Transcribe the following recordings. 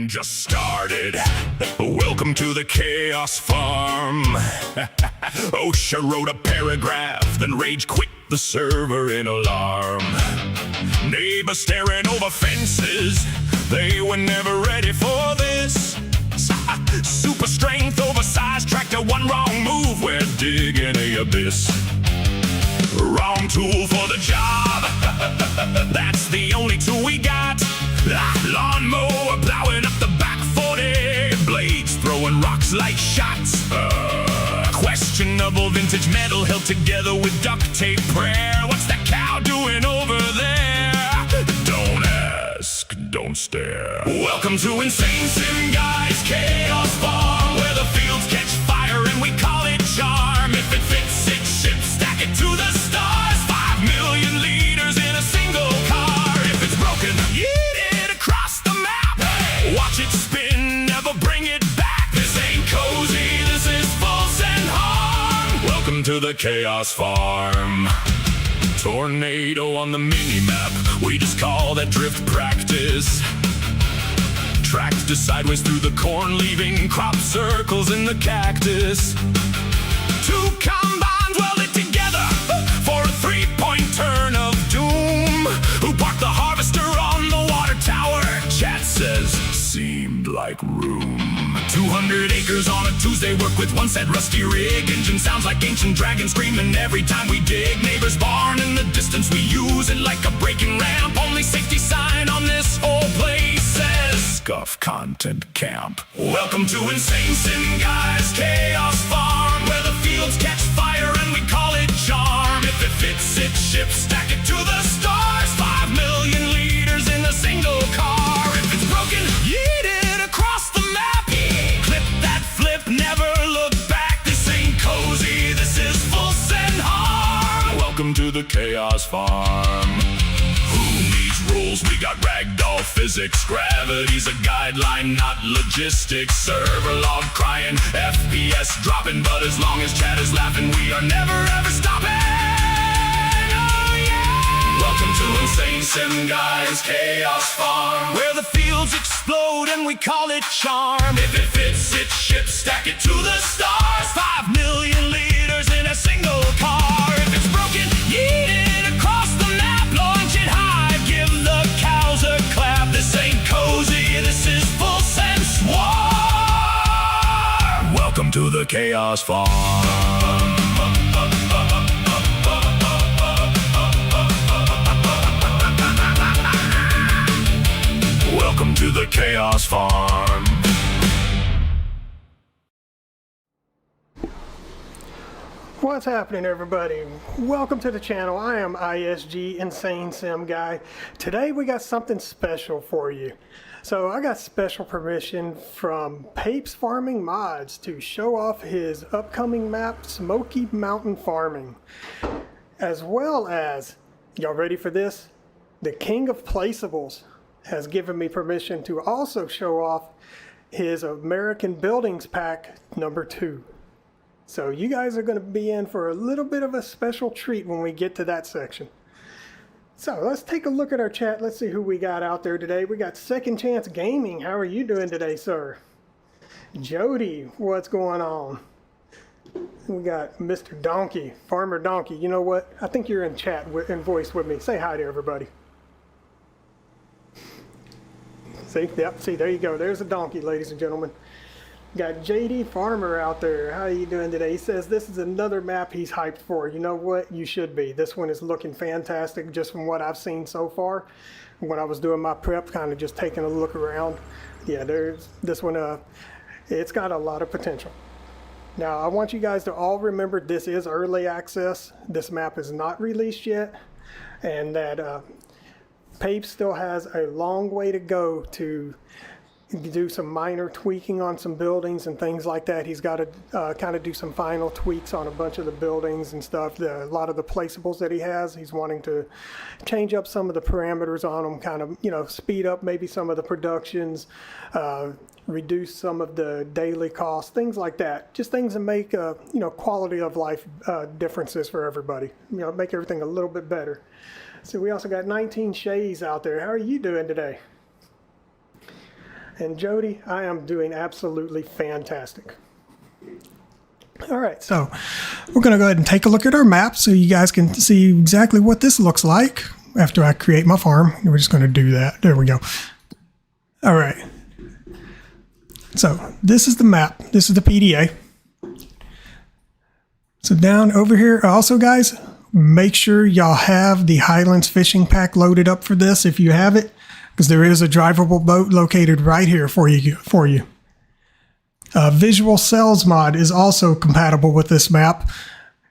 game just started. Welcome to the Chaos Farm. OSHA wrote a paragraph, then rage quit the server in alarm. Neighbors staring over fences, they were never ready for this. Super strength, oversized tractor, one wrong move, we're digging the abyss. Wrong tool for the job, that's the only tool we got. Lawnmower plowing up the back 40, blades throwing rocks like shots. Questionable vintage metal held together with duct tape prayer. What's that cow doing over there? Don't ask, don't stare. Welcome to Insane Sim Guys Chaos Farm, where the fields catch fire and we call it charm. If it fits, it ships, stack it to the stars. 5 million liters in a single car. If it's broken, yeet it across the map. Watch it spin, never bring it back. This ain't cozy, this is false and harm. Welcome to the Chaos Farm. Tornado on the mini-map, we just call that drift practice. Tracked sideways through the corn, leaving crop circles in the cactus. Two combines welded together for a 3-point turn of doom. Who parked the harvester on the water tower? Chat says, seemed like room. 200 acres on a Tuesday, work with one set rusty rig. Engine sounds like ancient dragon screaming every time we dig. Neighbor's barn in the distance, we use it like a braking ramp. Only safety sign on this whole place says Scuff Content Camp. Welcome to Insane Sim Guys Chaos Farm, where the fields catch fire and we call it charm. If it fits, it ships, stack it to the stars. 5 million liters in a single car. If it's broken, yeet it across the map. Clip that flip, never look back. This ain't cozy, this is false and harm. Welcome to the Chaos Farm. Who needs rules? We got ragdoll physics. Gravity's a guideline, not logistics. Server log crying, FPS dropping, but as long as chat is laughing, we are never ever stopping. Oh yeah! Welcome to Insane Sim Guys Chaos Farm, where the fields explode and we call it charm. If it fits, it ships, stack it to the stars. 5 million liters in a single car. If it's broken, yeet it across the map. Launch it high, give the cows a clap. This ain't cozy, this is full sense war. Welcome to the Chaos Farm. Welcome to the Chaos Farm. What's happening, everybody? Welcome to the channel. I am ISG Insane Sim Guy. Today we got something special for you. So I got special permission from Papes Farming Mods to show off his upcoming map, Smoky Mountain Farming. As well as, y'all ready for this? The King of Placeables has given me permission to also show off his American Buildings Pack number 2. So you guys are going to be in for a little bit of a special treat when we get to that section. So let's take a look at our chat. Let's see who we got out there today. We got Second Chance Gaming. How are you doing today, sir? Jody, what's going on? We got Mr. Donkey, Farmer Donkey. You know what? I think you're in chat in voice with me. Say hi to everybody. See, yep, see, there you go. There's a donkey, ladies and gentlemen. Got JD Farmer out there. How are you doing today? He says this is another map he's hyped for. You know what? You should be. This one is looking fantastic just from what I've seen so far. When I was doing my prep, kind of just taking a look around. Yeah, there's this one. It's got a lot of potential. Now, I want you guys to all remember this is early access. This map is not released yet. And that Pape still has a long way to go to do some minor tweaking on some buildings and things like that. He's got to kind of do some final tweaks on a bunch of the buildings and stuff. A lot of the placeables that he has, he's wanting to change up some of the parameters on them, kind of, you know, speed up maybe some of the productions, reduce some of the daily costs, things like that. Just things that make, you know, quality of life differences for everybody. You know, make everything a little bit better. So we also got 19 Shays out there. How are you doing today? And Jody, I am doing absolutely fantastic. All right, so we're going to go ahead and take a look at our map so you guys can see exactly what this looks like after I create my farm. We're just going to do that. There we go. All right. So this is the map. This is the PDA. So down over here, also guys, make sure y'all have the Highlands fishing pack loaded up for this if you have it, because there is a drivable boat located right here for you. Visual Cells mod is also compatible with this map,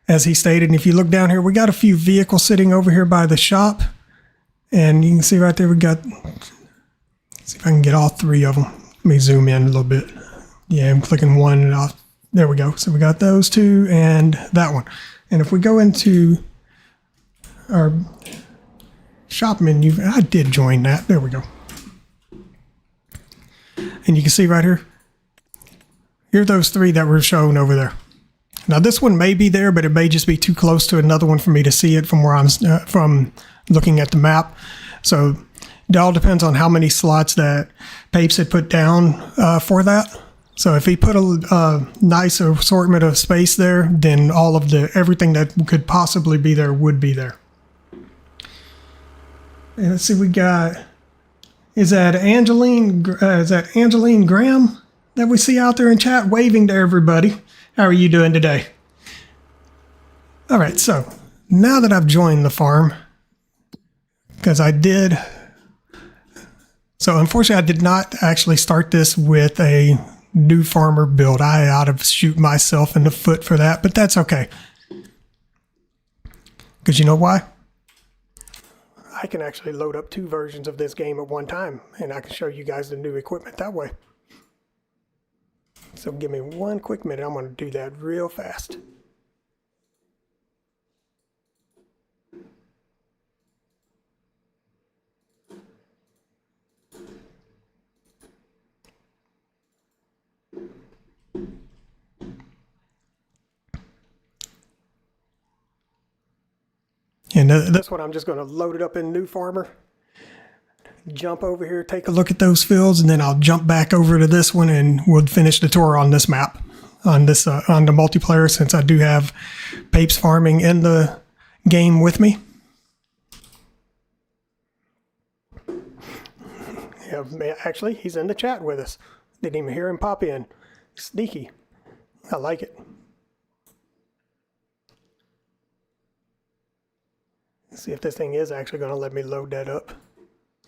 as he stated. And if you look down here, we got a few vehicles sitting over here by the shop. And you can see right there, we got, let's see if I can get all three of them. Let me zoom in a little bit. Yeah, I'm clicking one and off. There we go. So we got those two and that one. And if we go into our shop menu, I did join that. There we go. And you can see right here, here are those three that were shown over there. Now this one may be there, but it may just be too close to another one for me to see it from where I'm from looking at the map. So it all depends on how many slots that Papes had put down for that. So if he put a nice assortment of space there, then all of everything that could possibly be there would be there. And let's see, we got, is that Angeline Graham that we see out there in chat waving to everybody? How are you doing today? All right, so now that I've joined the farm, because I did, so unfortunately I did not actually start this with a new farmer build. I ought to shoot myself in the foot for that, but that's okay. Because you know why? I can actually load up 2 versions of this game at one time, and I can show you guys the new equipment that way. So give me one quick minute. I'm going to do that real fast. And this one, I'm just going to load it up in New Farmer. Jump over here, take a look at those fields, and then I'll jump back over to this one and we'll finish the tour on this map, on this on the multiplayer, since I do have Papes Farming in the game with me. Yeah, actually, he's in the chat with us. Didn't even hear him pop in. Sneaky. I like it. Let's see if this thing is actually going to let me load that up.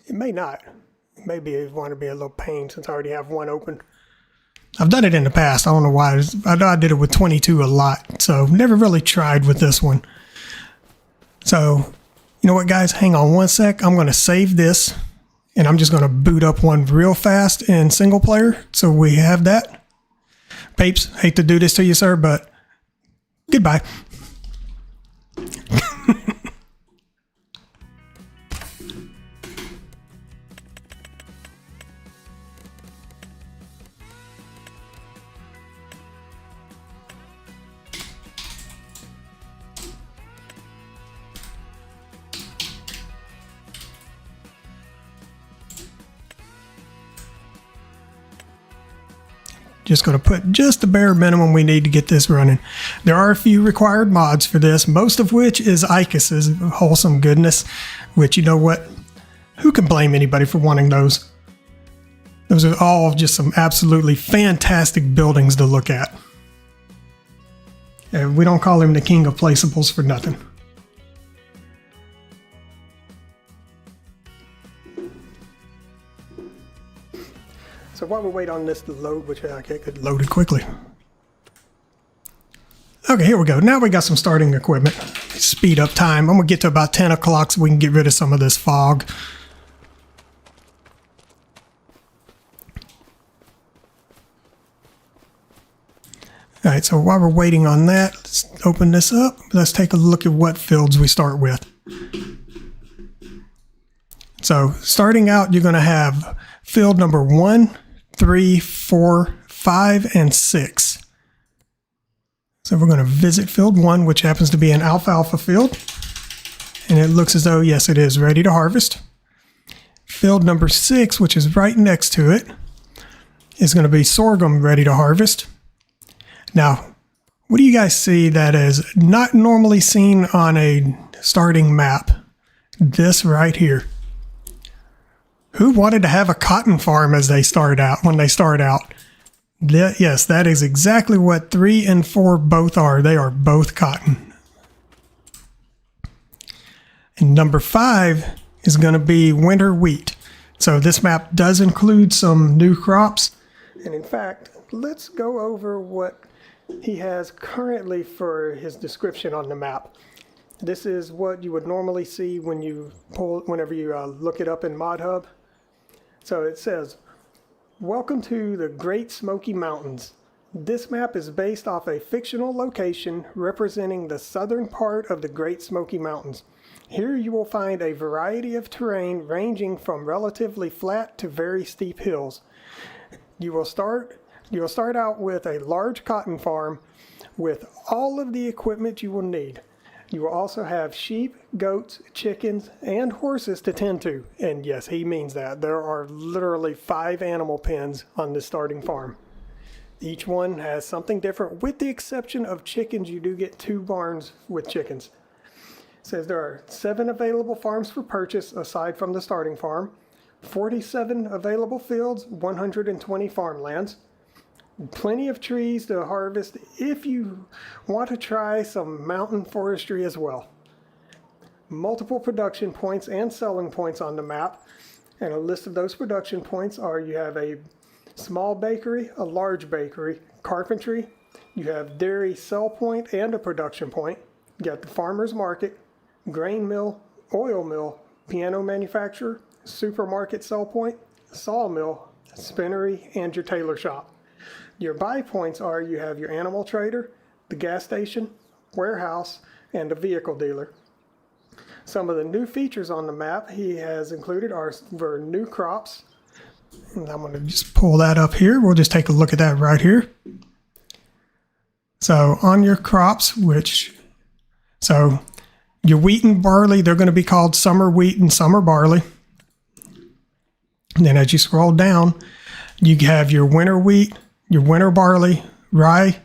It may not. It may be want to be a little pain since I already have one open. I've done it in the past. I don't know why. I know I did it with 22 a lot, so never really tried with this one. So, you know what, guys? Hang on one sec. I'm going to save this, and I'm just going to boot up one real fast in single player, so we have that. Papes, hate to do this to you, sir, but goodbye. Just going to put just the bare minimum we need to get this running. There are a few required mods for this, most of which is ICUS's wholesome goodness, which, you know what? Who can blame anybody for wanting those? Those are all just some absolutely fantastic buildings to look at. And we don't call him the king of placeables for nothing. So while we wait on this to load, which I could load it quickly. Okay, here we go. Now we got some starting equipment. Speed up time. I'm going to get to about 10 o'clock so we can get rid of some of this fog. All right, so while we're waiting on that, let's open this up. Let's take a look at what fields we start with. So starting out, you're going to have field number 1, 3, 4, 5, and 6. So we're going to visit field 1, which happens to be an alfalfa field. And it looks as though, yes, it is ready to harvest. Field number 6, which is right next to it, is going to be sorghum ready to harvest. Now, what do you guys see that is not normally seen on a starting map? This right here. Who wanted to have a cotton farm as they start out, when they start out? Yes, that is exactly what 3 and 4 both are. They are both cotton. And number 5 is going to be winter wheat. So this map does include some new crops. And in fact, let's go over what he has currently for his description on the map. This is what you would normally see when you whenever you look it up in ModHub. So it says, "Welcome to the Great Smoky Mountains. This map is based off a fictional location representing the southern part of the Great Smoky Mountains. Here you will find a variety of terrain ranging from relatively flat to very steep hills. You will start out with a large cotton farm with all of the equipment you will need. You will also have sheep, goats, chickens, and horses to tend to." And yes, he means that. There are literally 5 animal pens on this starting farm. Each one has something different, with the exception of chickens. You do get 2 barns with chickens. It says there are 7 available farms for purchase aside from the starting farm, 47 available fields, 120 farmlands. Plenty of trees to harvest if you want to try some mountain forestry as well. Multiple production points and selling points on the map. And a list of those production points are: you have a small bakery, a large bakery, carpentry, you have dairy sell point and a production point, you got the farmer's market, grain mill, oil mill, piano manufacturer, supermarket sell point, sawmill, spinnery, and your tailor shop. Your buy points are: you have your animal trader, the gas station, warehouse, and a vehicle dealer. Some of the new features on the map he has included are for new crops. And I'm going to just pull that up here. We'll just take a look at that right here. So on your crops, so your wheat and barley, they're going to be called summer wheat and summer barley. And then as you scroll down, you have your winter wheat, your winter barley, rye,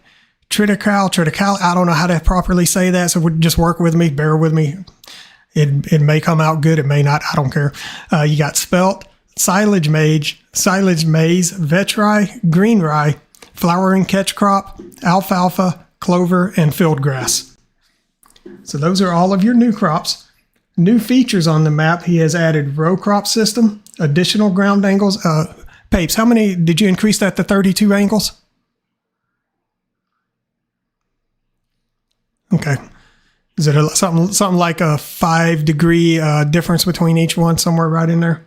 triticale. I don't know how to properly say that, so just work with me, bear with me. It may come out good, it may not, I don't care. You got spelt, silage maize, vetch rye, green rye, flowering catch crop, alfalfa, clover, and field grass. So those are all of your new crops. New features on the map: he has added row crop system, additional ground angles. Papes, how many did you increase that to? 32 angles? Okay. Is it something like a 5-degree difference between each one, somewhere right in there?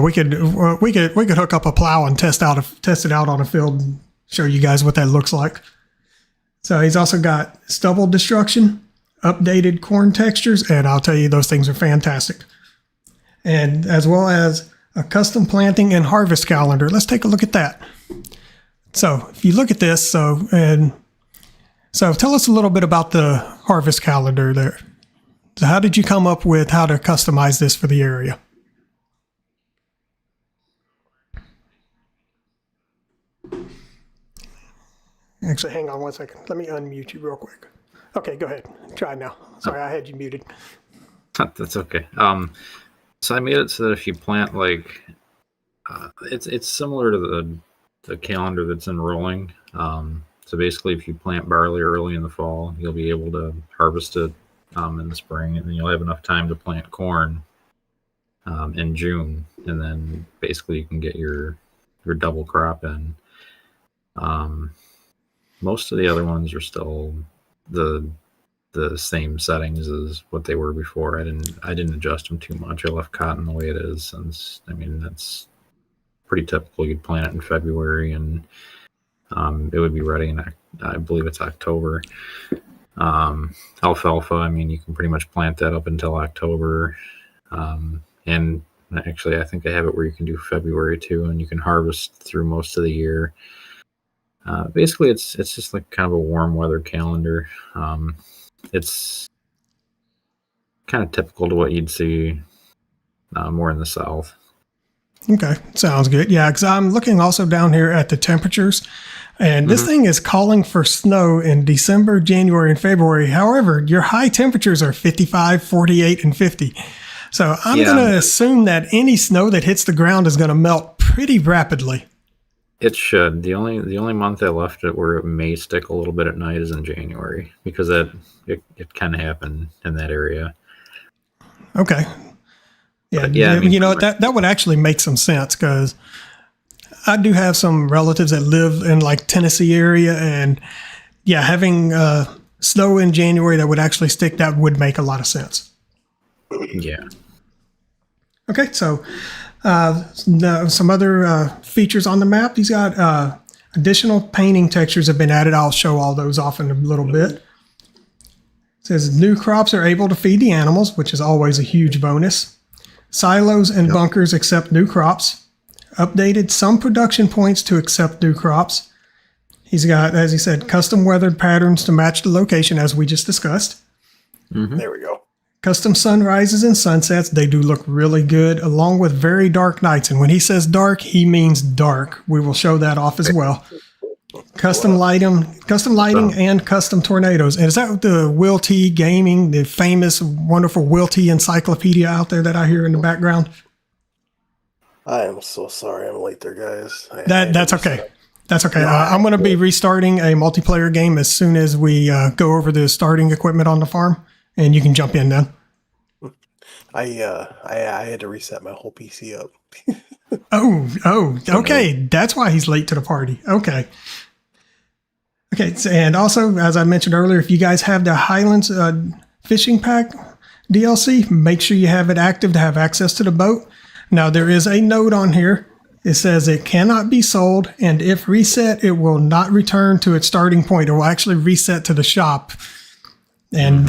We could hook up a plow and test it out on a field and show you guys what that looks like. So he's also got stubble destruction, updated corn textures, and I'll tell you, those things are fantastic. And as well as a custom planting and harvest calendar. Let's take a look at that. So if you look at this, so tell us a little bit about the harvest calendar there. So how did you come up with how to customize this for the area? Actually, hang on one second. Let me unmute you real quick. Okay, go ahead. Try now. Sorry, I had you muted. That's okay. So I made it so that if you plant it's similar to the calendar that's in rolling. So basically, if you plant barley early in the fall, you'll be able to harvest it in the spring, and then you'll have enough time to plant corn in June, and then basically you can get your double crop in. Most of the other ones are still the same settings as what they were before. I didn't adjust them too much. I left cotton the way it is, since that's pretty typical. You'd plant it in February, and it would be ready in, I believe it's October. Alfalfa, you can pretty much plant that up until October. And actually, I think they have it where you can do February too, and you can harvest through most of the year. Basically, it's just like kind of a warm weather calendar. It's kind of typical to what you'd see more in the south. Okay, sounds good. Yeah, because I'm looking also down here at the temperatures, and this thing is calling for snow in December, January, and February. However, your high temperatures are 55, 48, and 50. So I'm going to assume that any snow that hits the ground is going to melt pretty rapidly. It should. The only month I left it where it may stick a little bit at night is in January, because it kind of happened in that area. Okay. Yeah, But yeah, I mean, that would actually make some sense, because I do have some relatives that live in like Tennessee area, and yeah, having snow in January that would actually stick, that would make a lot of sense. Yeah. Okay, so some other features on the map. He's got additional painting textures have been added. I'll show all those off in a little bit. It says new crops are able to feed the animals, which is always a huge bonus. Silos and bunkers accept new crops. Updated some production points to accept new crops. He's got, as he said, custom weathered patterns to match the location, as we just discussed. There we go. Custom sunrises and sunsets. They do look really good, along with very dark nights. And when he says dark, he means dark. We will show that off as well. Custom lighting, and custom tornadoes. And is that the Will T Gaming, the famous, wonderful Will T encyclopedia out there that I hear in the background? I am so sorry I'm late there, guys. That's okay. That's okay. I'm going to be restarting a multiplayer game as soon as we go over the starting equipment on the farm, and you can jump in then. I had to reset my whole PC up. Okay. That's why he's late to the party. Okay. And also, as I mentioned earlier, if you guys have the Highlands Fishing Pack DLC, make sure you have it active to have access to the boat. Now, there is a note on here. It says it cannot be sold, and if reset, it will not return to its starting point. It will actually reset to the shop. And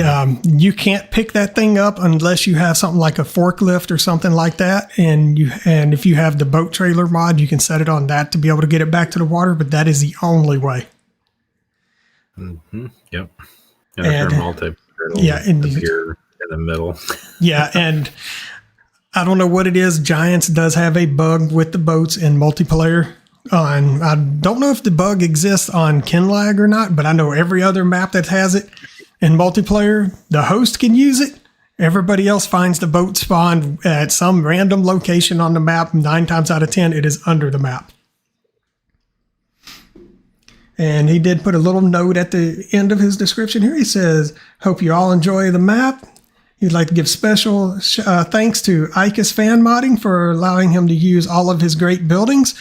you can't pick that thing up unless you have something like a forklift or something like that. And if you have the boat trailer mod, you can set it on that to be able to get it back to the water. But that is the only way. Yep. And appear in the middle. Yeah, and I don't know what it is. Giants does have a bug with the boats in multiplayer. And I don't know if the bug exists on Kinlag or not, but I know every other map that has it. In multiplayer, the host can use it. Everybody else finds the boat spawned at some random location on the map. 9 times out of 10, it is under the map. And he did put a little note at the end of his description here. He says, hope you all enjoy the map. He'd like to give special thanks to Icus Fan Modding for allowing him to use all of his great buildings,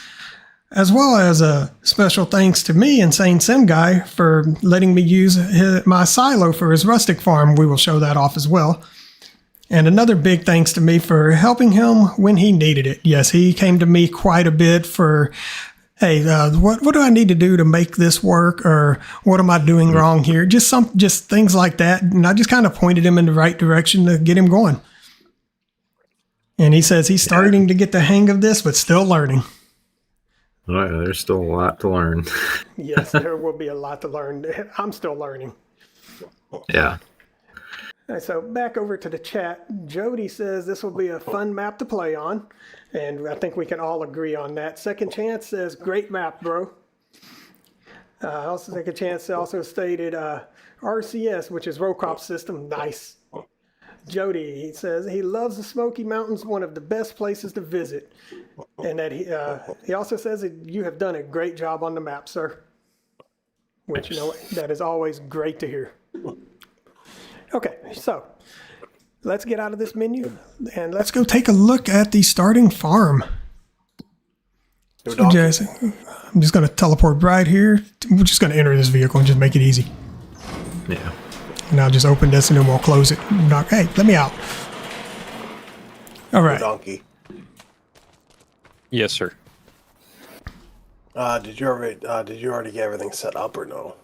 as well as a special thanks to me, Insane Sim Guy, for letting me use my silo for his rustic farm. We will show that off as well. And another big thanks to me for helping him when he needed it. Yes, he came to me quite a bit for, hey, what do I need to do to make this work? Or what am I doing wrong here? Just things like that. And I just kind of pointed him in the right direction to get him going. And he says he's starting to get the hang of this, but still learning. Well, there's still a lot to learn. Yes, there will be a lot to learn. I'm still learning. Yeah. All right, so back over to the chat. Jody says this will be a fun map to play on. And I think we can all agree on that. Second Chance says, great map, bro. Also, Second Chance also stated RCS, which is row crop system. Nice. Jody, he says he loves the Smoky Mountains, one of the best places to visit. And that he also says that you have done a great job on the map, sir. Which, that is always great to hear. Okay, so let's get out of this menu and let's go take a look at the starting farm. So, Jason, I'm just going to teleport right here. We're just going to enter this vehicle and just make it easy. Yeah. And I'll just open this and then we'll close it. Hey, let me out. All right. Donkey. Yes, sir. Did you already get everything set up or no?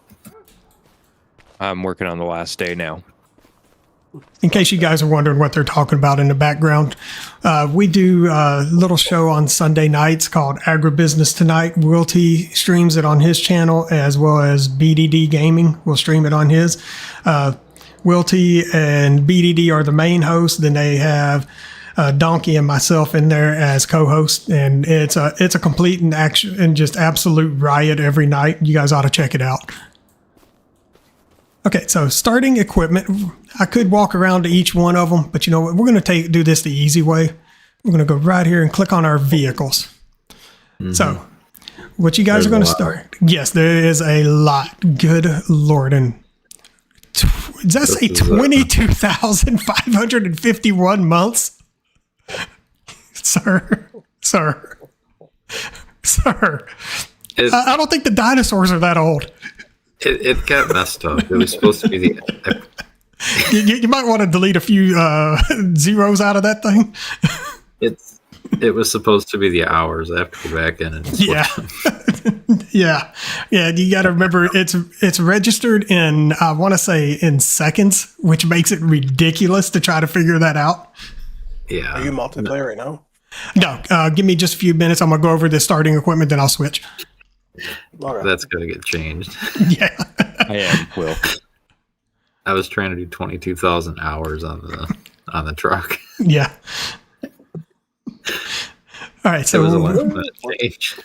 I'm working on the last day now. In case you guys are wondering what they're talking about in the background, we do a little show on Sunday nights called Agribusiness Tonight. Will T streams it on his channel, as well as BDD Gaming will stream it on his. Will T and BDD are the main hosts. Then they have Donkey and myself in there as co-hosts, and it's a complete and action and just absolute riot every night. You guys ought to check it out. Okay, so starting equipment. I could walk around to each one of them, but you know what? We're going to do this the easy way. We're going to go right here and click on our vehicles. Mm-hmm. So, what you guys are going to start? Yes, there is a lot. Good Lord, and does that say 22,551 months? Sir. I don't think the dinosaurs are that old. It got messed up. It was supposed to be the... you might want to delete a few zeros out of that thing. It was supposed to be the hours. I have to go back in and yeah. You got to remember it's registered in, I want to say, in seconds, which makes it ridiculous to try to figure that out. Yeah. Are you multiplayer right now? No, give me just a few minutes. I'm gonna go over the starting equipment, then I'll switch. Okay. That's gonna get changed. Yeah, I am. Will. I was trying to do 22,000 hours on the truck. Yeah. All right, so it was a last minute change.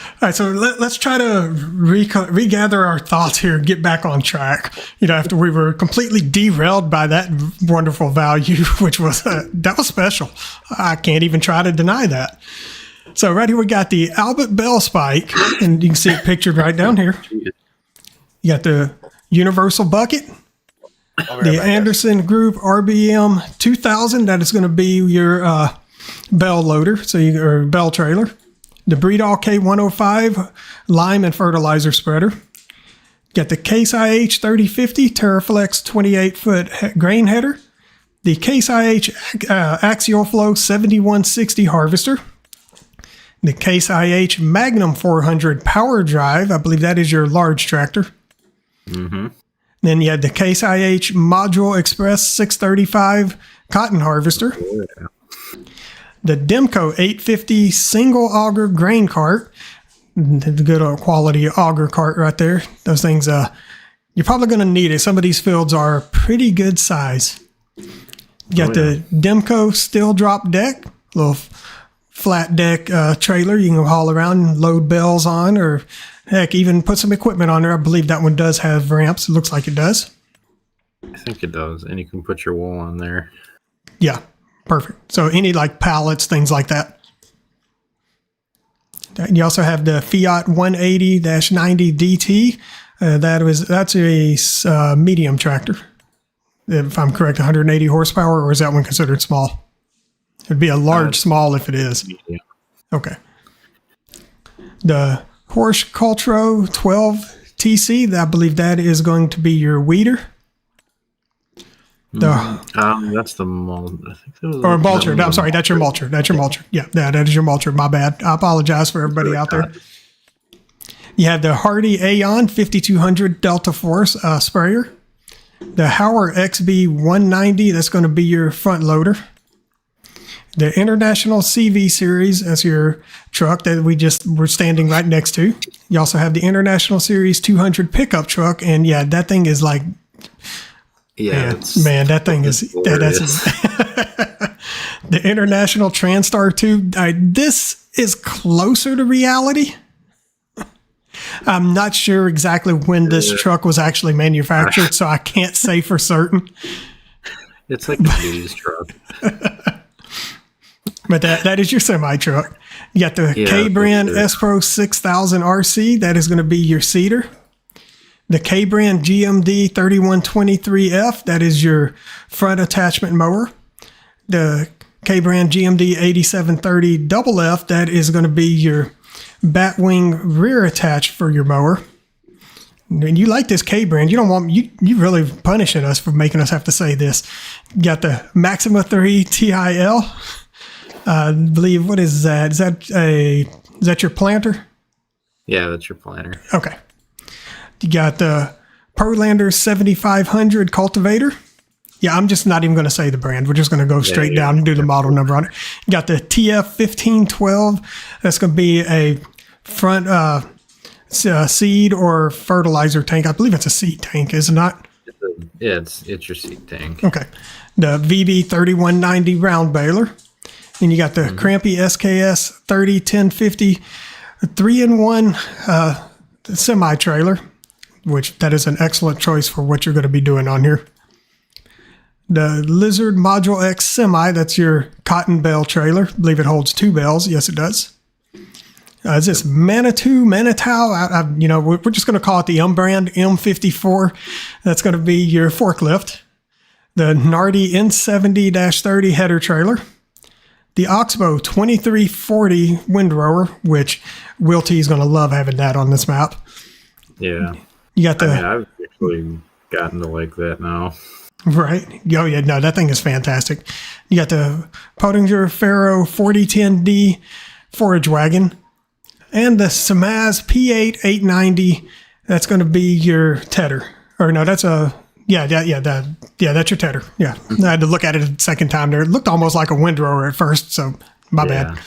All right, so let's try to regather our thoughts here and get back on track. You know, after we were completely derailed by that wonderful value, which was that was special. I can't even try to deny that. So right here we got the Albert Bell spike, and you can see it pictured right down here. You got the Universal bucket, the Anderson Group RBM 2000. That is going to be your Bell loader, or Bell trailer. The Breedall K105 lime and fertilizer spreader. Got the Case IH 3050 Terraflex 28-foot grain header. The Case IH Axial Flow 7160 harvester. The Case IH Magnum 400 power drive. I believe that is your large tractor. Mm-hmm. Then you had the Case IH Module Express 635 cotton harvester. Oh, yeah. The Demco 850 single auger grain cart. The good old quality auger cart right there. Those things, you're probably going to need it. Some of these fields are pretty good size. You got the Demco steel drop deck, little flat deck trailer you can haul around and load bells on, or heck, even put some equipment on there. I believe that one does have ramps. It looks like it does. I think it does. And you can put your wool on there. Yeah. Perfect. So any like pallets, things like that. You also have the Fiat 180-90 DT. That's a medium tractor. If I'm correct, 180 horsepower, or is that one considered small? It'd be a large small if it is. Yeah. Okay. The Horsch Cultro 12 TC, I believe that is going to be your weeder. That's the mulcher. Or mulcher. No, I'm sorry, that's your mulcher. That's your mulcher. Yeah, that is your mulcher. My bad. I apologize for everybody out there. You have the Hardy Aeon 5200 Delta Force sprayer. The Hauer XB 190, that's going to be your front loader. The International CV Series, that's your truck that we're standing right next to. You also have the International Series 200 pickup truck, and yeah, that thing is like... Yeah, man, that thing is that's the International Transtar 2. This is closer to reality. I'm not sure exactly when this truck was actually manufactured, so I can't say for certain. It's like a used truck. But that is your semi truck. You got the K-Brand S-Pro 6000 RC. That is going to be your seeder. The K-Brand GMD 3123F, that is your front attachment mower. The K-Brand GMD 8730 Double F, that is going to be your batwing rear attach for your mower. And you like this K-Brand. You don't want you really punishing us for making us have to say this. You got the Maxima 3 TIL. I believe, what is that? Is that your planter? Yeah, that's your planter. Okay. You got the Perlander 7500 cultivator. Yeah, I'm just not even going to say the brand. We're just going to go straight down and do the model number on it. You got the TF 1512. That's going to be a front seed or fertilizer tank. I believe it's a seed tank, is it not? It's your seed tank. Okay. The VB 3190 round baler. And you got the Crampy SKS 30 1050 3-in-1 semi trailer, which that is an excellent choice for what you're going to be doing on here. The Lizard Module X Semi, that's your cotton bale trailer. I believe it holds 2 bales. Yes, it does. Is this Manitou? We're just going to call it the M brand, M54. That's going to be your forklift. The Nardi N70-30 header trailer. The Oxbow 2340 windrower, which Will T is going to love having that on this map. Yeah. You got the... I've actually gotten to like that now. Right. Oh, yeah. No, that thing is fantastic. You got the Pottinger Faro 4010D forage wagon and the Samaz P8 890. That's going to be your tedder. Or no, that's a... that's your tedder. Yeah. I had to look at it a second time there. It looked almost like a windrower at first, so my bad.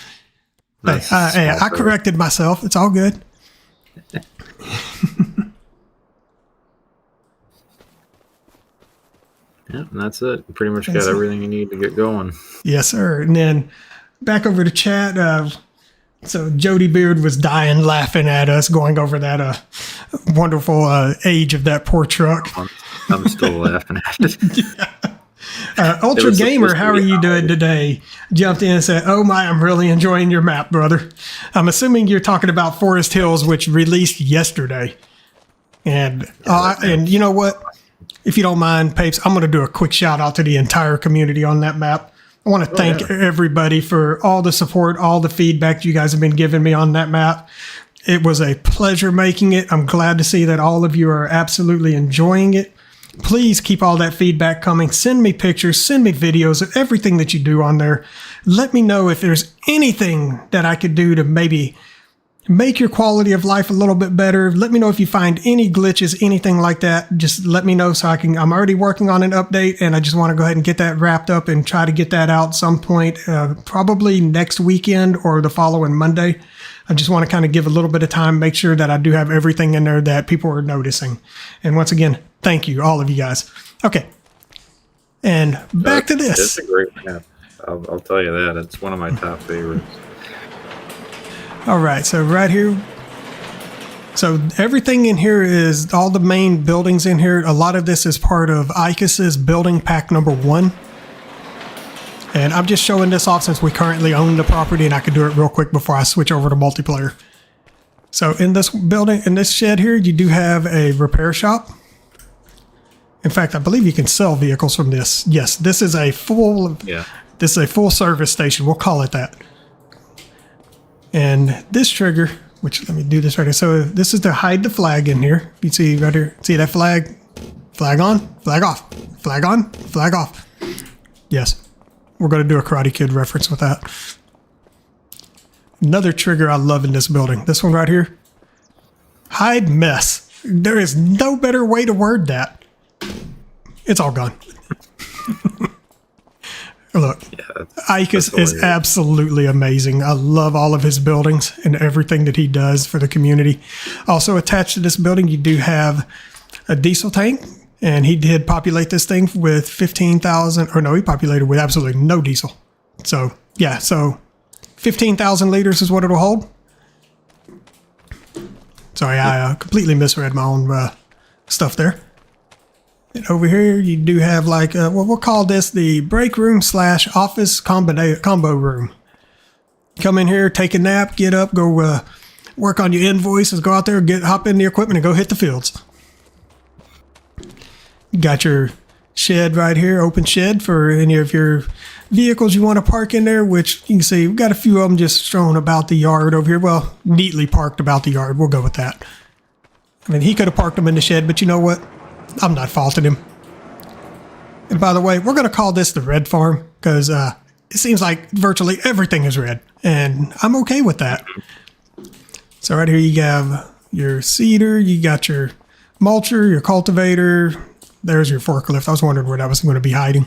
Hey, I corrected myself. It's all good. Yeah, and that's it. Pretty much got everything you need to get going. Yes, sir. And then back over to chat. So Jody Beard was dying laughing at us going over that wonderful age of that poor truck. I'm still laughing at it. Ultra Gamer, how are you doing today? Jumped in and said, "Oh my, I'm really enjoying your map, brother." I'm assuming you're talking about Forest Hills, which released yesterday. And and you know what? If you don't mind, Papes, I'm going to do a quick shout out to the entire community on that map. I want to thank everybody for all the support, all the feedback you guys have been giving me on that map. It was a pleasure making it. I'm glad to see that all of you are absolutely enjoying it. Please keep all that feedback coming. Send me pictures, send me videos of everything that you do on there. Let me know if there's anything that I could do to maybe make your quality of life a little bit better. Let me know if you find any glitches, anything like that. Just let me know so I'm already working on an update, and I just want to go ahead and get that wrapped up and try to get that out some point, probably next weekend or the following Monday. I just want to kind of give a little bit of time, make sure that I do have everything in there that people are noticing. And once again, thank you, all of you guys. Okay. And back to this. It's a great map. I'll tell you that. It's one of my top favorites. All right, so right here, so everything in here is all the main buildings in here. A lot of this is part of ICAS's building pack number 1. And I'm just showing this off since we currently own the property, and I can do it real quick before I switch over to multiplayer. So in this building, in this shed here, you do have a repair shop. In fact, I believe you can sell vehicles from this. Yes, this is a full, this is a full service station. We'll call it that. And this trigger, which let me do this right here. So this is to hide the flag in here. You see right here, see that flag? Flag on, flag off, flag on, flag off. Yes, we're going to do a Karate Kid reference with that. Another trigger I love in this building. This one right here. Hide mess. There is no better way to word that. It's all gone. Look, Icus is absolutely amazing. I love all of his buildings and everything that he does for the community. Also attached to this building, you do have a diesel tank, and he did populate this thing with 15,000, or no, he populated with absolutely no diesel. So, yeah, so 15,000 liters is what it'll hold. Sorry, I completely misread my own stuff there. And over here, you do have like, we'll call this the break room / office combo room. Come in here, take a nap, get up, go work on your invoices, go out there, hop in the equipment and go hit the fields. You got your shed right here, open shed for any of your vehicles you want to park in there, which you can see we've got a few of them just strewn about the yard over here. Well, neatly parked about the yard. We'll go with that. I mean, he could have parked them in the shed, but you know what? I'm not faulting him. And by the way, we're going to call this the red farm because it seems like virtually everything is red, and I'm okay with that. So right here you have your seeder, you got your mulcher, your cultivator. There's your forklift. I was wondering where that was going to be hiding.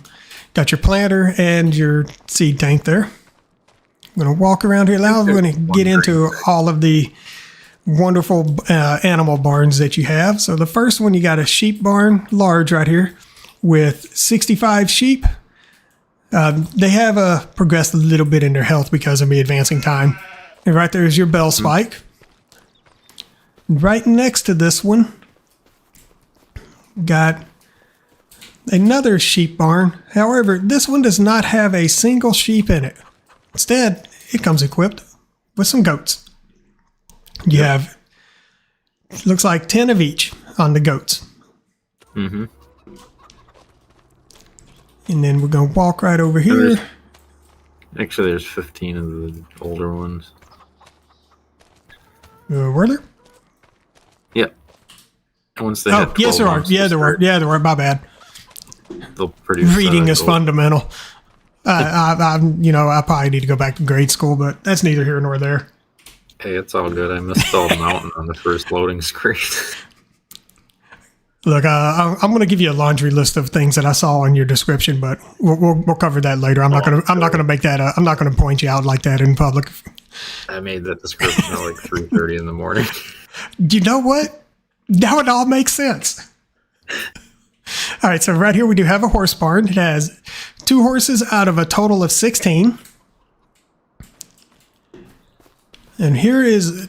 Got your planter and your seed tank there. I'm going to walk around here now. We're going to get into all of the wonderful animal barns that you have. So the first one, you got a sheep barn, large right here, with 65 sheep. They have progressed a little bit in their health because of me advancing time. And right there is your bell spike. Right next to this one, got another sheep barn. However, this one does not have a single sheep in it. Instead, it comes equipped with some goats. You have, looks like 10 of each on the goats. Mm-hmm. And then we're going to walk right over here. Actually, there's 15 of the older ones. Were there? Yep. Once they Oh, yes, there are. Yeah, there were. Yeah, there were. My bad. They'll produce. Reading is fundamental. I probably need to go back to grade school, but that's neither here nor there. Hey, it's all good. I misspelled mountain on the first loading screen. Look, I'm going to give you a laundry list of things that I saw in your description, but we'll cover that later. I'm not going to make that. I'm not going to point you out like that in public. I made that description at like 3:30 in the morning. You know what? Now it all makes sense. All right, so right here we do have a horse barn. It has 2 horses out of a total of 16. And here is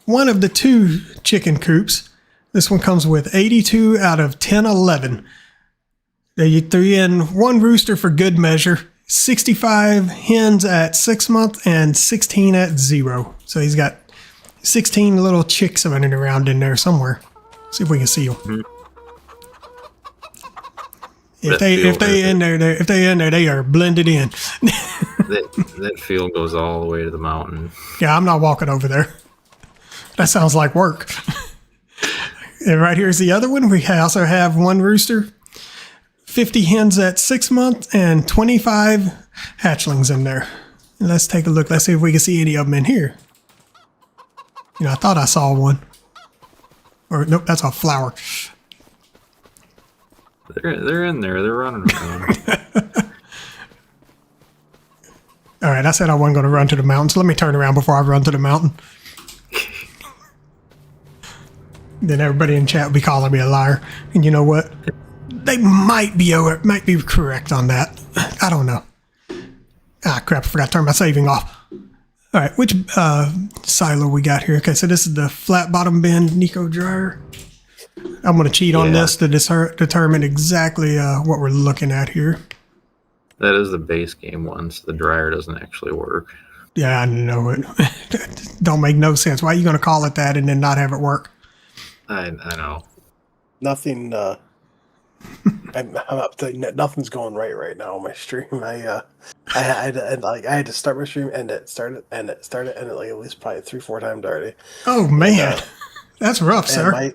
one of the 2 chicken coops. This one comes with 82 out of 1011. You threw in 1 rooster for good measure, 65 hens at 6 months, and 16 at 0. So he's got 16 little chicks running around in there somewhere. See if we can see them. Mm-hmm. If they in there, they are blended in. that field goes all the way to the mountain. Yeah, I'm not walking over there. That sounds like work. And right here's the other one. We also have 1 rooster, 50 hens at 6 months, and 25 hatchlings in there. And let's take a look. Let's see if we can see any of them in here. I thought I saw one. Or nope, that's a flower. They're in there. They're running around. All right, I said I wasn't going to run to the mountain, so let me turn around before I run to the mountain. Then everybody in chat will be calling me a liar. And you know what? They might be correct on that. I don't know. Ah, crap, I forgot to turn my saving off. All right, which silo we got here? Okay, so this is the flat bottom bin Nico dryer. I'm going to cheat on this to determine exactly what we're looking at here. That is the base game one, so the dryer doesn't actually work. Yeah, I know it. Don't make no sense. Why are you going to call it that and then not have it work? I know. Nothing. I'm up to nothing's going right now on my stream. I had to start my stream, end it, start it, end it, start it, end it, like at least probably 3-4 times already. Oh man, that's rough, sir.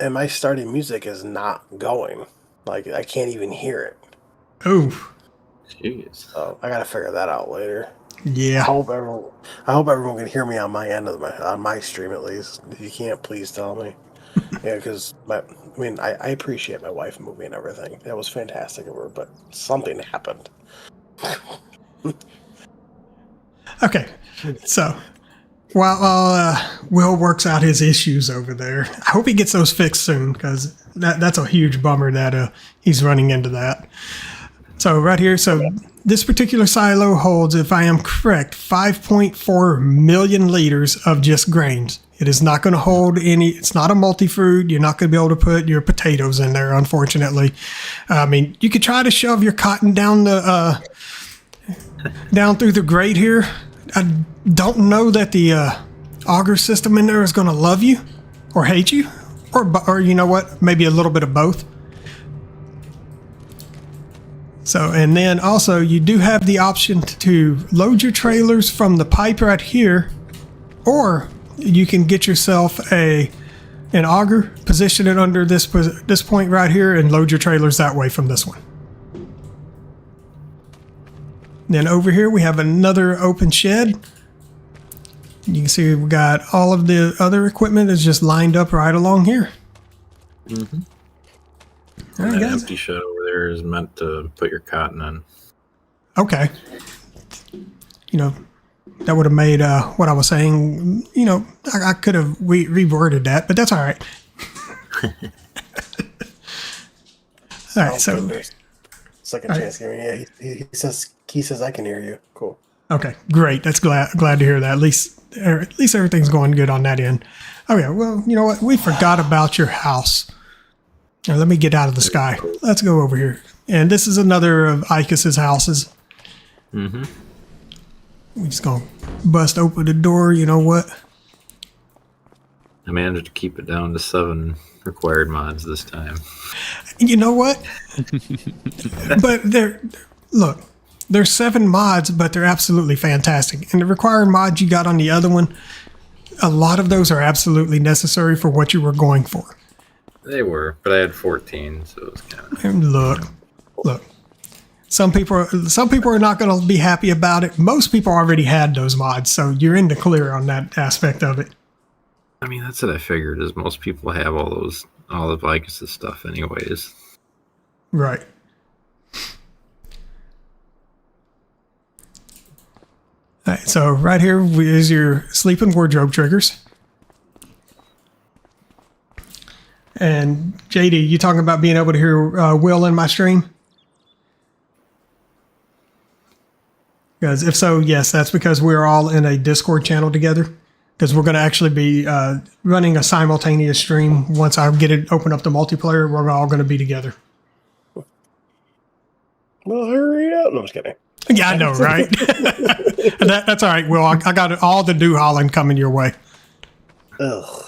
My starting music is not going. Like I can't even hear it. Oh, jeez. So I gotta figure that out later. Yeah. I hope everyone can hear me on my end of on my stream at least. If you can't, please tell me. Yeah, because I appreciate my wife moving and everything. That was fantastic of her, but something happened. Okay, so while Will works out his issues over there, I hope he gets those fixed soon because that's a huge bummer that he's running into that. So right here, this particular silo holds, if I am correct, 5.4 million liters of just grains. It is not going to hold any. It's not a multi-fruit. You're not going to be able to put your potatoes in there, unfortunately. I mean, you could try to shove your cotton down down through the grate here. I don't know that the auger system in there is going to love you or hate you, or you know what, maybe a little bit of both. So, and then also you do have the option to load your trailers from the pipe right here, or you can get yourself an auger, position it under this point right here, and load your trailers that way from this one. Then over here we have another open shed. You can see we got all of the other equipment is just lined up right along here. Mm-hmm. All right, that guys. empty shed over there is meant to put your cotton in. Okay. That would have made what I was saying, I could have reworded that, but that's all right. All right, so Second All right. chance hearing. Yeah, he says I can hear you. Cool. Okay, great. That's glad to hear that. At least everything's going good on that end. Okay, well, you know what? We forgot about your house. Now, let me get out of the sky. Let's go over here. And this is another of Icus's houses. Mm-hmm. We're just going to bust open the door. You know what? I managed to keep it down to 7 required mods this time. You know what? But look, there's 7 mods, but they're absolutely fantastic. And the required mods you got on the other one, a lot of those are absolutely necessary for what you were going for. They were, but I had 14, so it was kind of... And look. Some people are not going to be happy about it. Most people already had those mods, so you're in the clear on that aspect of it. I mean, that's what I figured, is most people have all of Vicus's stuff anyways. Right. All right, so right here is your sleep and wardrobe triggers. And JD, you talking about being able to hear Will in my stream? Because if so, yes, that's because we're all in a Discord channel together. Because we're going to actually be running a simultaneous stream. Once I open up the multiplayer, we're all going to be together. Well, hurry up. No, I'm just kidding. Yeah, I know, right? That's all right, Will. I got all the New Holland coming your way. Ugh.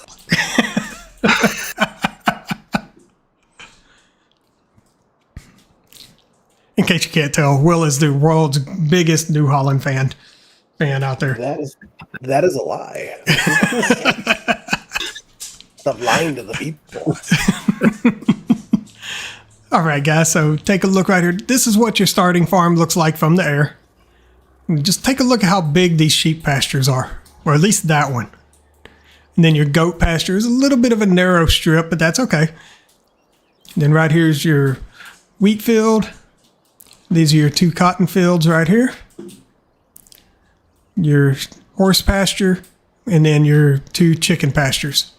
In case you can't tell, Will is the world's biggest New Holland fan out there. That is a lie. Stop lying to the people. All right, guys, so take a look right here. This is what your starting farm looks like from the air. Just take a look at how big these sheep pastures are, or at least that one. And then your goat pasture is a little bit of a narrow strip, but that's okay. And then right here's your wheat field. These are your 2 cotton fields right here. Your horse pasture, and then your 2 chicken pastures.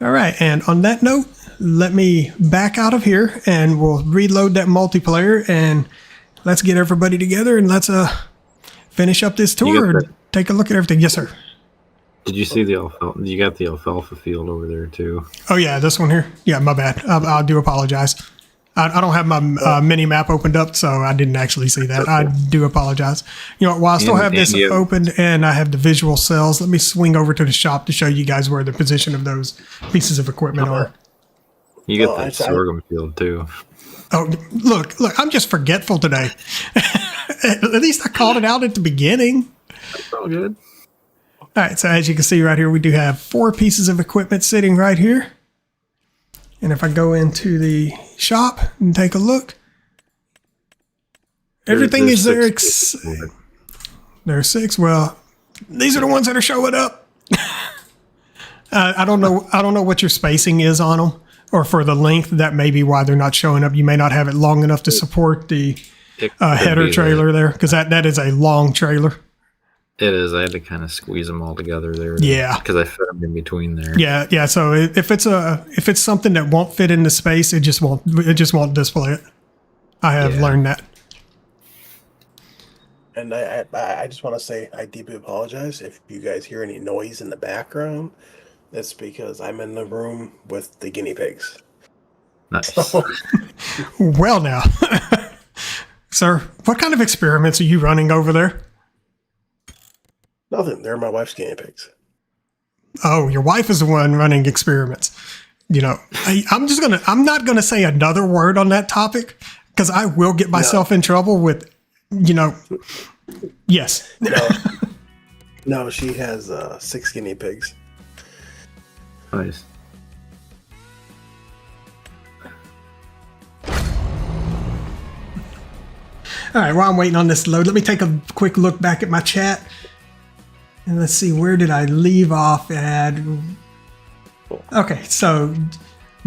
All right, and on that note, let me back out of here and we'll reload that multiplayer and let's get everybody together and let's finish up this tour and take a look at everything. Yes, sir. Did you see the alfalfa? You got the alfalfa field over there too. Oh yeah, this one here. Yeah, my bad. I do apologize. I don't have my mini map opened up, so I didn't actually see that. I do apologize. You know, while I still have this open and I have the visual cells, let me swing over to the shop to show you guys where the position of those pieces of equipment are. You get that sorghum field too. Oh, look, I'm just forgetful today. At least I called it out at the beginning. That's all good. All right, so as you can see right here, we do have 4 pieces of equipment sitting right here. And if I go into the shop and take a look, everything is there. There are 6. Well, these are the ones that are showing up. I don't know what your spacing is on them, or for the length. That may be why they're not showing up. You may not have it long enough to support the header trailer there, because that is a long trailer. It is. I had to kind of squeeze them all together there. Yeah, because I fit them in between there. Yeah. So if it's something that won't fit into space, it just won't display it. I have learned that. And I just want to say I deeply apologize if you guys hear any noise in the background. That's because I'm in the room with the guinea pigs. Nice. Well, now, sir, what kind of experiments are you running over there? Nothing. They're my wife's guinea pigs. Oh, your wife is the one running experiments. You know, I'm not gonna say another word on that topic because I will get myself in trouble with, yes. No, she has 6 guinea pigs. Nice. All right, while I'm waiting on this to load, let me take a quick look back at my chat. And let's see, where did I leave off at? Okay, so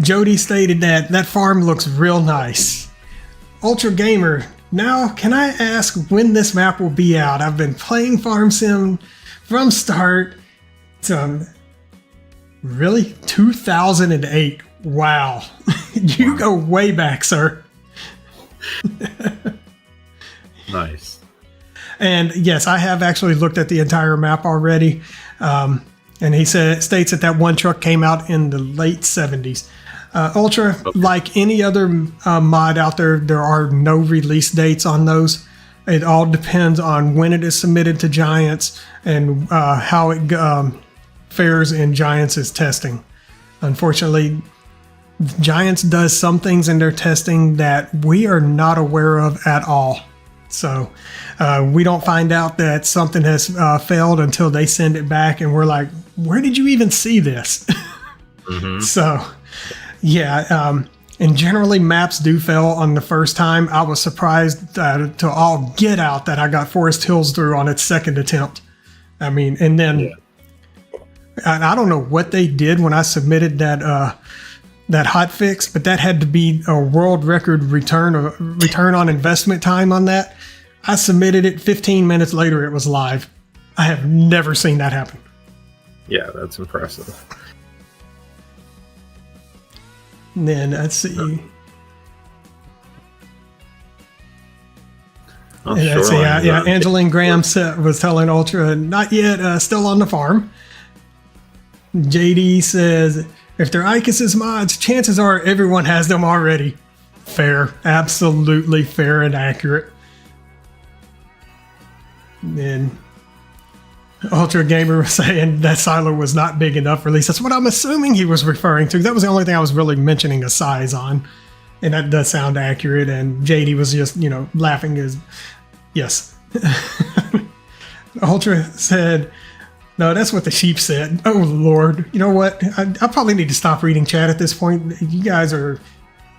Jody stated that farm looks real nice. Ultra Gamer, now can I ask when this map will be out? I've been playing Farm Sim from start to really 2008. Wow, you go way back, sir. Nice. And yes, I have actually looked at the entire map already. And he states that one truck came out in the late 70s. Ultra, like any other mod out there, there are no release dates on those. It all depends on when it is submitted to Giants and how it fares in Giants' testing. Unfortunately, Giants does some things in their testing that we are not aware of at all. So we don't find out that something has failed until they send it back, and we're like, where did you even see this? Mm-hmm. So, yeah, and generally maps do fail on the first time. I was surprised to all get out that I got Forest Hills through on its second attempt. I mean, and then I don't know what they did when I submitted that hot fix, but that had to be a world record return on investment time on that. I submitted it 15 minutes later, it was live. I have never seen that happen. Yeah, that's impressive. And then let's see. Oh, And let's see, shoreline, yeah, Angeline Graham was telling Ultra, not yet, still on the farm. JD says, if they're ICUS's mods, chances are everyone has them already. Fair. Absolutely fair and accurate. And then Ultra Gamer was saying that silo was not big enough, or at least that's what I'm assuming he was referring to. That was the only thing I was really mentioning a size on. And that does sound accurate. And JD was just, laughing as, yes. Ultra said, no, that's what the sheep said. Oh, Lord. You know what? I probably need to stop reading chat at this point. Y'all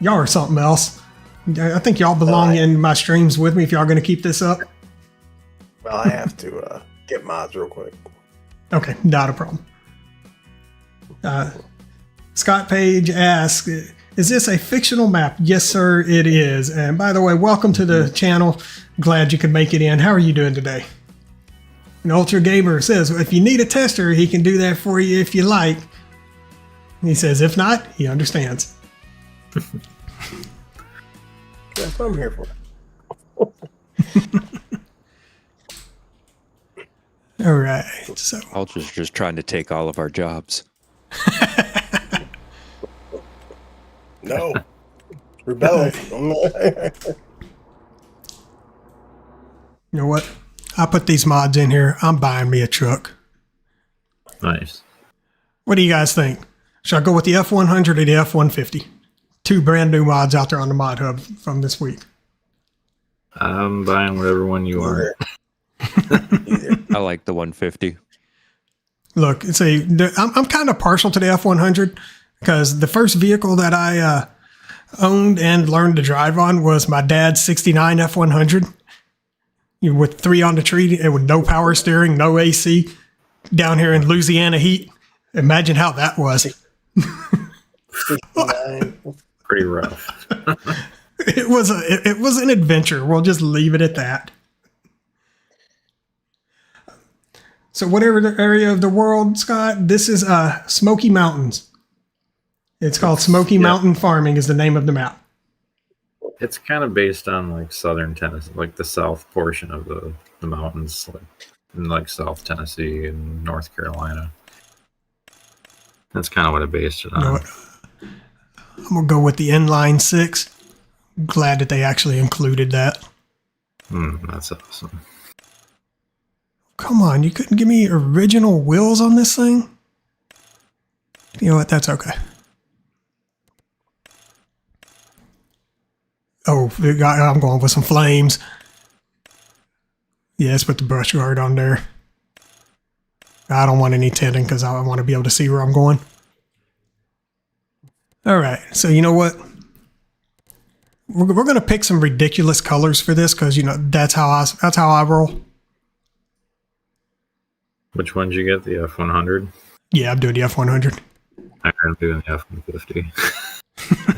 are something else. I think y'all belong in my streams with me if y'all going to keep this up. Well, I have to get mods real quick. Okay, not a problem. Scott Page asks, is this a fictional map? Yes, sir, it is. And by the way, welcome to the channel. Glad you could make it in. How are you doing today? And Ultra Gamer says, if you need a tester, he can do that for you if you like. And he says, if not, he understands. That's what I'm here for. All right. So Ultra's just trying to take all of our jobs. No. Rebel. you know what? I put these mods in here. I'm buying me a truck. Nice. What do you guys think? Should I go with the F100 or the F150? Two brand new mods out there on the Mod Hub from this week. I'm buying whatever one you are. I like the 150. Look, I'm kind of partial to the F100 because the first vehicle that I owned and learned to drive on was my dad's 69 F100 with 3 on the tree and with no power steering, no AC down here in Louisiana heat. Imagine how that was. Pretty rough. It was an adventure. We'll just leave it at that. So whatever the area of the world, Scott, this is Smoky Mountains. It's called Smoky Mountain Farming is the name of the map. It's kind of based on like southern Tennessee, like the south portion of the mountains, like South Tennessee and North Carolina. That's kind of what I based it on. You know what? I'm going to go with the inline 6. Glad that they actually included that. That's awesome. Come on, you couldn't give me original wheels on this thing? You know what? That's okay. Oh, I'm going with some flames. Yeah, let's put the brush guard on there. I don't want any tinting because I want to be able to see where I'm going. All right, so you know what? We're going to pick some ridiculous colors for this because that's how I roll. Which one did you get? The F100? Yeah, I'm doing the F100. I'm doing the F150.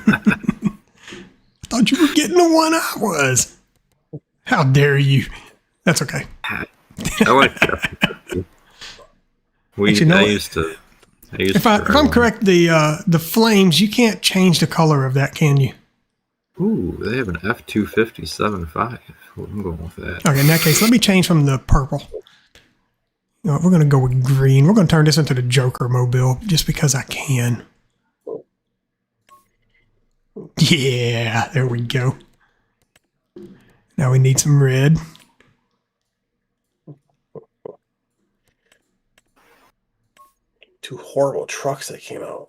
I thought you were getting the one I was. How dare you? That's okay. I like the F150. I used to. If I'm correct, the flames, you can't change the color of that, can you? Ooh, they have an F-250-75. I'm going with that. Okay, in that case, let me change from the purple. You know, we're going to go with green. We're going to turn this into the Joker mobile just because I can. Yeah, there we go. Now we need some red. Two horrible trucks that came out.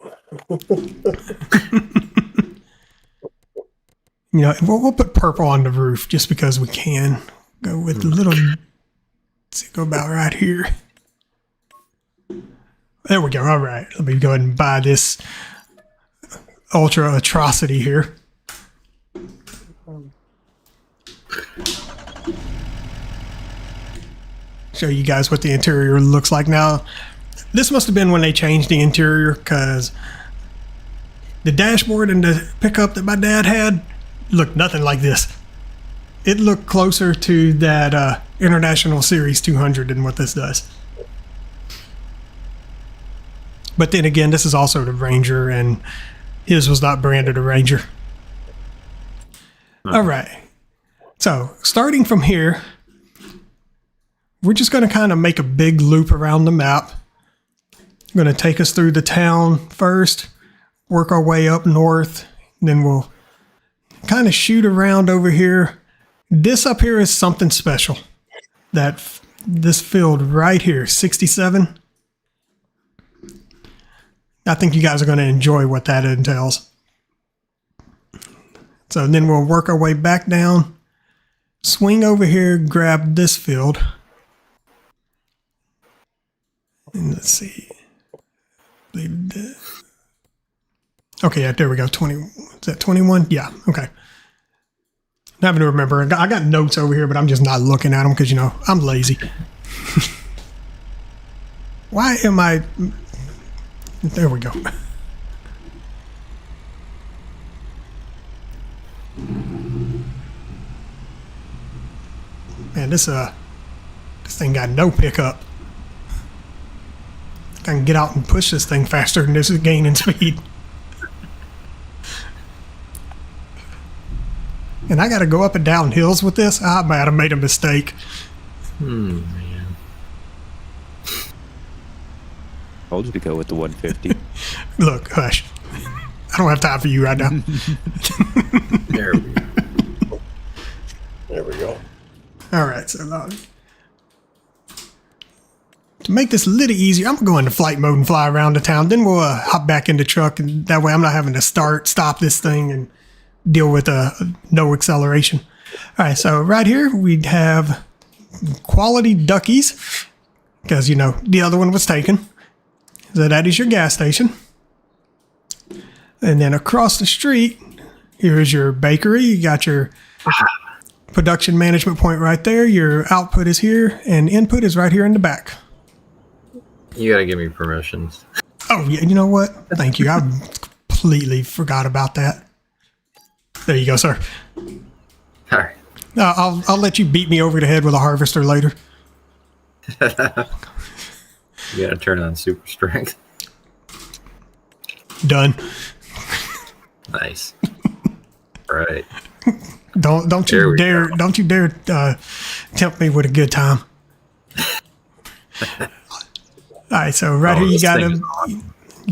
You know, we'll put purple on the roof just because we can. Go with a little. Let's go about right here. There we go. All right. Let me go ahead and buy this ultra atrocity here. Show you guys what the interior looks like now. This must have been when they changed the interior, because the dashboard and the pickup that my dad had looked nothing like this. It looked closer to that International Series 200 than what this does. But then again, this is also the Ranger, and his was not branded a Ranger. All right. So starting from here, we're just going to kind of make a big loop around the map. I'm going to take us through the town first, work our way up north, then we'll kind of shoot around over here. This up here is something special. This field right here, 67. I think you guys are going to enjoy what that entails. So then we'll work our way back down, swing over here, grab this field. And let's see. Okay, yeah, there we go. 20. Is that 21? Yeah, okay. I'm having to remember. I got notes over here, but I'm just not looking at them because, you know, I'm lazy. Why am I... There we go. Man, this thing got no pickup. I can get out and push this thing faster than this is gaining speed. And I got to go up and down hills with this. I might have made a mistake. Man. I told you to go with the 150. Look, hush. I don't have time for you right now. There we go. There we go. All right, so to make this a little easier, I'm going to go into flight mode and fly around the town. Then we'll hop back in the truck, and that way I'm not having to stop this thing and deal with no acceleration. All right, so right here we'd have Quality Duckies, because, you know, the other one was taken. So that is your gas station. And then across the street, here's your bakery. You got your production management point right there. Your output is here, and input is right here in the back. You gotta give me permissions. Oh, yeah, you know what? Thank you. I completely forgot about that. There you go, sir. All right. I'll let you beat me over the head with a harvester later. You gotta turn on super strength. Done. Nice. All right. Don't you dare tempt me with a good time. All right, so right here you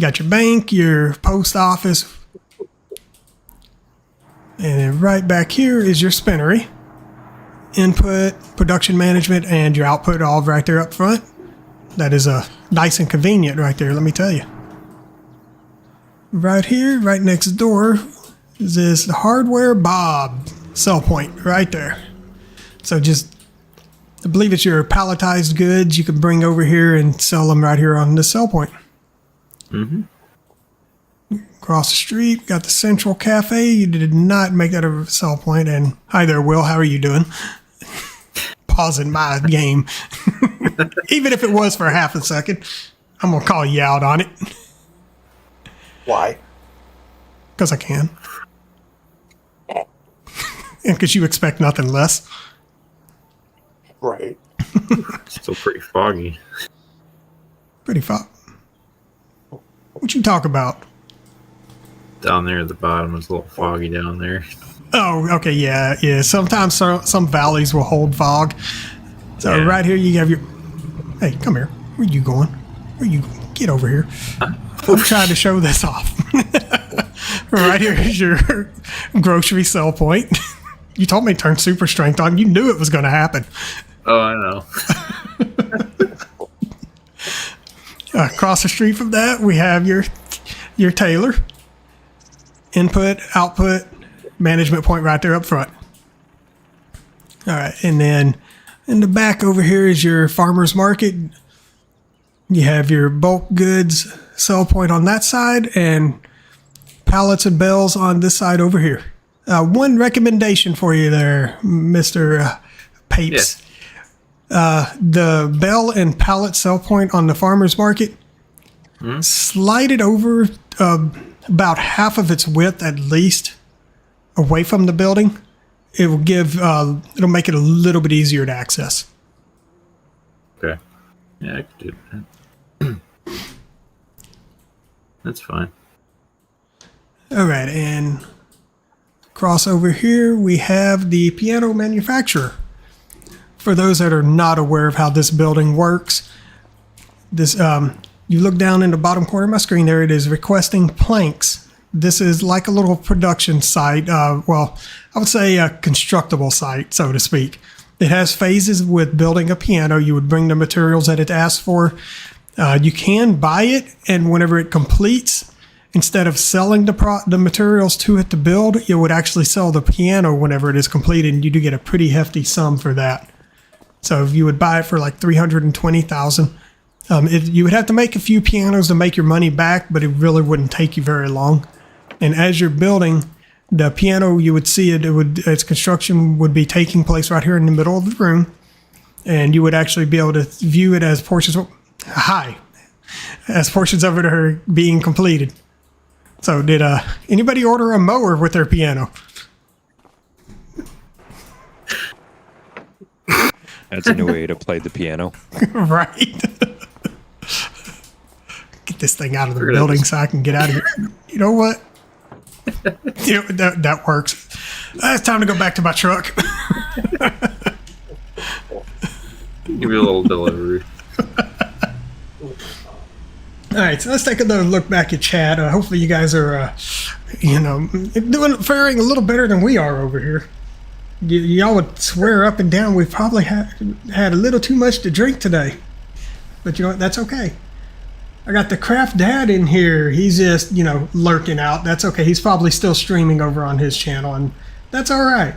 got your bank, your post office, and then right back here is your spinnery. Input, production management, and your output all right there up front. That is nice and convenient right there, let me tell you. Right here, right next door, is this Hardware Bob sell point right there. So I believe it's your palletized goods you can bring over here and sell them right here on the sell point. Mm-hmm. Across the street, got the Central Cafe. You did not make that a sell point. And hi there, Will. How are you doing? Pausing my game. Even if it was for half a second, I'm going to call you out on it. Why? Because I can. And because you expect nothing less. Right. Still pretty foggy. Pretty fun. What you talk about? Down there at the bottom, it's a little foggy down there. Oh, okay, yeah, yeah. Sometimes some valleys will hold fog. So Yeah. right here you have your... Hey, come here. Where you going? Where you... Get over here. I'm trying to show this off. Right here is your grocery sell point. You told me to turn super strength on. You knew it was going to happen. Oh, I know. Across the street from that, we have your tailor. Input, output, management point right there up front. All right, and then in the back over here is your farmer's market. You have your bulk goods sell point on that side and pallets and bales on this side over here. One recommendation for you there, Mr. Papes. The bale and pallet sell point on the farmer's market, slide it over about half of its width at least away from the building. It will it'll make it a little bit easier to access. Okay. Yeah, I could do that. That's fine. All right, and across over here, we have the piano manufacturer. For those that are not aware of how this building works, this you look down in the bottom corner of my screen there, it is requesting planks. This is like a little production site. Well, I would say a constructible site, so to speak. It has phases with building a piano. You would bring the materials that it asks for. You can buy it, and whenever it completes, instead of selling the materials to it to build, it would actually sell the piano whenever it is completed, and you do get a pretty hefty sum for that. So if you would buy it for like $320,000, you would have to make a few pianos to make your money back, but it really wouldn't take you very long. And as you're building the piano, you would see its construction would be taking place right here in the middle of the room, and you would actually be able to view it as portions of it are being completed. So did anybody order a mower with their piano? That's a new way to play the piano. Right. Get this thing out of the building so I can get out of here. You know what? That works. It's time to go back to my truck. Give you a little delivery. All right, so let's take another look back at chat. Hopefully you guys are, faring a little better than we are over here. Y'all would swear up and down we've probably had a little too much to drink today. But you know what? That's okay. I got the Craft Dad in here. He's just, lurking out. That's okay. He's probably still streaming over on his channel, and that's all right.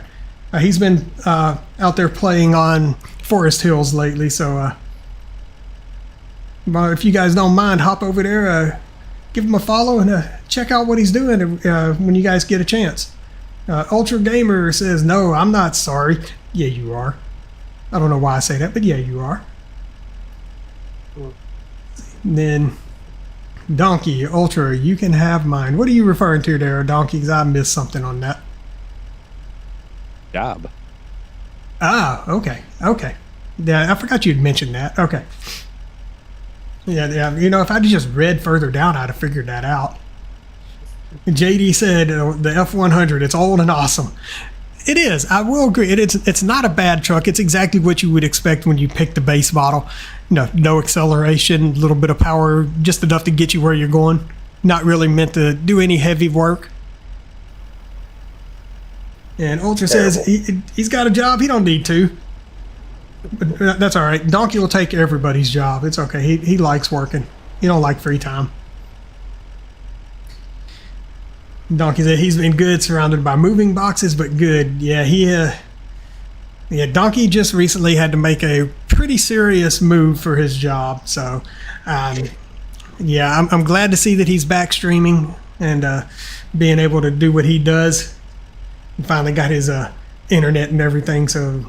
He's been out there playing on Forest Hills lately, so if you guys don't mind, hop over there, give him a follow, and check out what he's doing when you guys get a chance. Ultra Gamer says, no, I'm not sorry. Yeah, you are. I don't know why I say that, but yeah, you are. And then Donkey, Ultra, you can have mine. What are you referring to there, Donkey? Because I missed something on that. Job. Ah, okay. Yeah, I forgot you'd mentioned that. Okay. Yeah. If I'd just read further down, I'd have figured that out. JD said the F100, it's old and awesome. It is. I will agree. It's not a bad truck. It's exactly what you would expect when you pick the base model. No acceleration, a little bit of power, just enough to get you where you're going. Not really meant to do any heavy work. And Ultra says he's got a job. He don't need to. But that's all right. Donkey will take everybody's job. It's okay. He likes working. He don't like free time. Donkey said he's been good surrounded by moving boxes, but good. Yeah, Donkey just recently had to make a pretty serious move for his job. So, I'm glad to see that he's back streaming and being able to do what he does. He finally got his internet and everything, so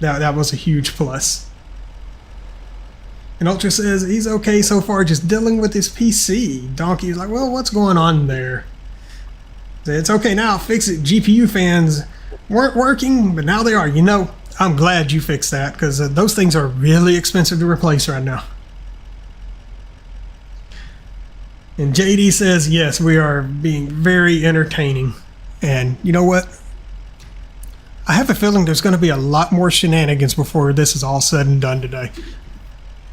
that was a huge plus. And Ultra says he's okay so far, just dealing with his PC. Donkey's like, well, what's going on there? It's okay now, fix it. GPU fans weren't working, but now they are. I'm glad you fixed that, because those things are really expensive to replace right now. And JD says, yes, we are being very entertaining. And you know what? I have a feeling there's going to be a lot more shenanigans before this is all said and done today.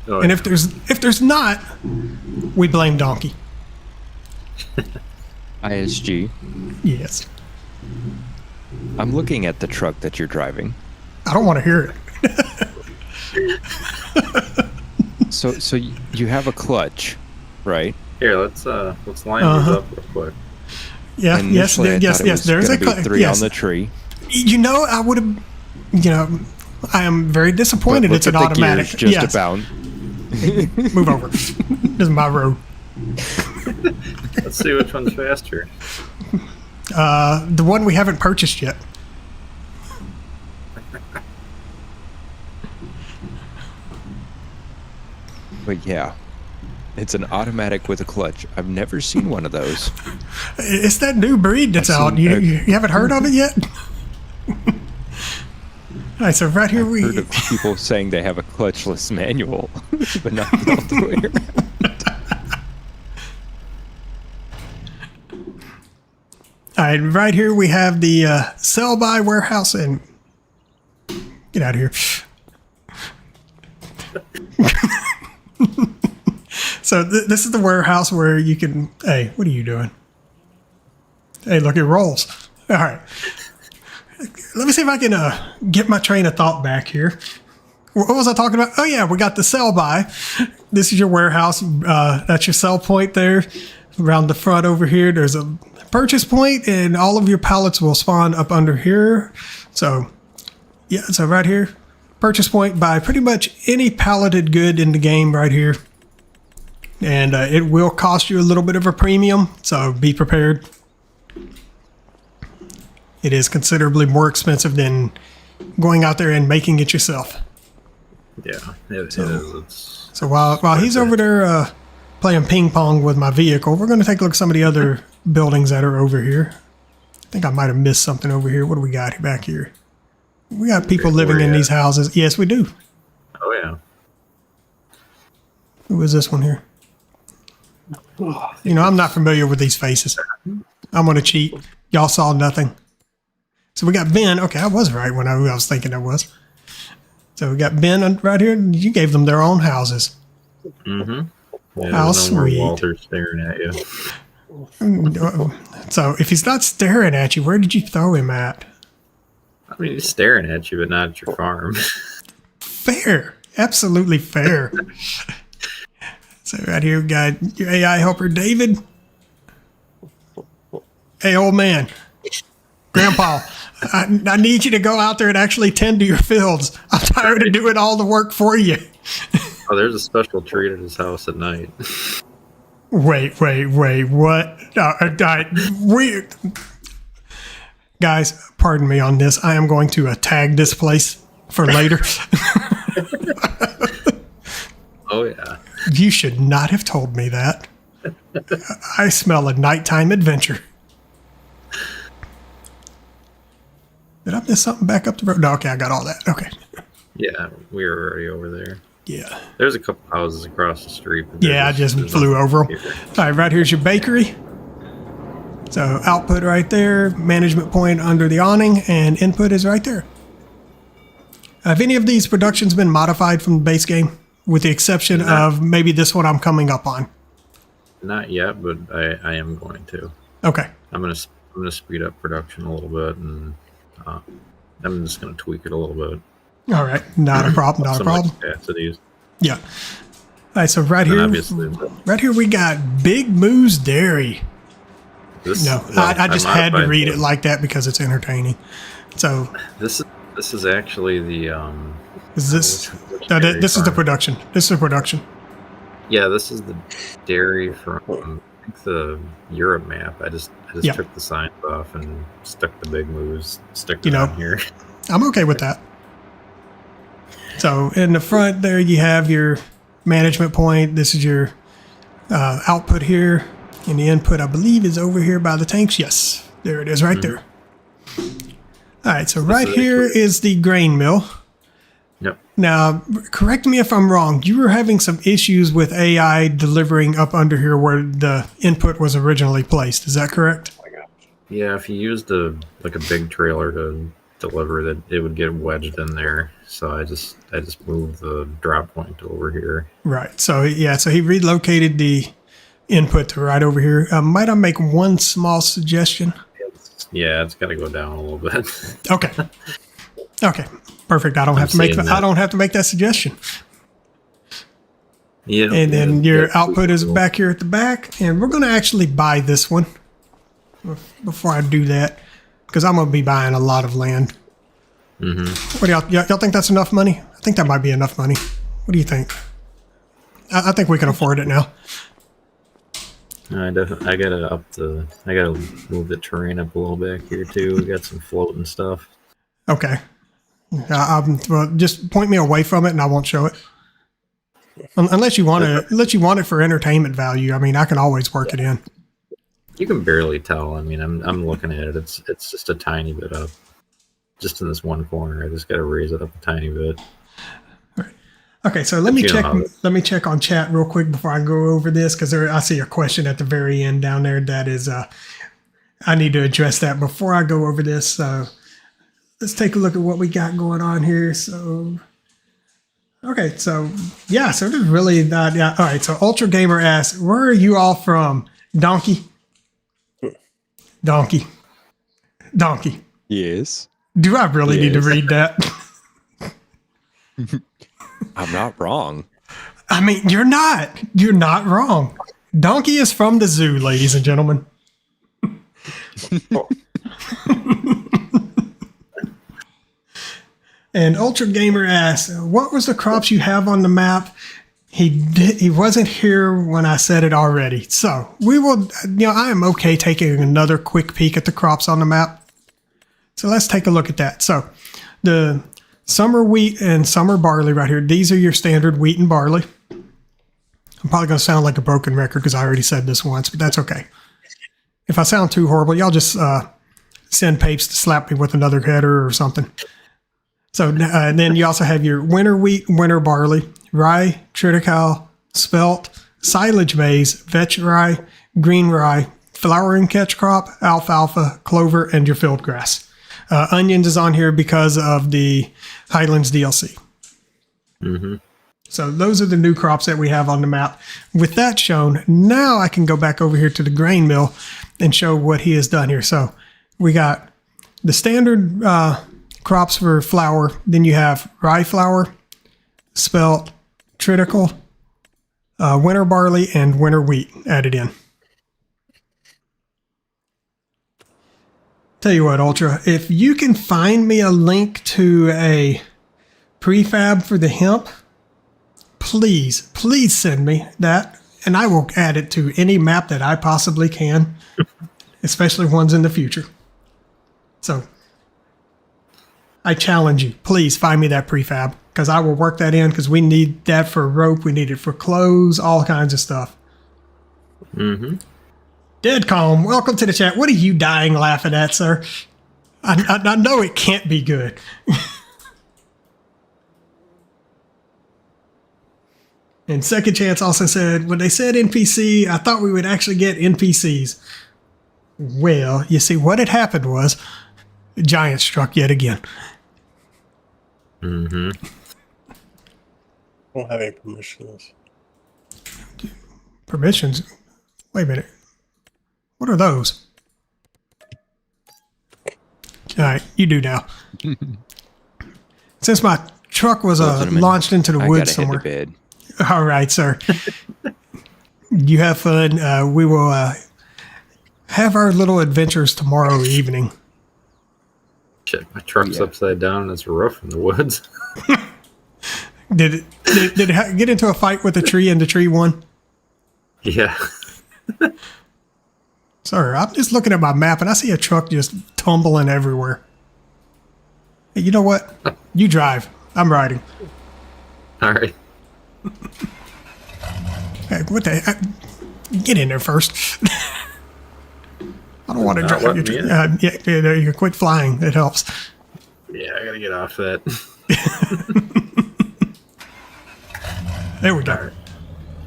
Oh, And yeah. if there's not, we blame Donkey. ISG. Yes. I'm looking at the truck that you're driving. I don't want to hear it. So you have a clutch, right? Here, let's line these up real quick. Yeah, And yes, initially I thought it was there's gonna be three yes. on the tree. You know, I would have, I am very disappointed But it's look an at the automatic. gears just Yes. about. Move over. This is my road. Let's see which one's faster. The one we haven't purchased yet. But yeah, it's an automatic with a clutch. I've never seen one of those. It's that new breed that's I've out. seen You haven't heard of it yet? All right, so right here Heard of people saying they have a clutchless manual, but not the other way around. All right, right here we have the sell-by warehouse and get out of here. So this is the warehouse where you can. Hey, what are you doing? Hey, look, it rolls. All right, let me see if I can get my train of thought back here. What was I talking about? Oh yeah, we got the sell-by. This is your warehouse. That's your sell point there. Around the front over here, there's a purchase point, and all of your pallets will spawn up under here. So, yeah, so right here, purchase point, buy pretty much any palleted good in the game right here. And it will cost you a little bit of a premium, so be prepared. It is considerably more expensive than going out there and making it yourself. Yeah, it is. It's So while he's over there playing ping pong with my vehicle, we're going to take a look at some of the other buildings that are over here. I think I might have missed something over here. What do we got back here? We got people living in these houses. Yes, we do. Oh yeah. Who is this one here? You know, I'm not familiar with these faces. I'm going to cheat. Y'all saw nothing. So we got Ben. Okay, I was right when I was thinking I was. So we got Ben right here. You gave them their own houses. Mm-hmm. Yeah, How there's no more sweet. Walter staring at you. So if he's not staring at you, where did you throw him at? I mean, he's staring at you, but not at your farm. Fair. Absolutely fair. So right here we got your AI helper, David. Hey, old man. Grandpa, I need you to go out there and actually tend to your fields. I'm tired of doing all the work for you. Oh, there's a special treat at his house at night. Wait, what? Guys, pardon me on this. I am going to tag this place for later. Oh yeah. You should not have told me that. I smell a nighttime adventure. Did I miss something back up the road? No, okay, I got all that. Okay. Yeah, we were already over there. Yeah. There's a couple houses across the street. but Yeah, I just there's flew nothing over them. here. All right, right here's your bakery. So output right there, management point under the awning, and input is right there. Have any of these productions been modified from the base game? With the exception of maybe this one I'm coming up on. Not yet, but I am going to. Okay. I'm gonna speed up production a little bit, and I'm just gonna tweak it a little bit. All right. Not a problem. Not a Some problem. capacities. Yeah. All right. So right And here, obviously, right here we got Big Moo's Dairy. this. No, well, I just had to modified read this. it like that because it's entertaining. So This is actually the is this? which No, dairy this is the farm? production. This is the production. Yeah, this is the dairy from I think the Europe map. I just Yeah. took the signs off and stuck the big moves, stuck You them know. on here. I'm okay with that. So in the front there, you have your management point. This is your output here. And the input, I believe, is over here by the tanks. Yes, there it is right there. All right, so right is here actually- is the grain mill. Yep. Now, correct me if I'm wrong. You were having some issues with AI delivering up under here where the input was originally placed. Is that correct? Yeah, if you used a big trailer to deliver that, it would get wedged in there. So I just moved the drop point over here. Right. So he relocated the input to right over here. Might I make one small suggestion? Yeah, it's got to go down a little bit. Okay. Okay. Perfect. I don't have to make that suggestion. Yeah. And then your output is back here at the back, and we're going to actually buy this one before I do that, because I'm going to be buying a lot of land. Mm-hmm. What do y'all think that's enough money? I think that might be enough money. What do you think? I think we can afford it now. I gotta move the terrain up a little bit here too. We got some floating stuff. Okay. Well, just point me away from it, and I won't show it. Unless you want it for entertainment value. I mean, I can always work it in. You can barely tell. I mean, I'm looking at it. It's just a tiny bit up, just in this one corner. I just got to raise it up a tiny bit. All right. Okay, so let me check on chat real quick before I go over this, because I see a question at the very end down there that is I need to address that before I go over this. So let's take a look at what we got going on here. So okay, so yeah, so there's really not. Yeah, all right. So Ultra Gamer asks, "Where are you all from?" Donkey. Yes. Do I really need to read that? I'm not wrong. I mean, you're not. You're not wrong. Donkey is from the zoo, ladies and gentlemen. And Ultra Gamer asks, "What was the crops you have on the map?" He wasn't here when I said it already. So we will, I am okay taking another quick peek at the crops on the map. So let's take a look at that. So the summer wheat and summer barley right here, these are your standard wheat and barley. I'm probably going to sound like a broken record because I already said this once, but that's okay. If I sound too horrible, y'all just send Papes to slap me with another header or something. So then you also have your winter wheat, winter barley, rye, triticale, spelt, silage maize, vetch rye, green rye, flowering catch crop, alfalfa, clover, and your field grass. Onions is on here because of the Highlands DLC. Mm-hmm. So those are the new crops that we have on the map. With that shown, now I can go back over here to the grain mill and show what he has done here. So we got the standard crops for flour. Then you have rye flour, spelt, triticale, winter barley, and winter wheat added in. Tell you what, Ultra, if you can find me a link to a prefab for the hemp, please send me that, and I will add it to any map that I possibly can, especially ones in the future. So I challenge you, please find me that prefab, because I will work that in, because we need that for rope, we need it for clothes, all kinds of stuff. Mm-hmm. Dead Calm, welcome to the chat. What are you dying laughing at, sir? I know it can't be good. And Second Chance also said, when they said NPC, I thought we would actually get NPCs. Well, you see, what had happened was Giant struck yet again. Mm-hmm. I don't have any permissions. Permissions? Wait a minute. What are those? All right, you do now. Since my truck was launched into the woods somewhere. Head to bed. All right, sir. You have fun. We will have our little adventures tomorrow evening. Shit, my truck's upside down and it's rough in the woods. Did it get into a fight with a tree and the tree won? Yeah. Sorry, I'm just looking at my map and I see a truck just tumbling everywhere. Hey, you know what? You drive. I'm riding. All right. Hey, what the heck? Get in there first. I don't want to drive your truck. Yeah, there you go. Quit flying. It helps. Yeah, I gotta get off that. There we go. All right.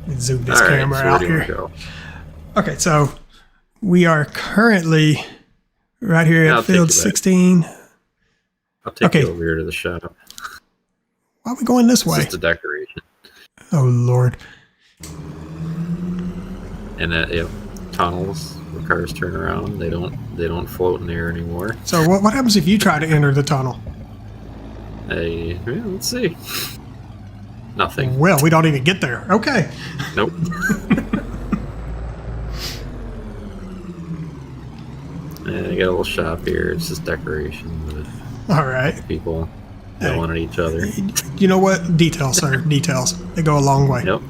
Let me zoom this All right, camera so out where do you here. wanna go? Okay, so we are currently right here Yeah, I'll at take field you back. 16. I'll take Okay. you over here to the shop. Why are we going this It's way? just a decoration. Oh, Lord. And tunnels where cars turn around. They don't float in the air anymore. So what happens if you try to enter the tunnel? Let's see. Nothing. Well, we don't even get there. Okay. Nope. And I got a little shop here. It's just decoration, but All right. people Hey. yelling at each other. You know what? Details, sir. Details. They go a long way. Yep.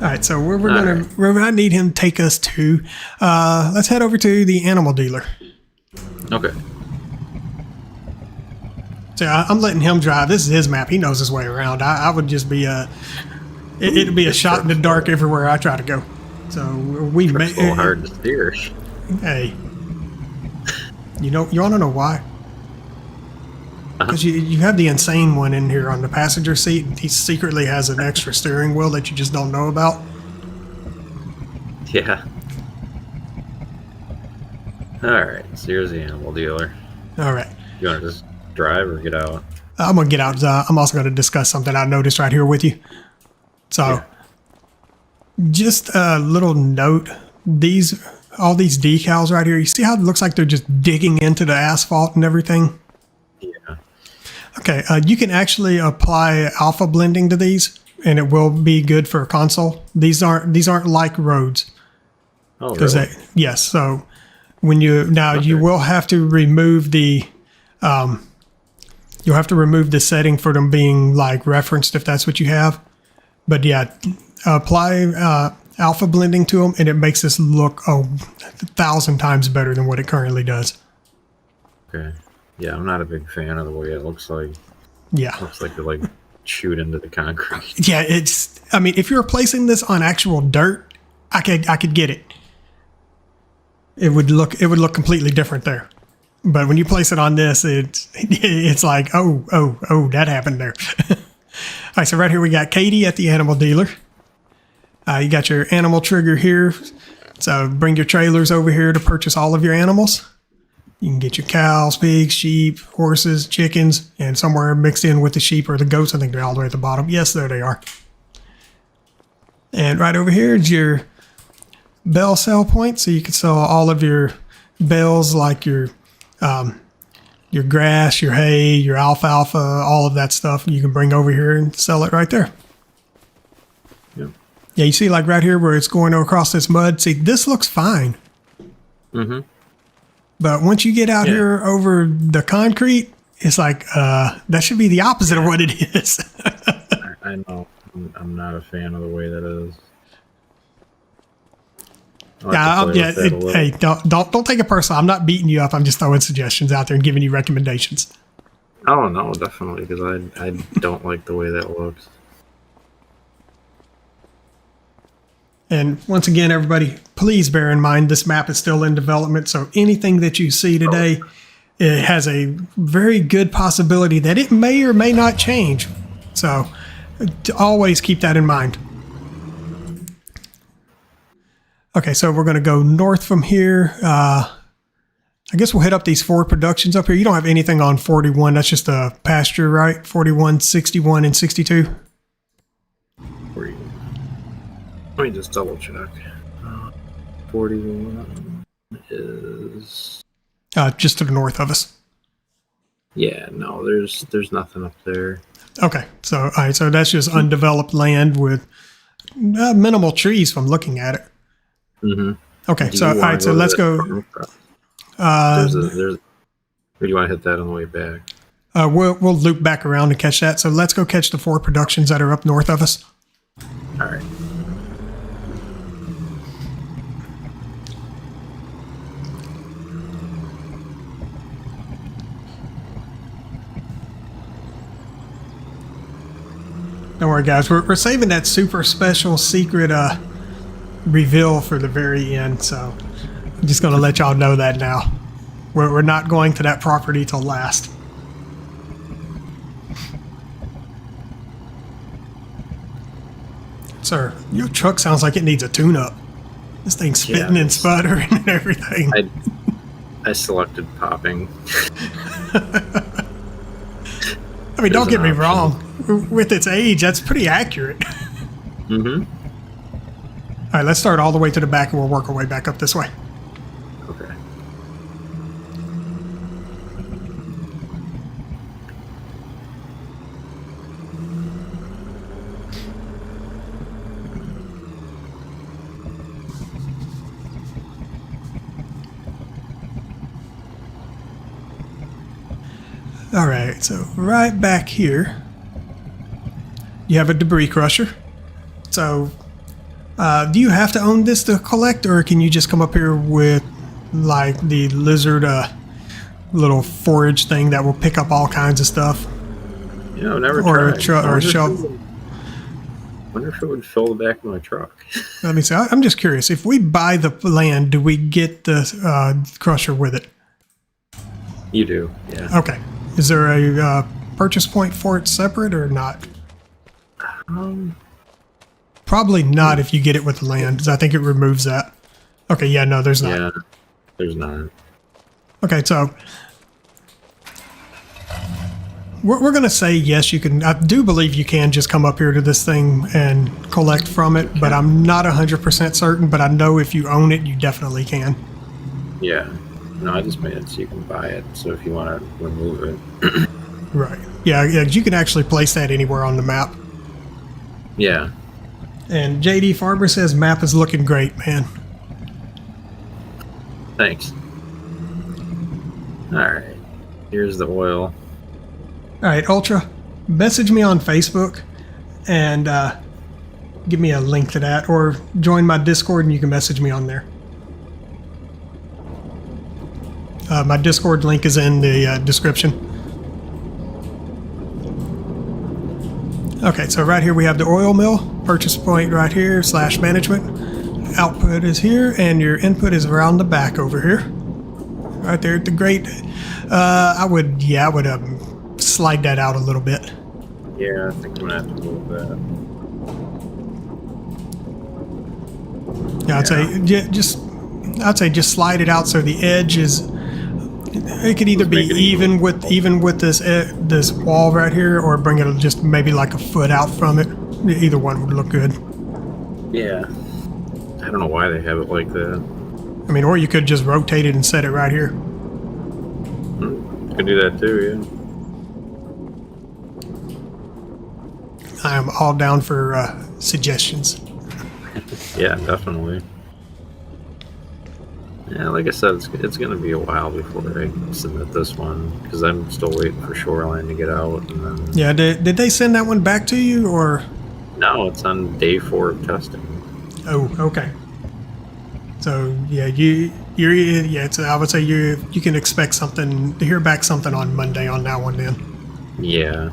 All right, so where I need him to take us to, let's head over to the animal dealer. Okay. So I'm letting him drive. This is his map. He knows his way around. I would just be it'd be a shot in the dark everywhere I try to go. So we It's a little hard to steer. Hey, you want to know why? Because you have the insane one in here on the passenger seat. He secretly has an extra steering wheel that you just don't know about. Yeah. Alright, so here's the animal dealer. All right. You want to just drive or get out? I'm going to get out. I'm also going to discuss something I noticed right here with you. So, just a little note. All these decals right here, you see how it looks like they're just digging into the asphalt and everything? Yeah. Okay, you can actually apply alpha blending to these, and it will be good for a console. These aren't like roads. Oh, really? Yes. So when you will have to remove the you'll have to remove the setting for them being like referenced if that's what you have. But yeah, apply alpha blending to them, and it makes this look 1,000 times better than what it currently does. Okay. Yeah, I'm not a big fan of the way it looks like. Yeah. Looks like they shoot into the concrete. Yeah, I mean, if you're placing this on actual dirt, I could get it. It would look completely different there. But when you place it on this, it's like, oh, that happened there. All right, so right here we got Katie at the animal dealer. You got your animal trigger here. So bring your trailers over here to purchase all of your animals. You can get your cows, pigs, sheep, horses, chickens, and somewhere mixed in with the sheep or the goats. I think they're all the way at the bottom. Yes, there they are. And right over here is your bale sell point. So you can sell all of your bales, like your grass, your hay, your alfalfa, all of that stuff. You can bring over here and sell it right there. Yep. Yeah, you see like right here where it's going across this mud. See, this looks fine. Mm-hmm. But once you get out here over the concrete, it's like, that should be the opposite of what it is. I know. I'm not a fan of the way that is. Hey, don't take it personal. I'm not beating you up. I'm just throwing suggestions out there and giving you recommendations. Oh, no, definitely, because I don't like the way that looks. And once again, everybody, please bear in mind this map is still in development. So anything that you see today, it has a very good possibility that it may or may not change. So always keep that in mind. Okay, so we're going to go north from here. I guess we'll hit up these 4 productions up here. You don't have anything on 41. That's just a pasture, right? 41, 61, and 62. Let me just double check. 41 is... just to the north of us. Yeah, no, there's nothing up there. Okay, so all right, so that's just undeveloped land with minimal trees from looking at it. Mm-hmm. Okay, so all right, so let's go. Or do you want to hit that on the way back? We'll loop back around and catch that. So let's go catch the 4 productions that are up north of us. All right. Don't worry, guys. We're saving that super special secret reveal for the very end. So I'm just going to let y'all know that now. We're not going to that property till last. Sir, your truck sounds like it needs a tune-up. This thing's spitting and sputtering and everything. I selected popping. I mean, don't get me wrong. With its age, that's pretty accurate. Mm-hmm. All right, let's start all the way to the back and we'll work our way back up this way. Okay. All right, so right back here, you have a debris crusher. So, do you have to own this to collect, or can you just come up here with, like, the lizard little forage thing that will pick up all kinds of stuff? You know, never Or tried. or a shovel? Wonder if it would fill the back of my truck. Let me see. I'm just curious. If we buy the land, do we get the crusher with it? You do, yeah. Okay. Is there a purchase point for it separate or not? Probably not if you get it with the land, because I think it removes that. Okay, yeah, no, there's not. Yeah, there's not. Okay, so we're going to say yes, you can. I do believe you can just come up here to this thing and collect from it, but I'm not 100% certain, but I know if you own it, you definitely can. Yeah. No, I just made it so you can buy it. So if you want to remove it. Right. Yeah, you can actually place that anywhere on the map. Yeah. And JD Farmer says map is looking great, man. Thanks. All right. Here's the oil. All right, Ultra, message me on Facebook and give me a link to that, or join my Discord and you can message me on there. My Discord link is in the description. Okay, so right here we have the oil mill, purchase point right here, /management. Output is here, and your input is around the back over here. Right there at the grate. I would slide that out a little bit. Yeah, I think I'm going to have to move that. Yeah, I'd say just slide it out so the edge is. It could either be even with this wall right here, or bring it just maybe like a foot out from it. Either one would look good. Yeah. I don't know why they have it like that. I mean, or you could just rotate it and set it right here. You can do that too, yeah. I am all down for suggestions. Yeah, definitely. Yeah, like I said, it's going to be a while before I submit this one, because I'm still waiting for Shoreline to get out. And then Yeah, did they send that one back to you, or? no, it's on day 4 of testing. Oh, okay. So yeah, I would say you can expect something to hear back something on Monday on that one then. Yeah.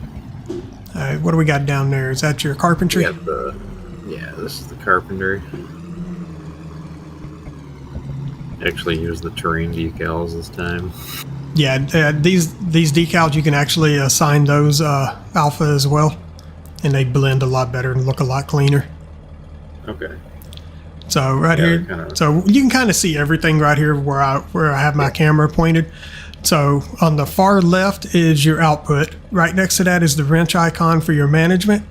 All right, what do we got down there? Is that your carpentry? Yeah, this is the carpentry. Actually use the terrain decals this time. Yeah, these decals you can actually assign those alpha as well, and they blend a lot better and look a lot cleaner. Okay. So here, so you can kind of see everything right here where I have my camera pointed. So on the far left is your output. Right next to that is the wrench icon for your management,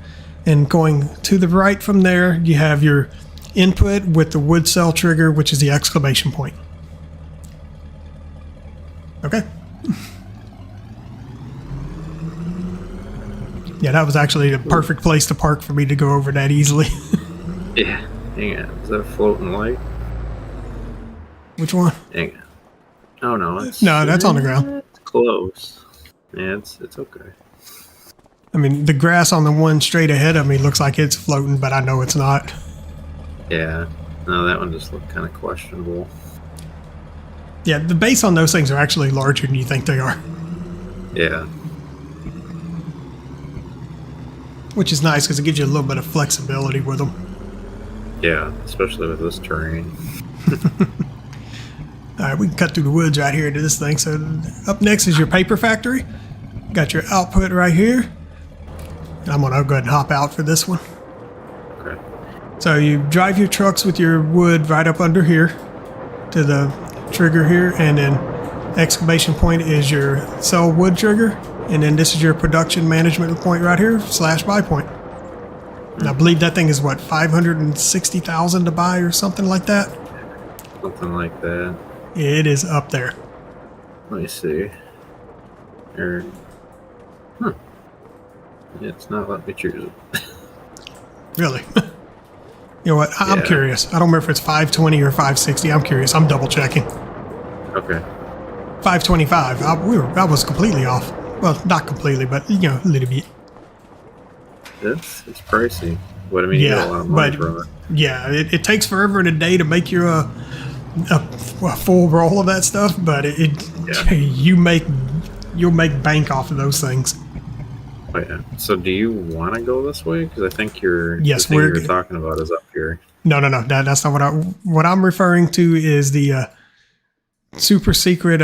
and going to the right from there you have your input with the wood cell trigger, which is the exclamation point. Okay. Yeah, that was actually the perfect place to park for me to go over that easily. Yeah. Hang on. Is that a floating light? Which one? Hang on. Oh no, that's on the ground. It's close. Yeah, it's okay. I mean, the grass on the one straight ahead of me looks like it's floating, but I know it's not. Yeah. No, that one just looked kind of questionable. Yeah, the base on those things are actually larger than you think they are. Yeah. Which is nice because it gives you a little bit of flexibility with them. Yeah, especially with this terrain. All right, we can cut through the woods right here to this thing. So up next is your paper factory. Got your output right here. I'm going to go ahead and hop out for this one. Okay. So you drive your trucks with your wood right up under here to the trigger here, and then exclamation point is your sell wood trigger, and then this is your production management point right here, /buy point. And I believe that thing is what, 560,000 to buy or something like that? Something like that. It is up there. Let me see. Here. Huh. Yeah, it's not letting me choose it. Really? You know what? I'm Yeah. curious. I don't remember if it's 520 or 560. I'm curious. I'm double checking. Okay. 525. I was completely off. Well, not completely, but you know, a little bit. It's pricey. But I mean, you get a lot of money from it. Yeah, it takes forever and a day to make you a full roll of that stuff, but Yeah. you'll make bank off of those things. Oh, yeah. So do you want to go this way? Because I think Yes, the thing we're you're good. talking about is up here. No. That's not what I'm referring to is the super secret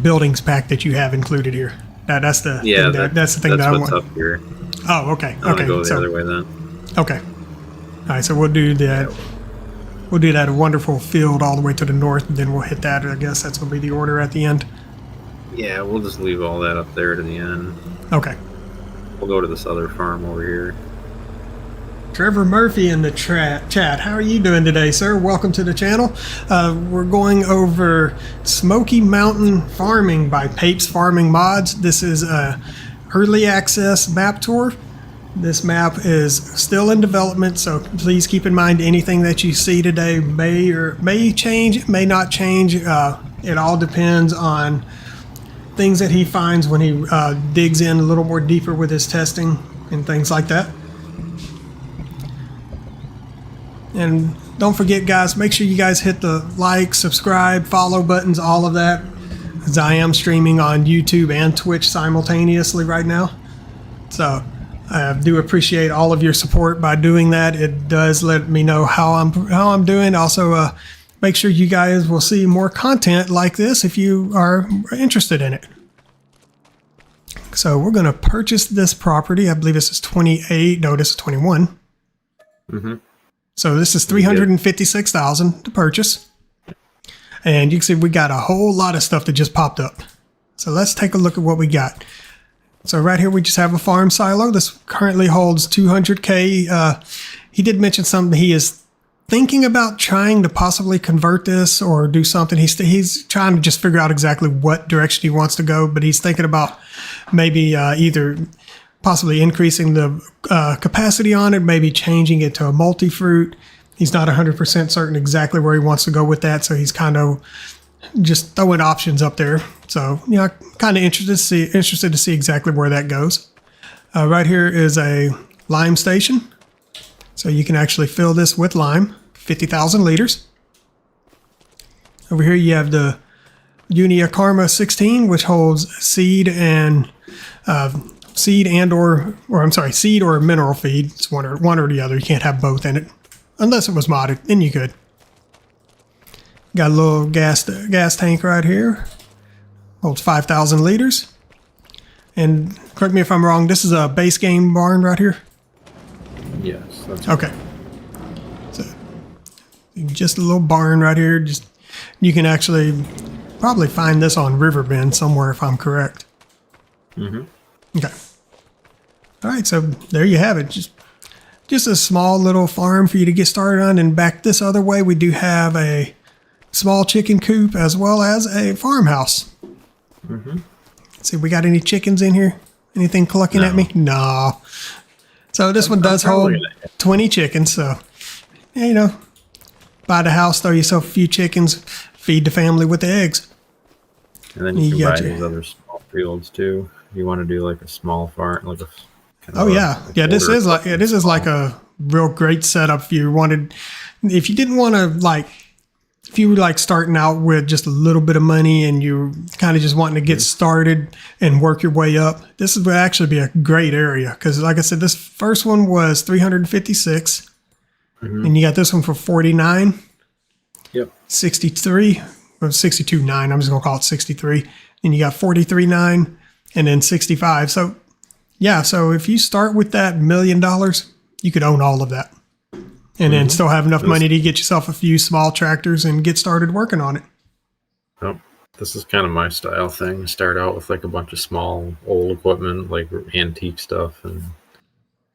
buildings pack that you have included here. That's the Yeah, thing that's the thing that's that I what's want. up here. Oh, okay. I'm gonna Okay. go the So other way then. okay. All right. So we'll do that. We'll do that wonderful field all the way to the north, and then we'll hit that. I guess that's going to be the order at the end. Yeah, we'll just leave all that up there to the end. Okay. We'll go to this other farm over here. Trevor Murphy in the chat. How are you doing today, sir? Welcome to the channel. We're going over Smoky Mountain Farming by Papes Farming Mods. This is a early access map tour. This map is still in development, so please keep in mind anything that you see today may change, may not change. It all depends on things that he finds when he digs in a little more deeper with his testing and things like that. And don't forget, guys, make sure you guys hit the like, subscribe, follow buttons, all of that, as I am streaming on YouTube and Twitch simultaneously right now. So I do appreciate all of your support by doing that. It does let me know how I'm doing. Also, make sure you guys will see more content like this if you are interested in it. So we're going to purchase this property. I believe this is 28. No, this is 21. Mm-hmm. So this is 356,000 to purchase. And you can see we got a whole lot of stuff that just popped up. So let's take a look at what we got. So right here we just have a farm silo. This currently holds 200K. He did mention something. He is thinking about trying to possibly convert this or do something. He's trying to just figure out exactly what direction he wants to go, but he's thinking about maybe either possibly increasing the capacity on it, maybe changing it to a multi-fruit. He's not 100% certain exactly where he wants to go with that, so he's kind of just throwing options up there. So, you know, kind of interested to see exactly where that goes. Right here is a lime station. So you can actually fill this with lime, 50,000 liters. Over here you have the Unia Karma 16, which holds seed or mineral feed. It's one or the other. You can't have both in it, unless it was modded. Then you could. Got a little gas tank right here. Holds 5,000 liters. And correct me if I'm wrong. This is a base game barn right here. Yes. That's Okay. So just a little barn right here. Just you can actually probably find this on Riverbend somewhere if I'm correct. Mm-hmm. Okay. All right, so there you have it. Just a small little farm for you to get started on. And back this other way, we do have a small chicken coop as well as a farmhouse. Mm-hmm. See, we got any chickens in here? Anything clucking at me? No. So this one does hold 20 chickens. So, yeah, you know, buy the house, throw yourself a few chickens, feed the family with the eggs. And then you can buy these other small fields too. You want to do like a small farm, like a. This is like a real great setup if you wanted. If you didn't want to if you were like starting out with just a little bit of money and you kind of just wanting to get started and work your way up, this would actually be a great area because, like I said, this first one was 356, and you got this one for 49. Yep. 63 or 62.9. I'm just gonna call it 63. And you got 43.9 and then 65. So yeah, so if you start with that $1 million, You could own all of that. And then still have enough money to get yourself a few small tractors and get started working on it. Oh, this is kind of my style thing. Start out with like a bunch of small old equipment, like antique stuff, and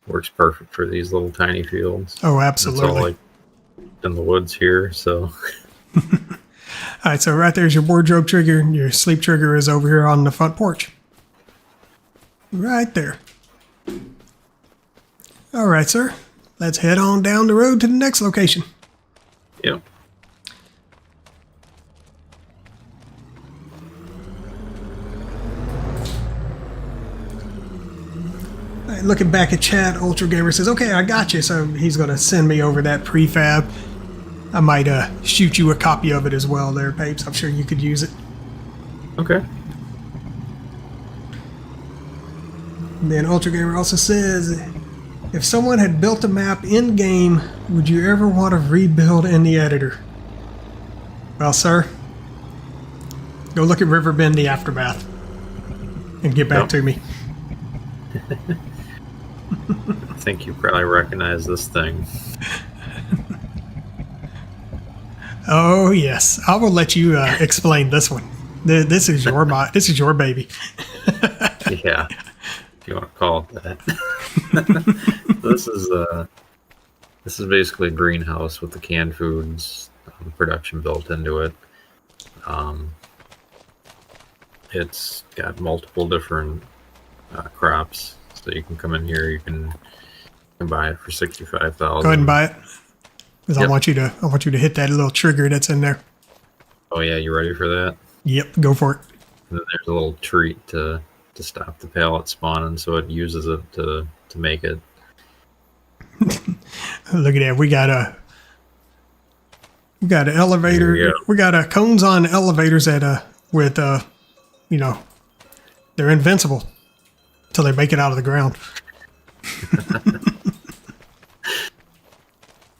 works perfect for these little tiny fields. Oh, It's all absolutely. like in the woods here, so All right, so right there's your wardrobe trigger. Your sleep trigger is over here on the front porch. Right there. All right, sir. Let's head on down the road to the next location. yep. All right, looking back at chat, Ultra Gamer says, okay, I got you. So he's going to send me over that prefab. I might shoot you a copy of it as well there, Papes. I'm sure you could use it. Okay. And then Ultra Gamer also says, if someone had built a map in-game, would you ever want to rebuild in the editor? Well, sir, go look at Riverbend, the Aftermath, and get back Yep. to me. I think you probably recognize this thing. Oh yes, I will let you explain this one. This is your this is your baby. Yeah, if you want to call it that. This is basically a greenhouse with the canned foods production built into it. It's got multiple different crops, so you can come in here. You can buy it for $65,000. Go ahead and buy it, because I Yep. want you to hit that little trigger that's in there. Oh yeah, you ready for that? Yep, go for it. And then there's a little treat to stop the pallet spawning, so it uses it to make it. Look at that. We got an There elevator. you go. We got cones on elevators that with they're invincible until they make it out of the ground.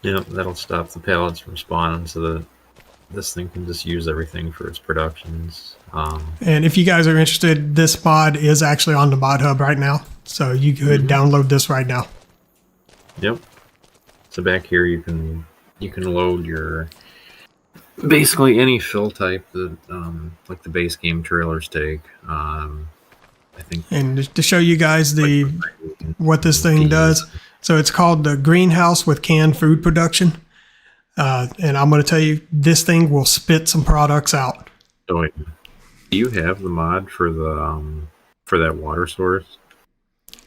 Yep, that'll stop the pallets from spawning, so that this thing can just use everything for its productions. And if you guys are interested, this mod is actually on the mod hub right now, so you could download this right now. Yep. So back here you can load your basically any fill type that like the base game trailers take. I think And to show you guys what this thing does, so it's called the greenhouse with canned food production. And I'm going to tell you, this thing will spit some products out. oh, wait. Do you have the mod for the for that water source?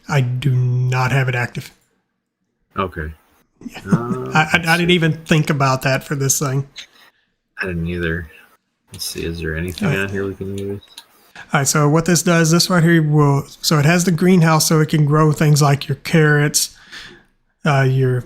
I do not have it active. Okay. I didn't even think about that for this thing. I didn't either. Let's see, is there anything on here we can use? All right, so what this does, this right here so it has the greenhouse so it can grow things like your carrots, your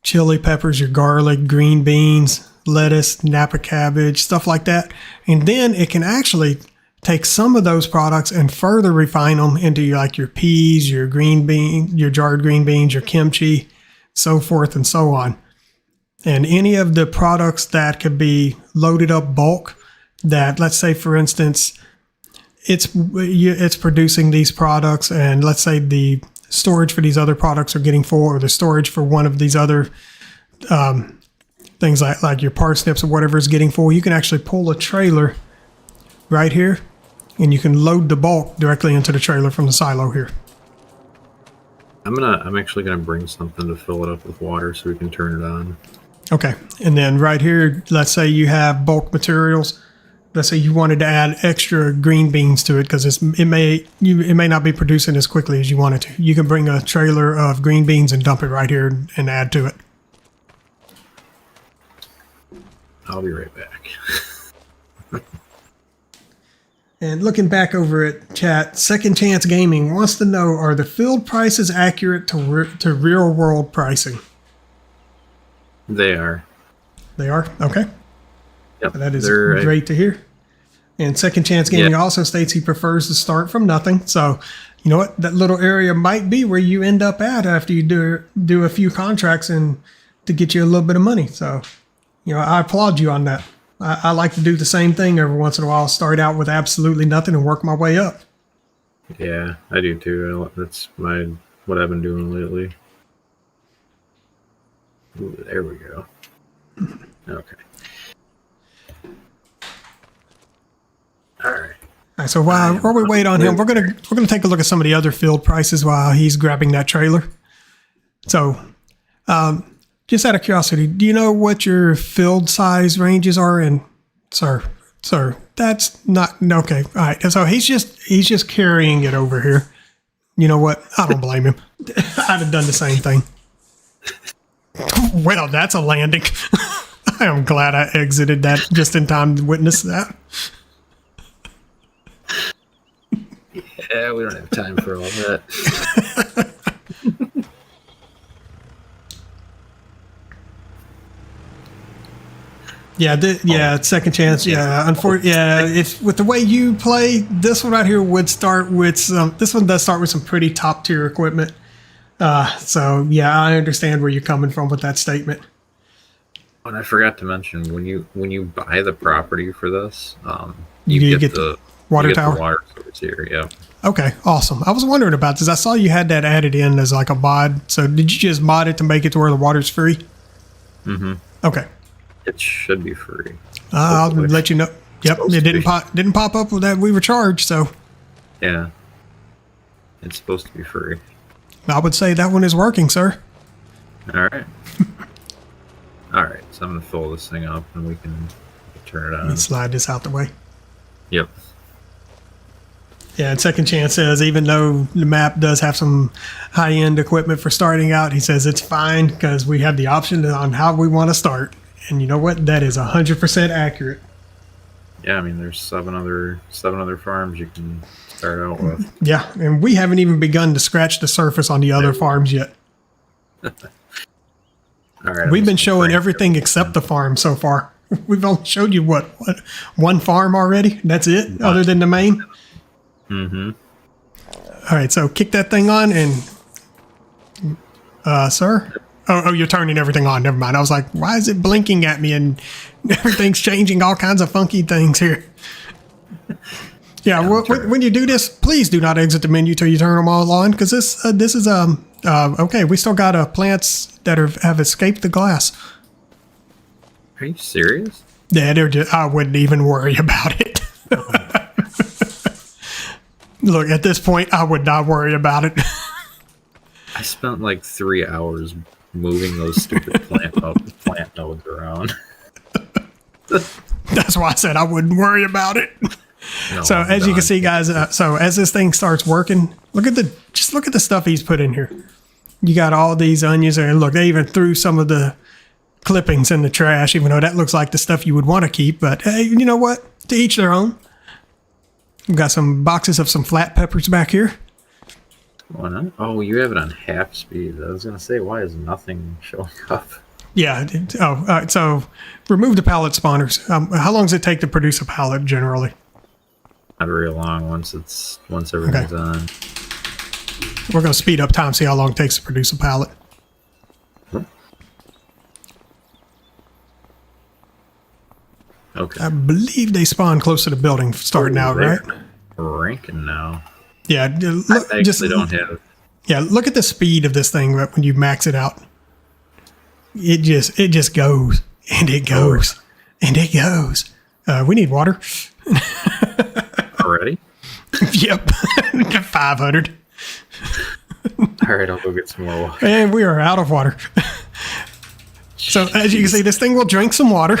chili peppers, your garlic, green beans, lettuce, Napa cabbage, stuff like that. And then it can actually take some of those products and further refine them into your peas, your green bean, your jarred green beans, your kimchi, so forth and so on. And any of the products that could be loaded up bulk that, let's say, for instance, it's producing these products, and let's say the storage for these other products are getting full, or the storage for one of these other things like your parsnips or whatever is getting full, you can actually pull a trailer right here, and you can load the bulk directly into the trailer from the silo here. I'm actually gonna bring something to fill it up with water so we can turn it on. Okay, and then right here, let's say you have bulk materials. Let's say you wanted to add extra green beans to it because it may not be producing as quickly as you want it to. You can bring a trailer of green beans and dump it right here and add to it. I'll be right back. And looking back over at chat, Second Chance Gaming wants to know, are the field prices accurate to real world pricing? They are. They are? Okay. Yep. That is they're- great to hear. And Second Chance Gaming Yeah. also states he prefers to start from nothing. So, you know what? That little area might be where you end up at after you do a few contracts and to get you a little bit of money. So, you know, I applaud you on that. I like to do the same thing every once in a while. Start out with absolutely nothing and work my way up. Yeah, I do too. That's what I've been doing lately. Ooh, there we go. Okay. All right. All right, so while we wait on him, we're gonna take a look at some of the other field prices while he's grabbing that trailer. So, just out of curiosity, do you know what your field size ranges are? And sir, that's not okay. All right, so he's just carrying it over here. You know what? I don't blame him. I'd have done the same thing. Well, that's a landing. I am glad I exited that just in time to witness that. Yeah, we don't have time for all that. Yeah, second chance. Yeah, unfortunately, yeah. If with the way you play, this one right here would start with some. This one does start with some pretty top tier equipment. So yeah, I understand where you're coming from with that statement. And I forgot to mention when you buy the property for this, You get the water tower. The water source here, yeah. Okay, awesome. I was wondering about this. I saw you had that added in as like a mod. So did you just mod it to make it to where the water's free? Mm-hmm. Okay. It should be free. I'll let you know. Yep, it didn't pop up with that we were charged. So yeah, it's supposed to be free. I would say that one is working, sir. All right. All right. So I'm gonna fill this thing up, and we can turn it on. Let's slide this out the way. Yep. Yeah, and second chance says even though the map does have some high-end equipment for starting out, he says it's fine because we have the option on how we want to start. And you know what? That is 100% accurate. Yeah, I mean, there's seven other farms you can start out with. Yeah, and we haven't even begun to scratch the surface on the other farms yet. All right. We've been showing everything except the farm so far. We've only showed you what one farm already. That's it, other than the main. Mm-hmm. All right, so kick that thing on and, sir. Oh, you're turning everything on. Never mind. I was like, why is it blinking at me and everything's changing all kinds of funky things here? Yeah, when you do this, please do not exit the menu till you turn them all on because this is okay. We still got plants that have escaped the glass. Are you serious? Yeah, they're just, I wouldn't even worry about it. Look, at this point, I would not worry about it. I spent like 3 hours moving those stupid plant nodes around. That's why I said I wouldn't worry about it. No, so as you can see, guys, so as this thing starts working, look at the stuff he's put in here. You got all these onions, and look, they even threw some of the clippings in the trash, even though that looks like the stuff you would want to keep. But hey, you know what? To each their own. We've got some boxes of some flat peppers back here. Why not? Oh, you have it on half speed. I was gonna say, why is nothing showing up? Yeah. Oh, all right. So remove the pallet spawners. How long does it take to produce a pallet generally? Not very long. Once everything's on. We're going to speed up time, see how long it takes to produce a pallet. Okay. I believe they spawn close to the building starting out, right? Ranking now. Yeah. Look, I actually don't have. Yeah, look at the speed of this thing when you max it out. It just goes and it goes and it goes. We need water. Already? Yep. 500. All right, I'll go get some more water. And we are out of water. So as you can see, this thing will drink some water.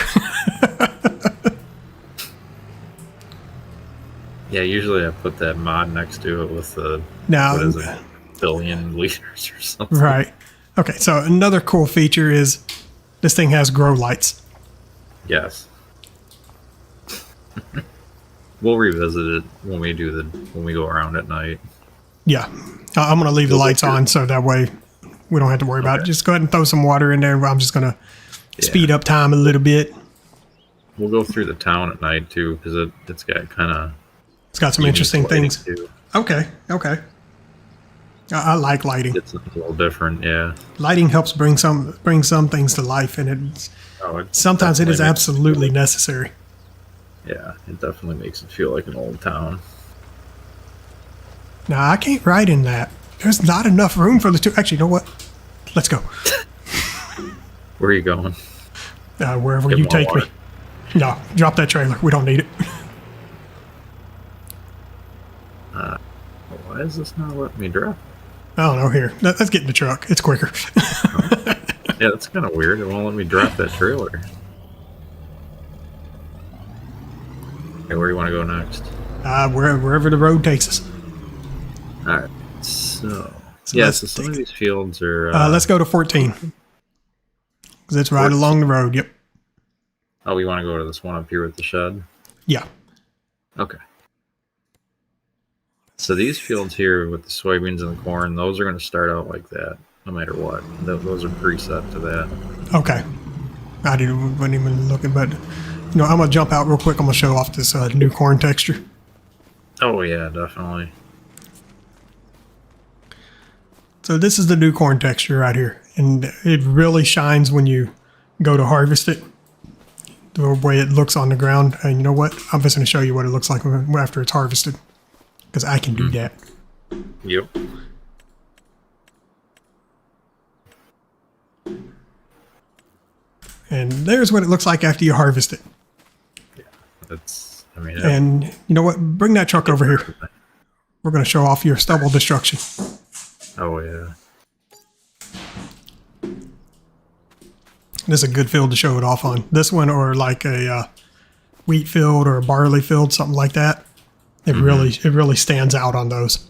Yeah, usually I put that mod next to it with the Now, what is it, billion liters or something. right. Okay, so another cool feature is this thing has grow lights. Yes. We'll revisit it when we go around at night. Yeah, I'm going to leave the lights on so that way we don't have to worry about it. Just go ahead and throw some water in there. I'm just going to speed up time a little bit. We'll go through the town at night too because it's got kind of. It's got some interesting things. Too. Okay. I like lighting. It's a little different, yeah. Lighting helps bring some things to life, and sometimes it is absolutely necessary. Yeah, it definitely makes it feel like an old town. Now, I can't ride in that. There's not enough room for the two. Actually, you know what? Let's go. Where are you going? Wherever Get you more take water. me. No, drop that trailer. We don't need it. Why is this not letting me drop? I don't know. Here, let's get in the truck. It's quicker. Yeah, that's kind of weird. It won't let me drop that trailer. Okay, where do you want to go next? Wherever the road takes us. All right. So let's so some of these fields are. Let's go to 14. Because it's right 14. along the road. Yep. Oh, we want to go to this one up here with the shed? Yeah. Okay. So these fields here with the soybeans and the corn, those are going to start out like that, no matter what. Those are preset to that. Okay. Wasn't even looking, but I'm gonna jump out real quick. I'm gonna show off this new corn texture. Oh yeah, definitely. So this is the new corn texture right here, and it really shines when you go to harvest it. The way it looks on the ground, and you know what? I'm just gonna show you what it looks like after it's harvested, because I can do that. Yep. And there's what it looks like after you harvest it. That's. I mean. And you know what? Bring that truck over here. We're gonna show off your stubble destruction. Oh yeah. This is a good field to show it off on. This one, or like a wheat field or a barley field, something like that. It really stands out on those.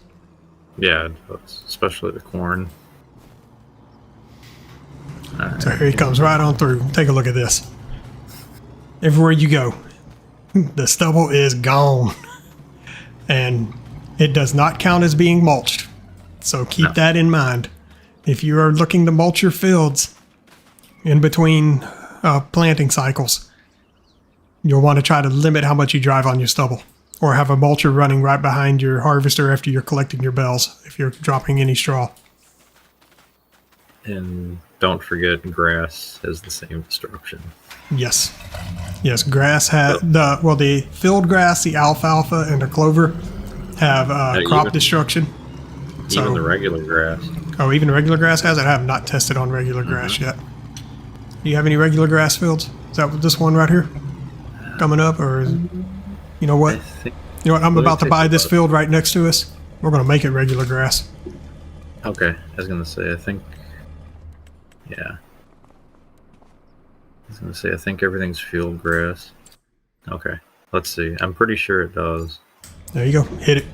Yeah, it does, especially the corn. All So right. here he comes right on through. Take a look at this. Everywhere you go, the stubble is gone. And it does not count as being mulched. So keep that in mind. If you are looking to mulch your fields in between planting cycles, you'll want to try to limit how much you drive on your stubble, or have a mulcher running right behind your harvester after you're collecting your bales if you're dropping any straw. And don't forget, grass has the same destruction. Yes. Yes, grass has the field grass, the alfalfa, and the clover have crop destruction. Even the regular grass. Oh, even the regular grass has it? I have not tested on regular grass yet. Do you have any regular grass fields? Is that this one right here coming up, or you know what? I'm about to buy this field right next to us. We're going to make it regular grass. Okay, I was gonna say, I think. Yeah. I was gonna say, I think everything's field grass. Okay, let's see. I'm pretty sure it does. There you go. Hit it.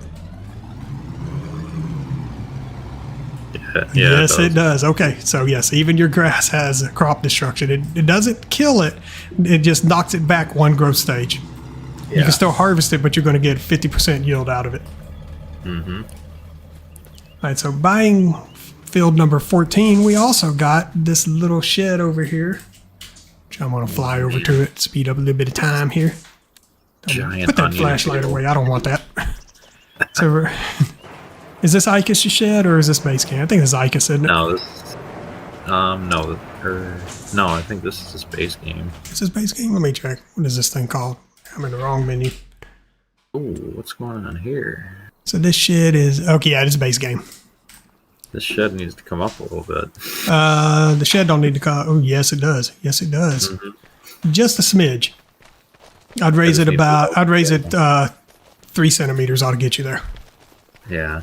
Yeah, Yes, it does. Okay, so yes, even your grass has crop destruction. It doesn't kill it. It just knocks it back one growth stage. Yeah. You can still harvest it, but you're going to get 50% yield out of it. Mm-hmm. All right, so buying field number 14, we also got this little shed over here. Which I'm going to fly over to it, speed up a little bit of time here. Giant Put that onion flashlight field. away. I don't want that. So, is this Icus shed or is this base game? I think this is Icus, isn't it? No, this. No, I think this is his base game. Is this base game? Let me check. What is this thing called? I'm in the wrong menu. Ooh, what's going on here? So this shed is okay. Yeah, it is base game. This shed needs to come up a little bit. The shed don't need to come. Oh, yes, it does. Yes, it does. Just a smidge. I'd raise it about. I'd raise it 3 centimeters. Ought to get you there. Yeah.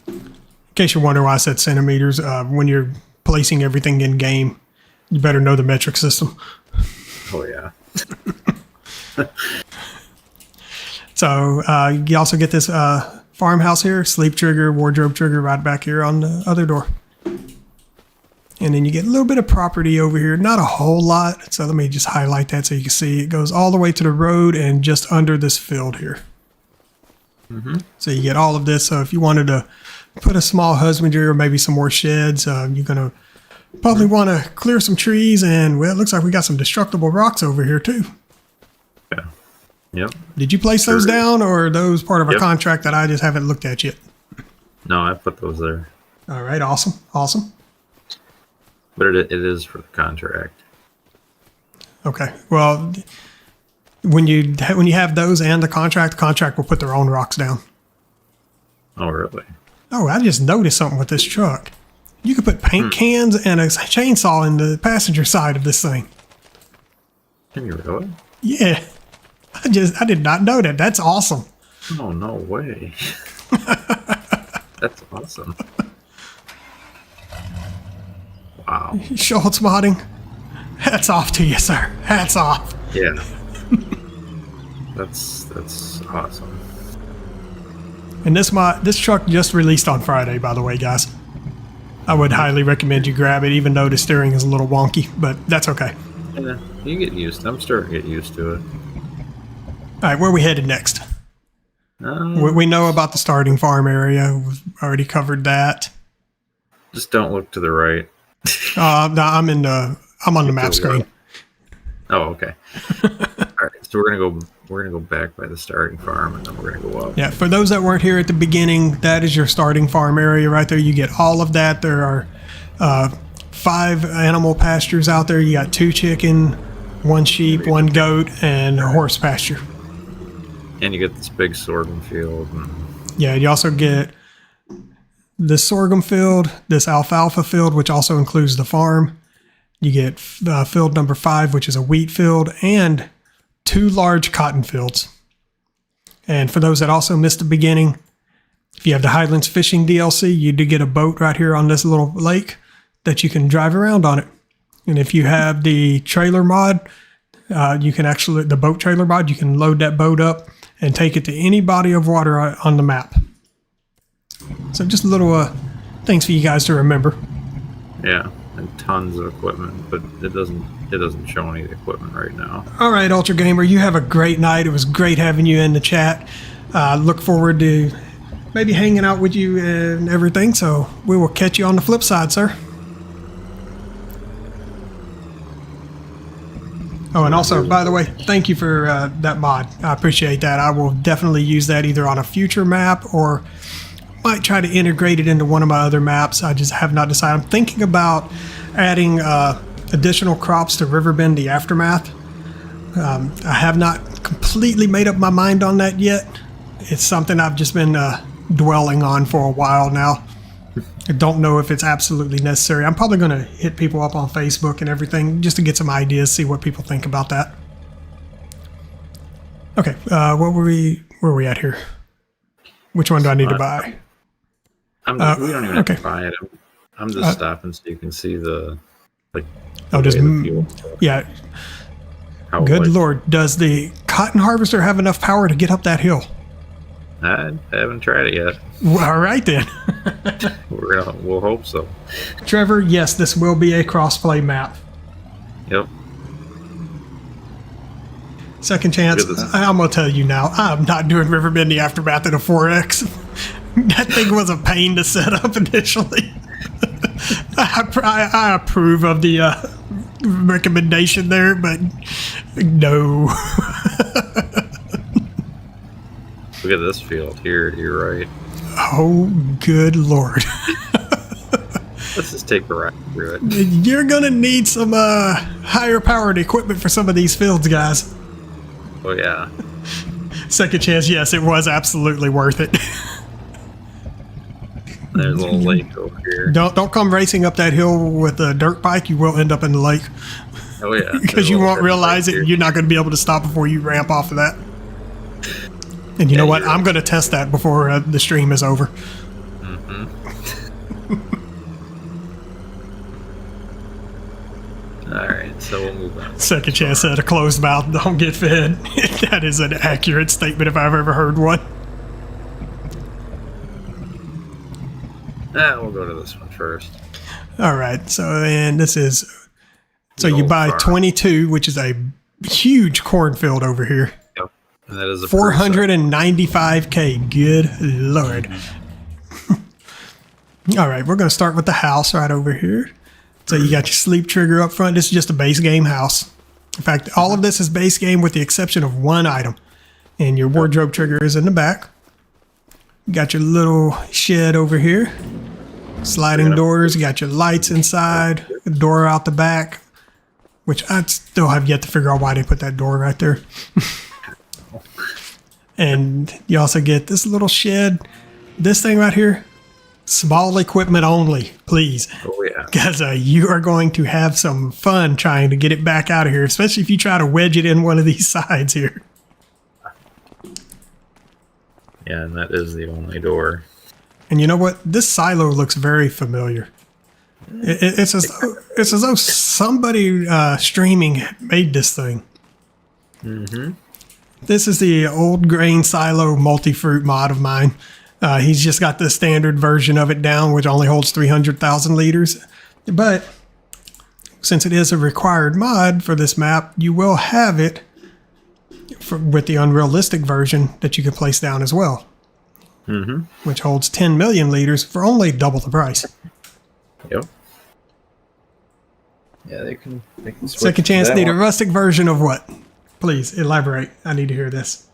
In case you're wondering why I said centimeters, when you're placing everything in game, you better know the metric system. Oh yeah. So you also get this farmhouse here, sleep trigger, wardrobe trigger right back here on the other door. And then you get a little bit of property over here, not a whole lot. So let me just highlight that so you can see it goes all the way to the road and just under this field here. So you get all of this. So if you wanted to put a small husbandry or maybe some more sheds, you're going to probably want to clear some trees. And well, it looks like we got some destructible rocks over here too. Yeah. Yep. Did you place those down, or are those part of a Yep. contract that I just haven't looked at yet? No, I put those there. All right, awesome. But it is for the contract. Okay, well, when you have those and the contract will put their own rocks down. Oh really? Oh, I just noticed something with this truck. You could put paint cans and a chainsaw in the passenger side of this thing. Can you really? Yeah. I did not know that. That's awesome. Oh, no way. That's awesome. Wow. Schultz modding. Hats off to you, sir. Hats off. Yeah. That's awesome. And this truck just released on Friday, by the way, guys. I would highly recommend you grab it, even though the steering is a little wonky, but that's okay. Yeah, you get used. I'm starting to get used to it. All right, where are we headed next? We know about the starting farm area. We've already covered that. Just don't look to the right. No, I'm on the map screen. Oh, okay. All right, so we're gonna go back by the starting farm, and then we're gonna go up. Yeah, for those that weren't here at the beginning, that is your starting farm area right there. You get all of that. There are 5 animal pastures out there. You got 2 chicken, 1 sheep, 1 goat, and a horse pasture. And you get this big sorghum field. And Yeah, you also get this sorghum field, this alfalfa field, which also includes the farm. You get field number 5, which is a wheat field, and 2 large cotton fields. And for those that also missed the beginning, if you have the Highlands Fishing DLC, you do get a boat right here on this little lake that you can drive around on it. And if you have the trailer mod, you can actually, the boat trailer mod, you can load that boat up and take it to any body of water on the map. So just little things for you guys to remember. yeah, and tons of equipment, but it doesn't show any of the equipment right now. All right, Ultra Gamer, you have a great night. It was great having you in the chat. Look forward to maybe hanging out with you and everything. So we will catch you on the flip side, sir. Oh, and also, by the way, thank you for that mod. I appreciate that. I will definitely use that either on a future map or might try to integrate it into one of my other maps. I just have not decided. I'm thinking about adding additional crops to Riverbend, the Aftermath. I have not completely made up my mind on that yet. It's something I've just been dwelling on for a while now. I don't know if it's absolutely necessary. I'm probably going to hit people up on Facebook and everything just to get some ideas, see what people think about that. Okay, where were we at here? Which one do I need to buy? We don't even have to buy it. I'm just stopping so you can see the yeah. How Good Lord, does the cotton harvester have enough power to get up that hill? I haven't tried it yet. Well, all right then. We'll hope so. Trevor, yes, this will be a crossplay map. Yep. Second chance. I'm gonna tell you now, I'm not doing Riverbend the Aftermath in a 4X. That thing was a pain to set up initially. I approve of the recommendation there, but no. Look at this field here. You're right. Oh, good Lord. Let's just take a ride through it. You're gonna need some higher powered equipment for some of these fields, guys. Oh yeah. Second chance, yes, it was absolutely worth it. There's a little lake over here. Don't come racing up that hill with a dirt bike. You will end up in the lake. Oh yeah. Because you won't realize it. You're not going to be able to stop before you ramp off of that. And you know what? I'm going to test that before the stream is over. Mm-hmm. All right, so we'll move on. Second chance at a closed mouth. Don't get fed. That is an accurate statement if I've ever heard one. We'll go to this one first. All right. So, and this is, so you buy farm. 22, which is a huge cornfield over here. Yep. And that is a 495K. Good Lord. All right. We're going to start with the house right over here. So you got your sleep trigger up front. This is just a base game house. In fact, all of this is base game with the exception of one item. And your wardrobe trigger is in the back. You got your little shed over here. Sliding doors. You got your lights inside. A door out the back. Which I still have yet to figure out why they put that door right there. And you also get this little shed. This thing right here. Small equipment only, please. Oh yeah. Because you are going to have some fun trying to get it back out of here, especially if you try to wedge it in one of these sides here. Yeah, and that is the only door. And you know what? This silo looks very familiar. It's as though somebody streaming made this thing. Mm-hmm. This is the old grain silo multi-fruit mod of mine. He's just got the standard version of it down, which only holds 300,000 liters. But since it is a required mod for this map, you will have it with the unrealistic version that you can place down as well. Mm-hmm. Which holds 10 million liters for only double the price. Yep. Yeah, they can switch Second chance to that need a one. rustic version of what? Please elaborate. I need to hear this.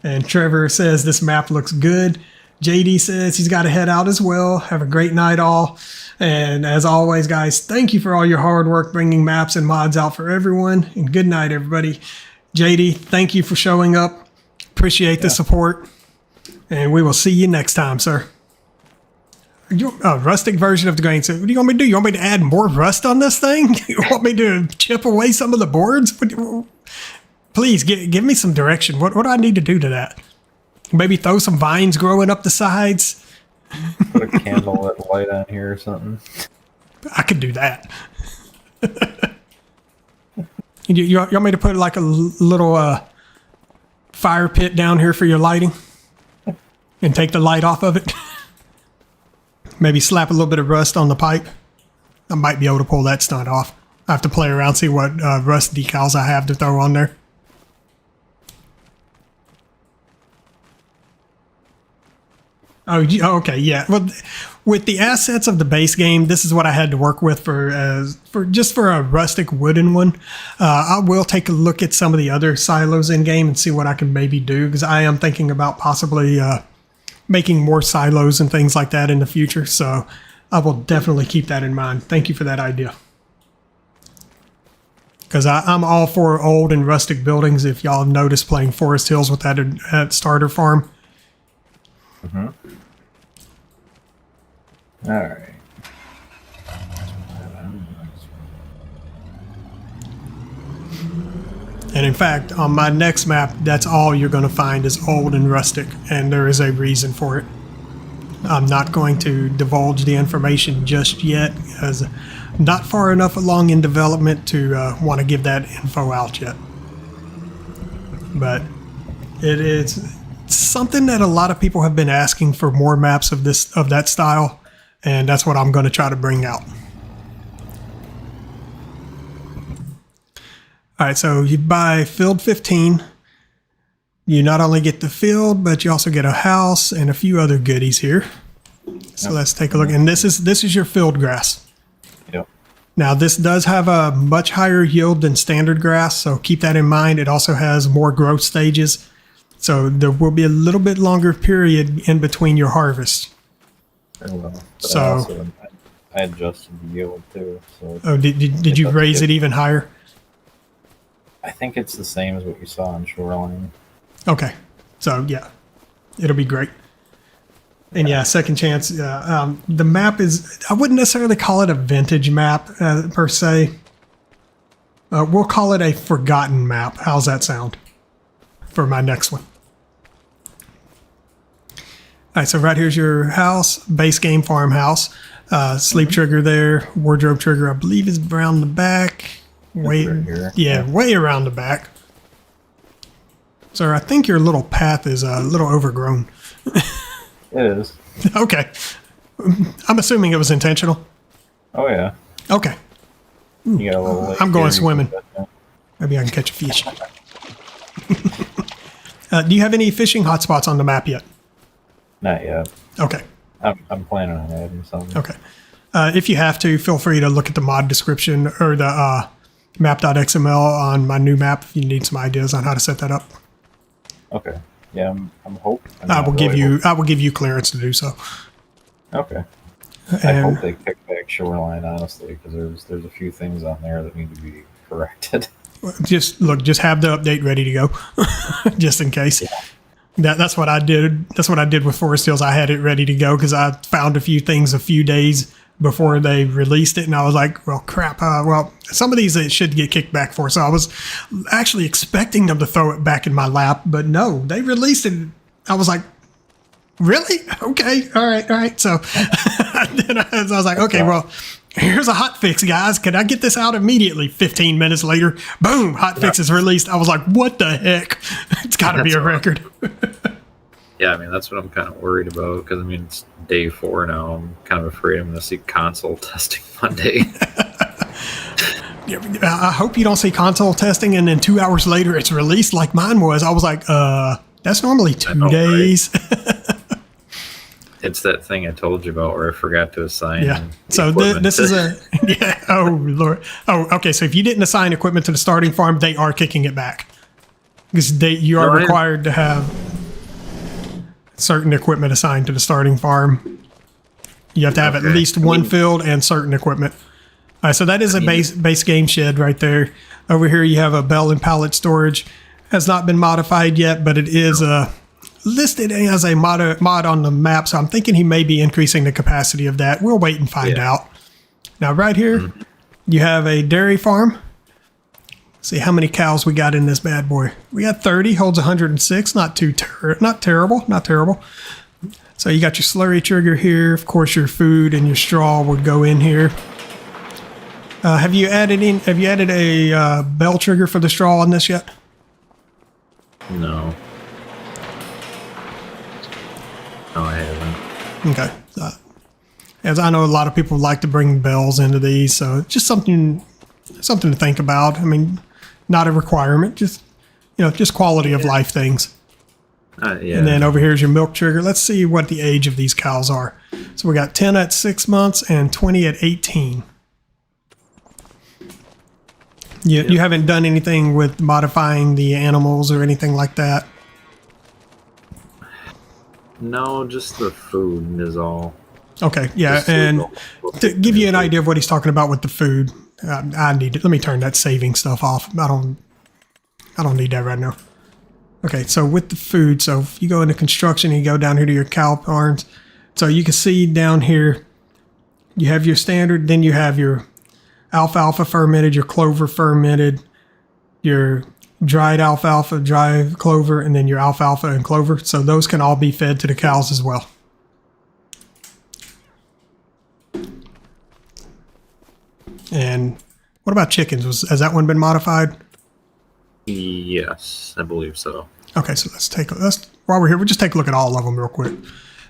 And Trevor says this map looks good. JD says he's got to head out as well. Have a great night all. And as always, guys, thank you for all your hard work bringing maps and mods out for everyone. And good night, everybody. JD, thank you for showing up. Appreciate the support. And we will see you next time, sir. Rustic version of the grain. So what do you want me to do? You want me to add more rust on this thing? You want me to chip away some of the boards? Please give me some direction. What do I need to do to that? Maybe throw some vines growing up the sides? Put a candle light on here or something. I could do that. you want me to put like a little fire pit down here for your lighting? And take the light off of it? Maybe slap a little bit of rust on the pipe? I might be able to pull that stunt off. I have to play around, see what rust decals I have to throw on there. Oh, okay, yeah. Well, with the assets of the base game, this is what I had to work with for a rustic wooden one. I will take a look at some of the other silos in game and see what I can maybe do, because I am thinking about possibly making more silos and things like that in the future. So I will definitely keep that in mind. Thank you for that idea. Because I'm all for old and rustic buildings. If y'all noticed playing Forest Hills with that at Starter Farm. Mm-hmm. All right. And in fact, on my next map, that's all you're going to find is old and rustic, and there is a reason for it. I'm not going to divulge the information just yet, as I'm not far enough along in development to want to give that info out yet. But it is something that a lot of people have been asking for, more maps of that style, and that's what I'm going to try to bring out. All right, so you buy field 15. You not only get the field, but you also get a house and a few other goodies here. So let's take a look. And this is your field grass. Yep. Now this does have a much higher yield than standard grass, so keep that in mind. It also has more growth stages, so there will be a little bit longer period in between your harvest. So I adjusted the yield too. So oh, did you raise it even higher? I think it's the same as what you saw on Shoreline. Okay, so yeah, it'll be great. And yeah, second chance. The map is, I wouldn't necessarily call it a vintage map per se. We'll call it a forgotten map. How's that sound for my next one? All right, so right here's your house, base game farmhouse. Sleep trigger there, wardrobe trigger, I believe is around the back. Way, right yeah, way around the back. Sir, I think your little path is a little overgrown. It is. Okay. I'm assuming it was intentional. Oh yeah. Okay. You got a little lake I'm going here, swimming. Maybe I can catch a fish. Do you have any fishing hotspots on the map yet? Not yet. Okay. I'm planning on adding something. Okay. If you have to, feel free to look at the mod description or the map.xml on my new map if you need some ideas on how to set that up. Okay. Yeah, I'm hoping. I will give you clearance to do so. Okay. I And hope they pick back Shoreline, honestly, because there's a few things on there that need to be corrected. just have the update ready to go, just in case. That's what I did. That's what I did with Forest Hills. I had it ready to go because I found a few things a few days before they released it, and I was like, well, crap. Well, some of these it should get kicked back for. So I was actually expecting them to throw it back in my lap, but no, they released it. I was like, really? Okay. All right. So then I was like, okay, well, here's a hot fix, guys. Can I get this out immediately? 15 minutes later, boom, hot fix is released. I was like, what the heck? It's got to be a record. Yeah, I mean, that's what I'm kind of worried about because, I mean, it's day 4 now. I'm kind of afraid I'm going to see console testing Monday. I hope you don't see console testing and then 2 hours later it's released like mine was. I was like, that's normally 2 days. Right? It's that thing I told you about where I forgot to assign. Yeah. So this is a, yeah. Oh, Lord. Oh, okay. So if you didn't assign equipment to the starting farm, they are kicking it back because you are required to have certain equipment assigned to the starting farm. You have to have at least one field and certain equipment. All right, so that is a base game shed right there. Over here you have a bell and pallet storage. Has not been modified yet, but it is listed as a mod on the map, so I'm thinking he may be increasing the capacity of that. We'll wait and find out. Now right here, you have a dairy farm. See how many cows we got in this bad boy. We got 30, holds 106. Not terrible. So you got your slurry trigger here. Of course, your food and your straw would go in here. Have you added a bell trigger for the straw on this yet? No. No, I haven't. Okay. As I know, a lot of people like to bring bells into these, so just something to think about. I mean, not a requirement, just quality of life things. Yeah. And then over here is your milk trigger. Let's see what the age of these cows are. So we got 10 at 6 months and 20 at 18. You haven't done anything with modifying the animals or anything like that? No, just the food is all. Okay, yeah, and to give you an idea of what he's talking about with the food, let me turn that saving stuff off. I don't need that right now. Okay, so with the food, so if you go into construction, you go down here to your cow barns. So you can see down here, you have your standard, then you have your alfalfa fermented, your clover fermented, your dried alfalfa, dry clover, and then your alfalfa and clover. So those can all be fed to the cows as well. And what about chickens? Has that one been modified? Yes, I believe so. Okay, so while we're here, we'll just take a look at all of them real quick.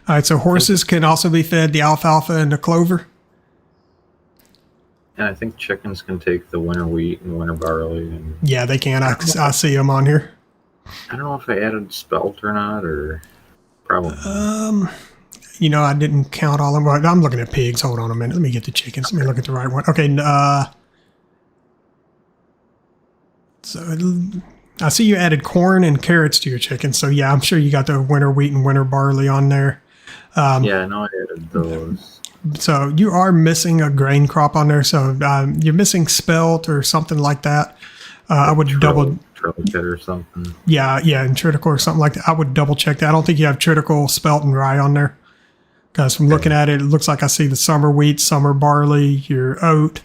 All right, so horses can also be fed the alfalfa and the clover. And I think chickens can take the winter wheat and winter barley. And yeah, they can. I see them on here. I don't know if I added spelt or not, or probably. I didn't count all of them. I'm looking at pigs. Hold on a minute. Let me get the chickens. Let me look at the right one. Okay. So I see you added corn and carrots to your chickens. So yeah, I'm sure you got the winter wheat and winter barley on there. Yeah, I know I added those. So you are missing a grain crop on there. So you're missing spelt or something like that. I would double or something. Yeah, and triticale or something like that. I would double check that. I don't think you have triticale, spelt, and rye on there. Because from looking at it, it looks like I see the summer wheat, summer barley, your oat.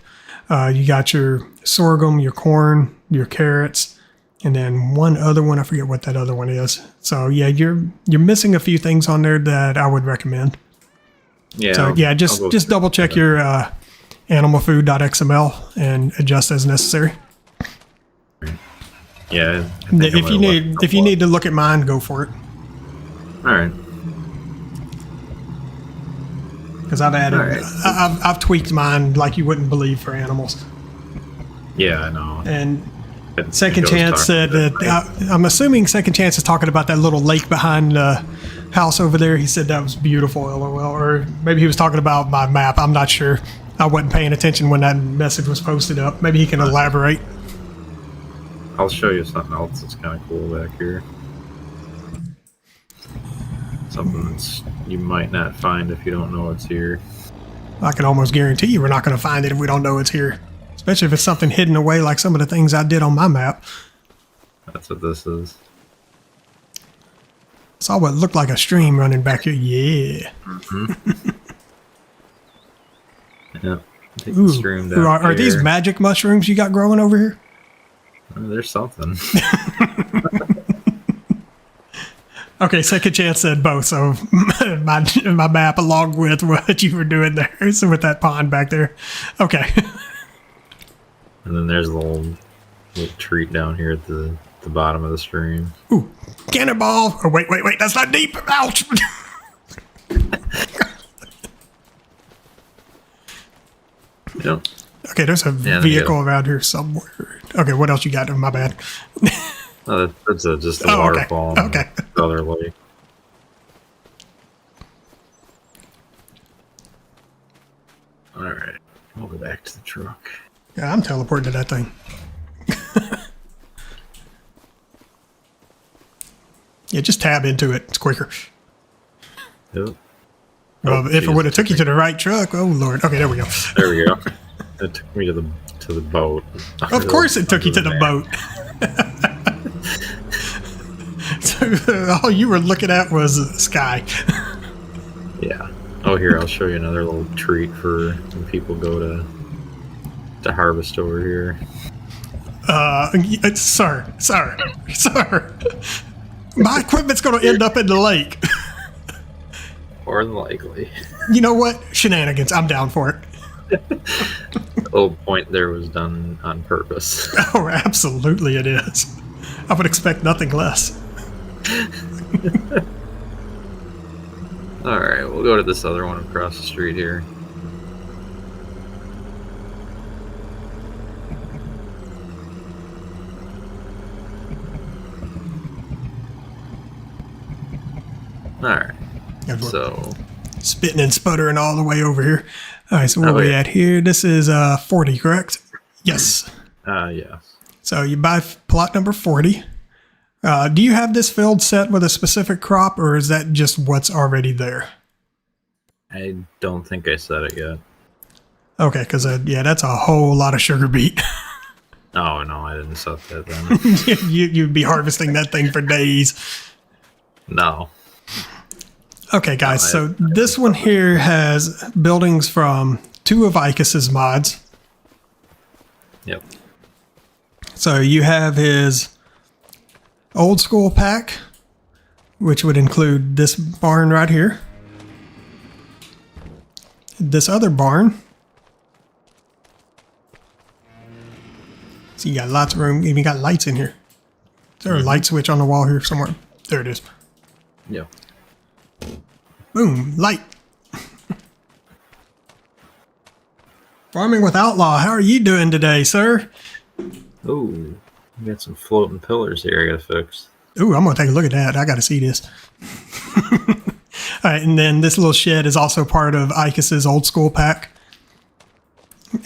You got your sorghum, your corn, your carrots, and then one other one. I forget what that other one is. So yeah, you're missing a few things on there that I would recommend. Yeah. So yeah, just double check your animalfood.xml and adjust as necessary. Yeah. If you need to look at mine, go for it. All right. Because I've tweaked mine like you wouldn't believe for animals. Yeah, I know. And Second Chance said that I'm assuming Second Chance is talking about that little lake behind the house over there. He said that was beautiful, LOL. Or maybe he was talking about my map. I'm not sure. I wasn't paying attention when that message was posted up. Maybe he can elaborate. I'll show you something else that's kind of cool back here. Something that you might not find if you don't know it's here. I can almost guarantee you we're not going to find it if we don't know it's here. Especially if it's something hidden away like some of the things I did on my map. That's what this is. Saw what looked like a stream running back here. Yeah. Yeah. Take Ooh. the stream down Are these here. magic mushrooms you got growing over here? There's something. Okay, second chance said both. So my map along with what you were doing there. So with that pond back there. Okay. And then there's a little treat down here at the bottom of the stream. Ooh, cannonball. Oh, wait. That's not deep. Ouch. Yep. Okay, there's a vehicle around here somewhere. Okay, what else you got? Oh, my bad. Oh, that's just a Oh, okay. waterfall. Okay. Other lake. All right, we'll go back to the truck. Yeah, I'm teleporting to that thing. Yeah, just tab into it. It's quicker. Yep. Well, if it would have took you to the right truck, oh Lord. Okay, there we go. There we go. It took me to the boat. Of course, it took you to the boat. So all you were looking at was the sky. Yeah. Oh, here, I'll show you another little treat for when people go to harvest over here. Sir. My equipment's going to end up in the lake. More than likely. You know what? Shenanigans. I'm down for it. The old point there was done on purpose. Oh, absolutely it is. I would expect nothing less. Alright, we'll go to this other one across the street here. Alright, so... Spitting and sputtering all the way over here. All right, so where are we yeah. at here? This is 40, correct? Yes. yeah. So you buy plot number 40. Do you have this field set with a specific crop, or is that just what's already there? I don't think I said it yet. Okay, because yeah, that's a whole lot of sugar beet. Oh, no, I didn't set that then. You'd be harvesting that thing for days. No. Okay, guys, so this one here has buildings from 2 of Icus's mods. Yep. So you have his old school pack, which would include this barn right here. This other barn. So you got lots of room. Even got lights in here. Is there a light switch on the wall here somewhere? There it is. Yep. Boom, light. Farming with Outlaw, how are you doing today, sir? Ooh, we got some floating pillars here I gotta fix. Ooh, I'm going to take a look at that. I got to see this. All right, and then this little shed is also part of Icus's old school pack.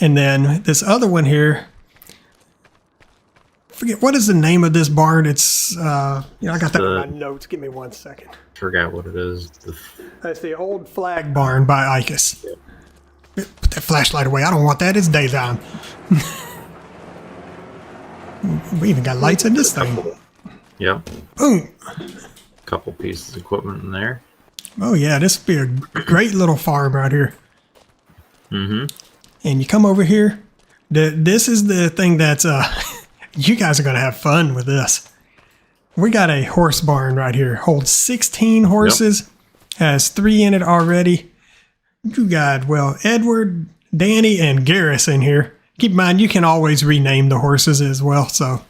And then this other one here, forget, what is the name of this barn? It's, I got that in my notes. Give me 1 second. Forgot what it is. That's the old flag barn by Icus. Put that flashlight away. I don't want that. It's daytime. We even got lights in this thing. Yep. Boom. Couple pieces of equipment in there. Oh, yeah. This would be a great little farm right here. Mm-hmm. And you come over here. This is the thing that's... you guys are going to have fun with this. We got a horse barn right here. Holds 16 horses. Yep. Has 3 in it already. You got, well, Edward, Danny, and Garrus in here. Keep in mind, you can always rename the horses as well. So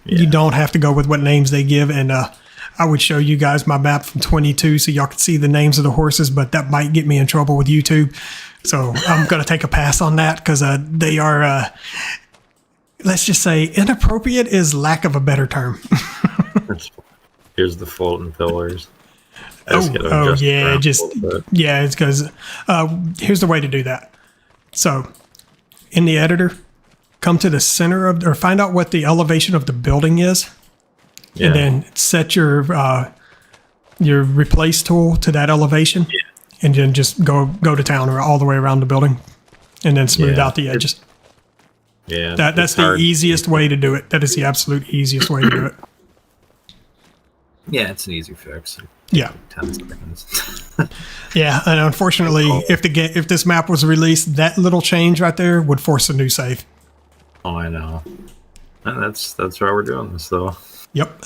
you don't have to go with what names they give. And I would show you guys my map from 22 so y'all can see the names of the horses. But that might get me in trouble with YouTube. So I'm going to take a pass on that because they are... let's just say inappropriate is lack of a better term. Here's the floating pillars. Oh yeah, it's because here's the way to do that. So in the editor, come to the center of, or find out what the elevation of the building is, and then set your replace tool to that elevation, and then just go to town or all the way around the building, and then smooth out the edges. Yeah, that's the easiest way to do it. That is the absolute easiest way to do it. Yeah, it's an easy fix. Yeah. 10 seconds. Yeah, and unfortunately, if this map was released, that little change right there would force a new save. Oh, I know. And that's why we're doing this, though. Yep.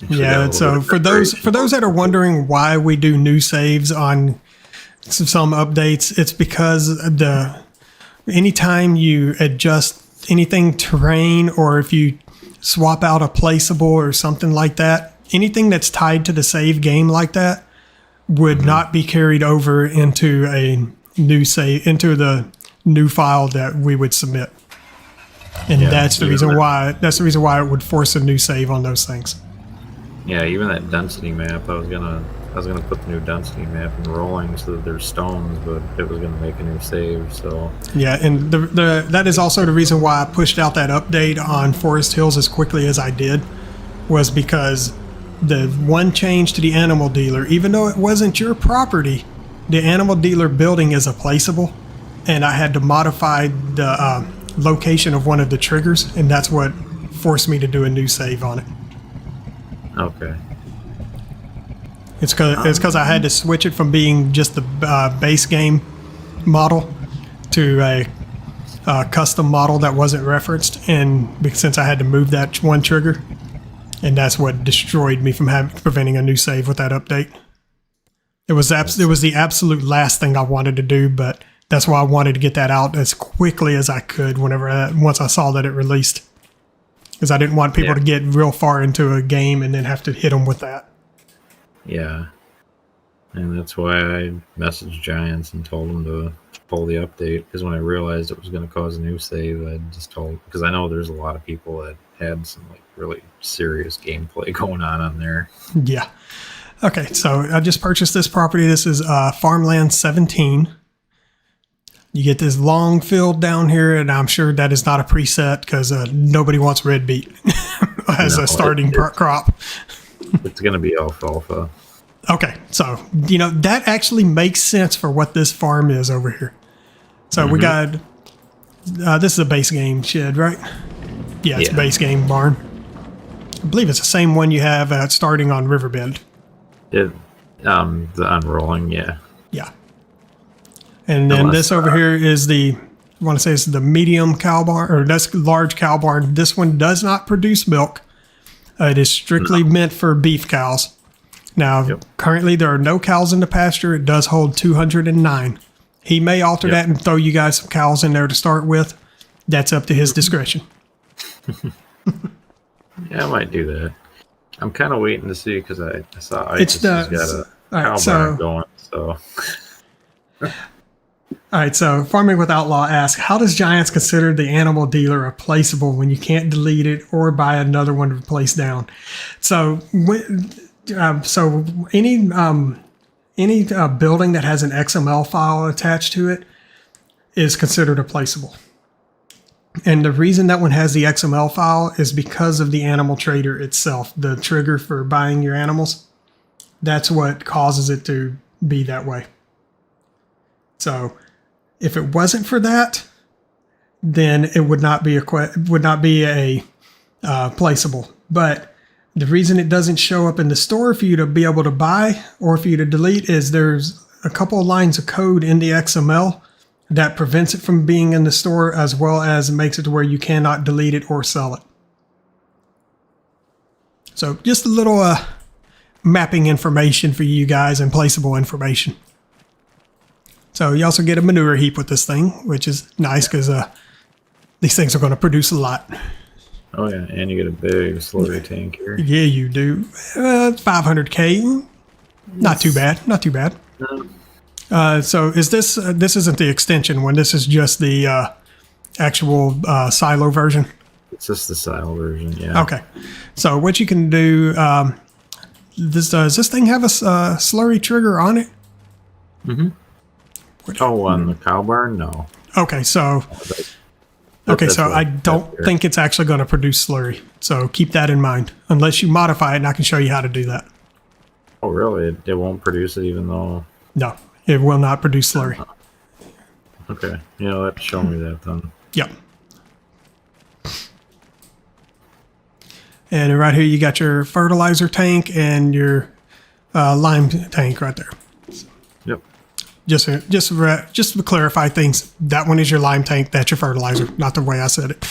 Actually, got a Yeah, little so bit of for those that are wondering why we do new saves on some updates, it's because anytime you adjust anything terrain, or if you swap out a placeable or something like that, anything that's tied to the save game like that would not be carried over into a new save, into the new file that we would submit. And Yeah, that's the even reason that- why it would force a new save on those things. Yeah, even that density map, I was gonna put the new density map in rolling so that there's stones, but it was gonna make a new save. So Yeah, and that is also the reason why I pushed out that update on Forest Hills as quickly as I did, was because the one change to the animal dealer, even though it wasn't your property, the animal dealer building is a placeable, and I had to modify the location of one of the triggers, and that's what forced me to do a new save on it. okay, It's because I had to switch it from being just the base game model to a custom model that wasn't referenced, and since I had to move that one trigger, and that's what destroyed me from preventing a new save with that update. It was the absolute last thing I wanted to do, but that's why I wanted to get that out as quickly as I could once I saw that it released, because I didn't want people to get real far into a game and then have to hit them with that. yeah, and that's why I messaged Giants and told them to pull the update, because when I realized it was going to cause a new save, I just told, because I know there's a lot of people that had some like really serious gameplay going on there. Yeah. Okay, so I just purchased this property. This is Farmland 17. You get this long field down here, and I'm sure that is not a preset because nobody wants red beet as No, a starting crop. It's going to be alfalfa. Okay, so, that actually makes sense for what this farm is over here. So we got, this is a base game shed, right? Yeah, it's a base game barn. I believe it's the same one you have starting on Riverbend. The unrolling, yeah. Yeah. And then this over here is I want to say it's the medium cow barn, or that's large cow barn. This one does not produce milk. It is strictly meant for beef cows. Now, currently there are no cows in the pasture. It does hold 209. He may alter that and throw you guys some cows in there to start with. That's up to his discretion. Yeah, I might do that. I'm kind of waiting to see, because I saw Isis has got a cow barn going. So, all right. So, Farming with Outlaw asks, how does Giants consider the animal dealer a placeable when you can't delete it or buy another one to replace down? So, any building that has an XML file attached to it is considered a placeable. And the reason that one has the XML file is because of the animal trader itself, the trigger for buying your animals. That's what causes it to be that way. So if it wasn't for that, then it would not be a placeable. But the reason it doesn't show up in the store for you to be able to buy or for you to delete is there's a couple of lines of code in the XML that prevents it from being in the store, as well as makes it to where you cannot delete it or sell it. So just a little mapping information for you guys and placeable information. So you also get a manure heap with this thing, which is nice because these things are going to produce a lot. oh yeah, and you get a big slurry tank here. Yeah, you do. 500K. Not too bad. Not too bad. So is this isn't the extension one. This is just the actual silo version. It's just the silo version, yeah. Okay. So what you can do, does this thing have a slurry trigger on it? Oh, on the cow barn? No. Okay, so I don't think it's actually going to produce slurry. So keep that in mind, unless you modify it, and I can show you how to do that. Oh, really? It won't produce it, even though... No, it will not produce slurry. Okay. You'll have to show me that then. Yep. And right here, you got your fertilizer tank and your lime tank right there. Yep. Just to clarify things, that one is your lime tank. That's your fertilizer, not the way I said it.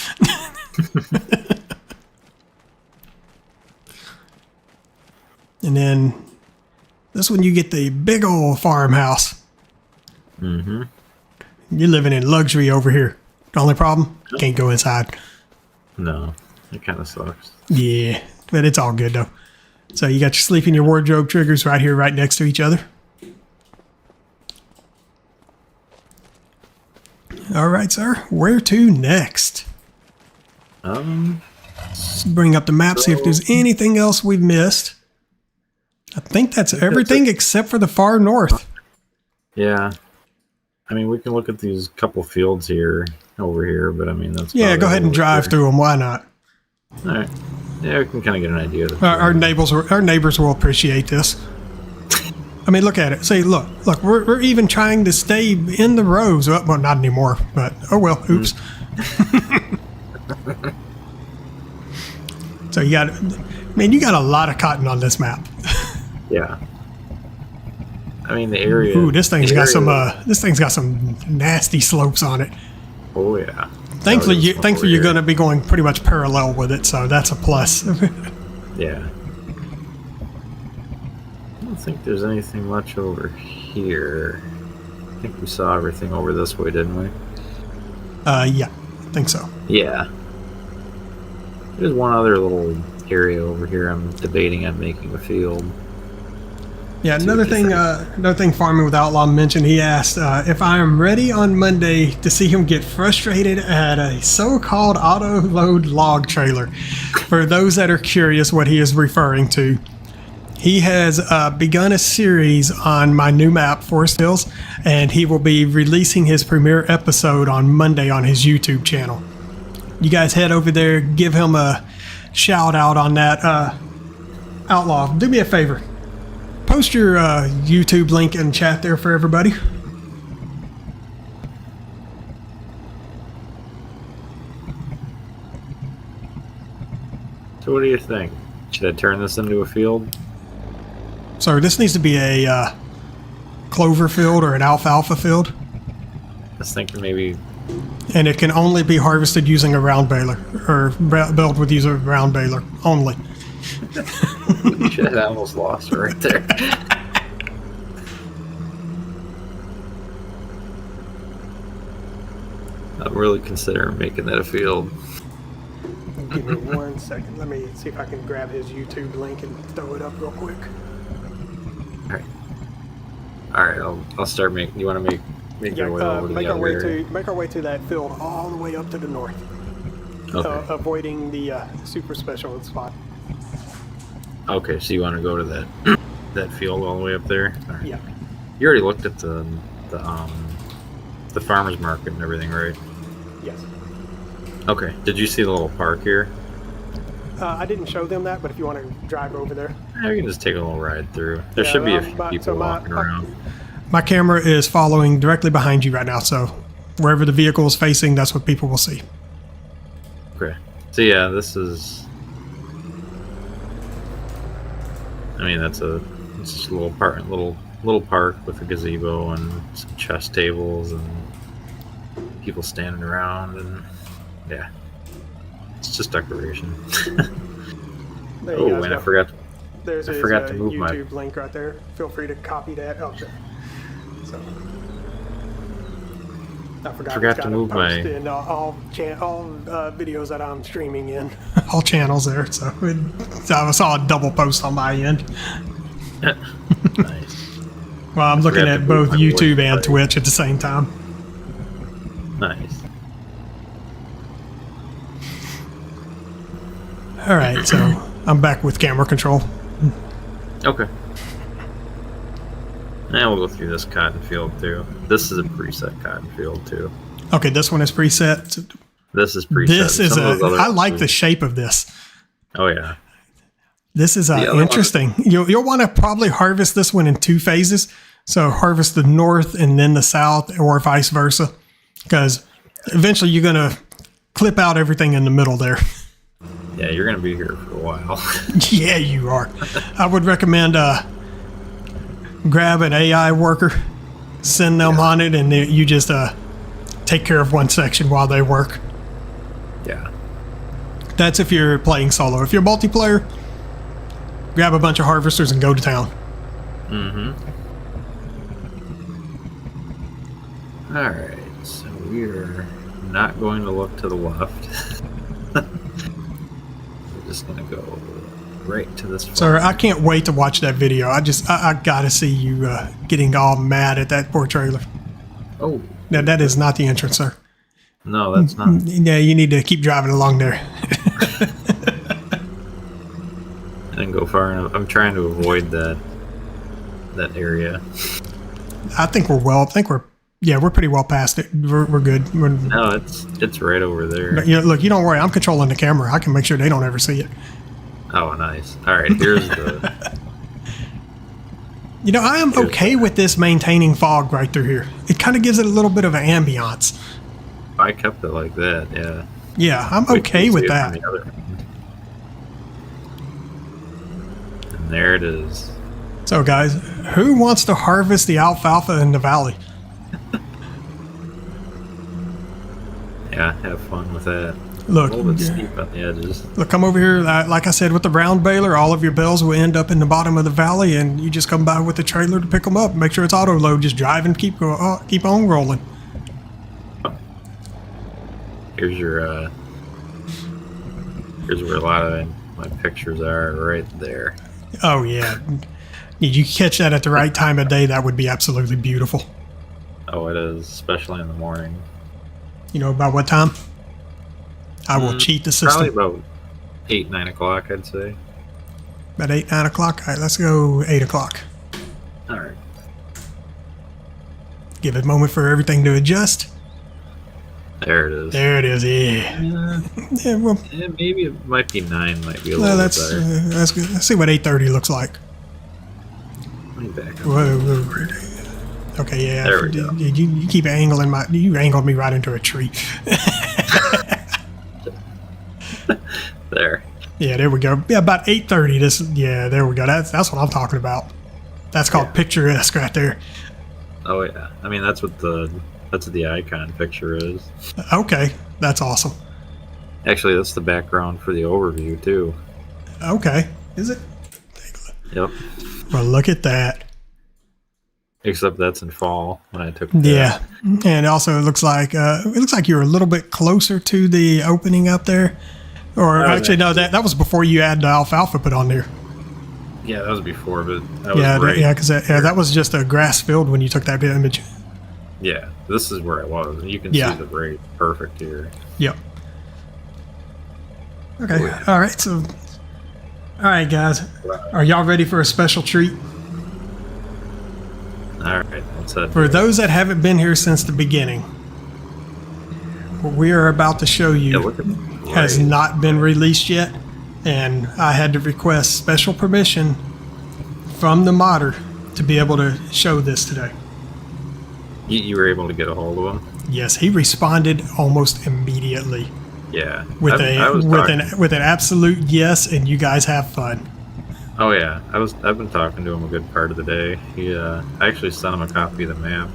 And then this one, you get the big old farmhouse. Mm-hmm. You're living in luxury over here. The only problem, can't go inside. No, it kind of sucks. Yeah, but it's all good though. So you got your sleep and your wardrobe triggers right here, right next to each other. All right, sir. Where to next? Let's bring up the map, see if there's anything else we've missed. I think that's everything except for the far north. Yeah. I mean, we can look at these couple fields over here, but I mean, that's... Yeah, go ahead and drive through them. Why not? All right. Yeah, we can kind of get an idea. Our neighbors will appreciate this. I mean, look at it. See, look, we're even trying to stay in the rows. Well, not anymore, but oh well, oops. So you got a lot of cotton on this map. Yeah. I mean, the area... Ooh, this thing's got some nasty slopes on it. Oh, yeah. Thankfully, you're going to be going pretty much parallel with it, so that's a plus. Yeah. I don't think there's anything much over here. I think we saw everything over this way, didn't we? Yeah, I think so. Yeah. There's one other little area over here I'm debating on making a field. Yeah, another thing Farming with Outlaw mentioned, he asked if I am ready on Monday to see him get frustrated at a so-called auto-load log trailer. For those that are curious what he is referring to, he has begun a series on my new map, Forest Hills, and he will be releasing his premiere episode on Monday on his YouTube channel. You guys head over there, give him a shout out on that. Outlaw, do me a favor. Post your YouTube link in chat there for everybody. So what do you think? Should I turn this into a field? So this needs to be a clover field or an alfalfa field. I was thinking maybe... And it can only be harvested using a round baler, or baled with using a round baler only. Shit, I almost lost it right there. I'm really considering making that a field. Give me 1 second. Let me see if I can grab his YouTube link and throw it up real quick. All right. I'll start making. You want to make your way over to make the our other way area? make our way to that field all the way up to the north, avoiding the super special spot. Okay, so you want to go to that field all the way up there? All right. Yeah. You already looked at the farmer's market and everything, right? Yes. Okay. Did you see the little park here? I didn't show them that, but if you want to drive over there. Yeah, we can just take a little ride through. There should be a few people walking around. My camera is following directly behind you right now, so wherever the vehicle is facing, that's what people will see. Okay. So yeah, this is... I mean, it's just a little apartment, little park with a gazebo and some chess tables and people standing around, and yeah, it's just decoration. Oh, and I forgot to move my YouTube link right there. Feel free to copy that. Oh, so I forgot to move my all videos that I'm streaming in. All channels there, so I saw a double post on my end. Nice. Well, I'm looking at both YouTube and Twitch at the same time. Nice. All right, so I'm back with camera control. Okay. Now we'll go through this cotton field too. This is a preset cotton field too. Okay, this one is preset. This is preset. This is I like the shape of this. Oh yeah. This is interesting. You'll want to probably harvest this one in 2 phases. So harvest the north and then the south, or vice versa, because eventually you're going to clip out everything in the middle there. Yeah, you're gonna be here for a while. Yeah, you are. I would recommend grab an AI worker, send them on it, and you just take care of one section while they work. Yeah. That's if you're playing solo. If you're multiplayer, grab a bunch of harvesters and go to town. Mm-hmm. All right, so we're not going to look to the left. We're just gonna go right to this. Sir, I can't wait to watch that video. I gotta see you getting all mad at that poor trailer. Oh. Now, that is not the entrance, sir. No, that's not. Yeah, you need to keep driving along there. I didn't go far enough. I'm trying to avoid that area. I think we're pretty well past it. We're good. No, it's right over there. But, look, you don't worry. I'm controlling the camera. I can make sure they don't ever see it. Oh, nice. All right, here's the. I am okay with this maintaining fog right through here. It kind of gives it a little bit of an ambiance. I kept it like that. Yeah. Yeah, I'm Wait okay till you with see it that. from the other end. And there it is. So, guys, who wants to harvest the alfalfa in the valley? Yeah, have fun with that. Look, A little bit steep on the edges. look, come over here. Like I said, with the round baler, all of your bales will end up in the bottom of the valley, and you just come by with the trailer to pick them up. Make sure it's auto load. Just drive and keep on rolling. Here's your here's where a lot of my pictures are, right there. Oh yeah, you catch that at the right time of day. That would be absolutely beautiful. Oh, it is, especially in the morning. You know about what time? I will cheat the Probably system. about 8, 9 o'clock, I'd say. About 8, 9 o'clock. All right, let's go 8 o'clock. All right. Give it a moment for everything to adjust. There it is. There it is. Yeah. Yeah. Well, Yeah, maybe it might be 9, might be a well, little let's bit better. let's see what 8:30 looks like. Let me back up. Whoa. Okay, yeah. There we go. You keep angling you angled me right into a tree. There. Yeah, there we go. Yeah, about 8:30. There we go. That's what I'm talking about. That's called picturesque right there. Oh yeah. I mean, that's what the icon picture is. Okay, that's awesome. Actually, that's the background for the overview too. Okay, is it? Yep. Well, look at that. Except that's in fall when I took that. Yeah, and also it looks like you're a little bit closer to the opening up there. Or actually, no, that was before you had the alfalfa put on there. Yeah, that was before, but that was Yeah, right. because that was just a grass field when you took that image. Yeah, this is where I was. You can Yeah. see the rate perfect here. Yep. Okay. All right. So, all right, guys, are y'all ready for a special treat? All right, what's that? For those that haven't been here since the beginning, what we are about to show Yeah, you look at has not been released yet, and I had to request special permission from the modder to be able to show this today. You were able to get a hold of him? Yes, he responded almost immediately Yeah. with with an absolute yes, and you guys have fun. Oh yeah, I've been talking to him a good part of the day. I actually sent him a copy of the map.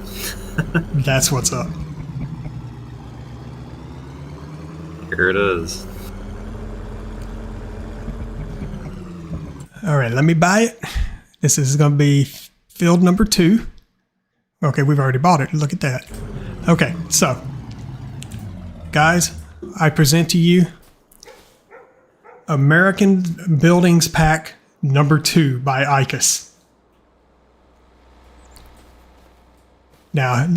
That's what's up. Here it is. All right, let me buy it. This is going to be field number 2. Okay, we've already bought it. Look at that. Okay, so, guys, I present to you American Buildings Pack number 2 by ICUS. Now,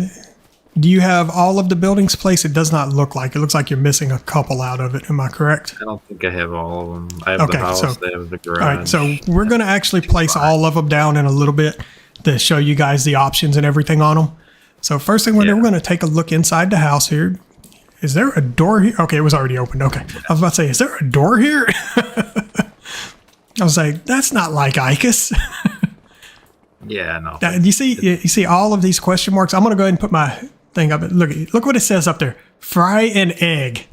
do you have all of the buildings placed? It does not look like. It looks like you're missing a couple out of it. Am I correct? I don't think I have all of them. I have Okay, the house, so- I have the garage. All right, so we're going to actually place all of them down in a little bit to show you guys the options and everything on them. So first thing we're Yeah. going to take a look inside the house here. Is there a door here? Okay, it was already opened. Okay. I was about to say, is there a door here? I was like, that's not like ICUS. Yeah, no. Now, you see all of these question marks? I'm going to go ahead and put my thing up. Look what it says up there. Fry an egg.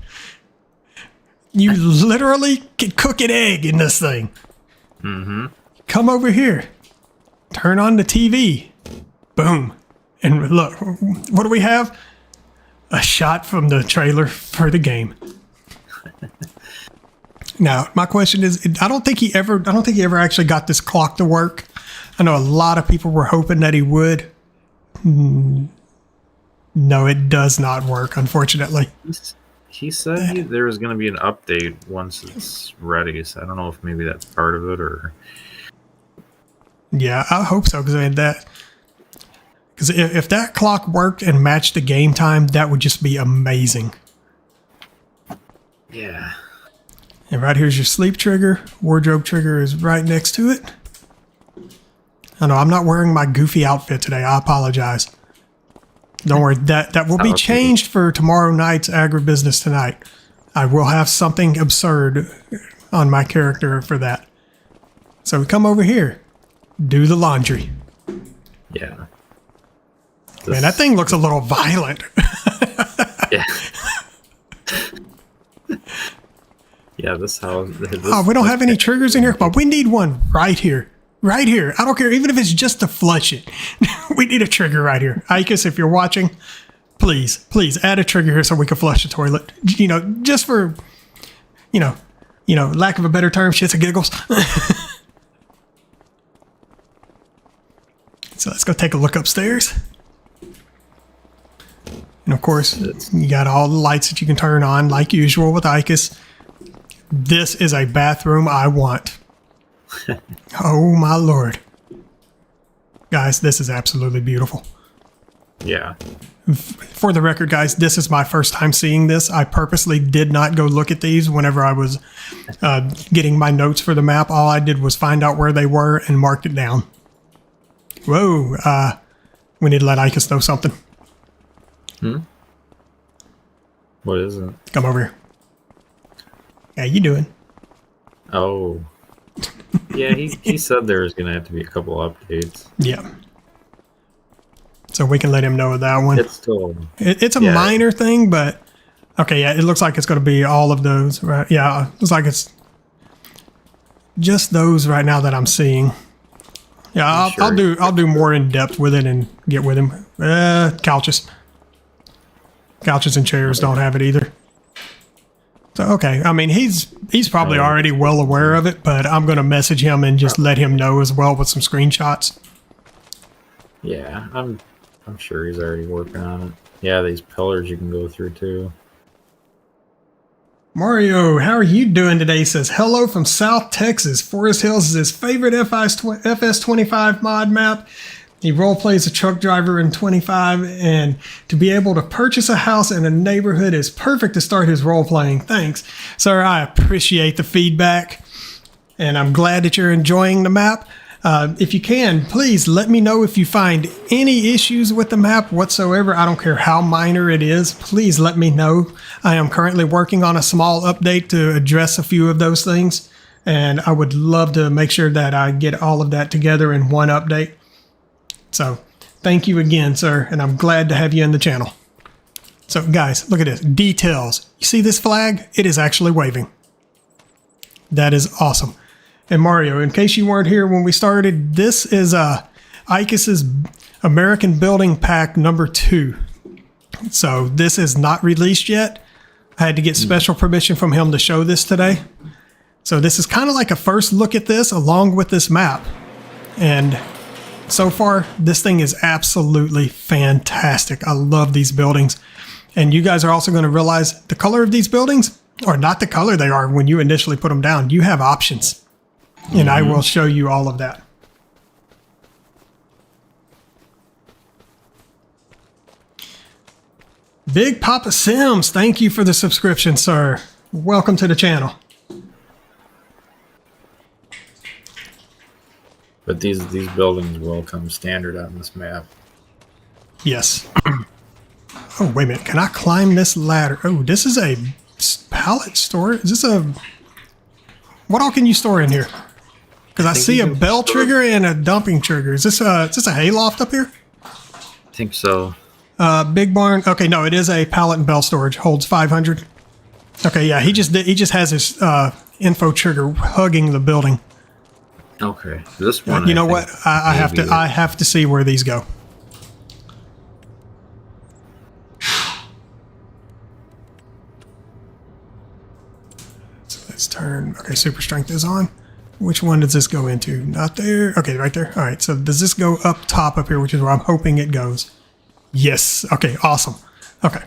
You literally can cook an egg in this thing. Mm-hmm. Come over here. Turn on the TV. Boom. And look, what do we have? A shot from the trailer for the game. Now, my question is, I don't think he ever actually got this clock to work. I know a lot of people were hoping that he would. No, it does not work, unfortunately. He said there was going to be an update once it's ready, so I don't know if maybe that's part of it or... Yeah, I hope so, because if that clock worked and matched the game time, that would just be amazing. Yeah. And right here's your sleep trigger. Wardrobe trigger is right next to it. I know I'm not wearing my goofy outfit today. I apologize. Don't worry. That will be changed for tomorrow night's Agribusiness Tonight. I will have something absurd on my character for that. So we come over here. Do the laundry. Yeah. Man, that thing looks a little violent. Yeah. Yeah, this house... We don't have any triggers in here, but we need one right here. Right here. I don't care, even if it's just to flush it. We need a trigger right here. Icus, if you're watching, please add a trigger here so we can flush the toilet. You know, just for, lack of a better term, shits and giggles. So let's go take a look upstairs. And of course, you got all the lights that you can turn on like usual with Icus. This is a bathroom I want. Oh my lord. Guys, this is absolutely beautiful. Yeah. For the record, guys, this is my first time seeing this. I purposely did not go look at these whenever I was getting my notes for the map. All I did was find out where they were and marked it down. Whoa, we need to let Icus know something. What is it? Come over here. How you doing? Oh. Yeah, he said there was going to have to be a couple updates. Yeah. So we can let him know of that one. It's still... It's a minor thing, but... Okay, yeah, it looks like it's going to be all of those, right? Yeah, it looks like it's just those right now that I'm seeing. Yeah, I'll do more in depth with it and get with him. Couches and chairs don't have it either. So okay, I mean he's probably already well aware of it, but I'm gonna message him and just let him know as well with some screenshots. Yeah, I'm sure he's already working on it. Yeah, these pillars you can go through too. Mario, how are you doing today? He says, hello from South Texas. Forest Hills is his favorite FS25 mod map. He role plays a truck driver in 25, and to be able to purchase a house in a neighborhood is perfect to start his role playing. Thanks. Sir, I appreciate the feedback, and I'm glad that you're enjoying the map. If you can, please let me know if you find any issues with the map whatsoever. I don't care how minor it is. Please let me know. I am currently working on a small update to address a few of those things, and I would love to make sure that I get all of that together in one update. So thank you again, sir, and I'm glad to have you in the channel. So guys, look at this. Details. You see this flag? It is actually waving. That is awesome. And Mario, in case you weren't here when we started, this is Icus's American Building Pack number 2. So this is not released yet. I had to get special permission from him to show this today. So this is kind of like a first look at this along with this map. And so far, this thing is absolutely fantastic. I love these buildings. And you guys are also going to realize the color of these buildings, or not the color they are when you initially put them down. You have options. And I will show you all of that. Big Papa Sims, thank you for the subscription, sir. Welcome to the channel. But these buildings will come standard on this map. Yes. Oh, wait a minute. Can I climb this ladder? Oh, this is a pallet store. Is this a... What all can you store in here? Because I see a bell trigger and a dumping trigger. Is this a hayloft up here? I think so. Big barn. Okay, no, it is a pallet and bell storage. Holds 500. Okay, yeah, he just has his info trigger hugging the building. Okay, this one. You know what? I have to see where these go. So let's turn. Okay, super strength is on. Which one does this go into? Not there. Okay, right there. All right. So does this go up top up here, which is where I'm hoping it goes? Yes. Okay. Awesome. Okay.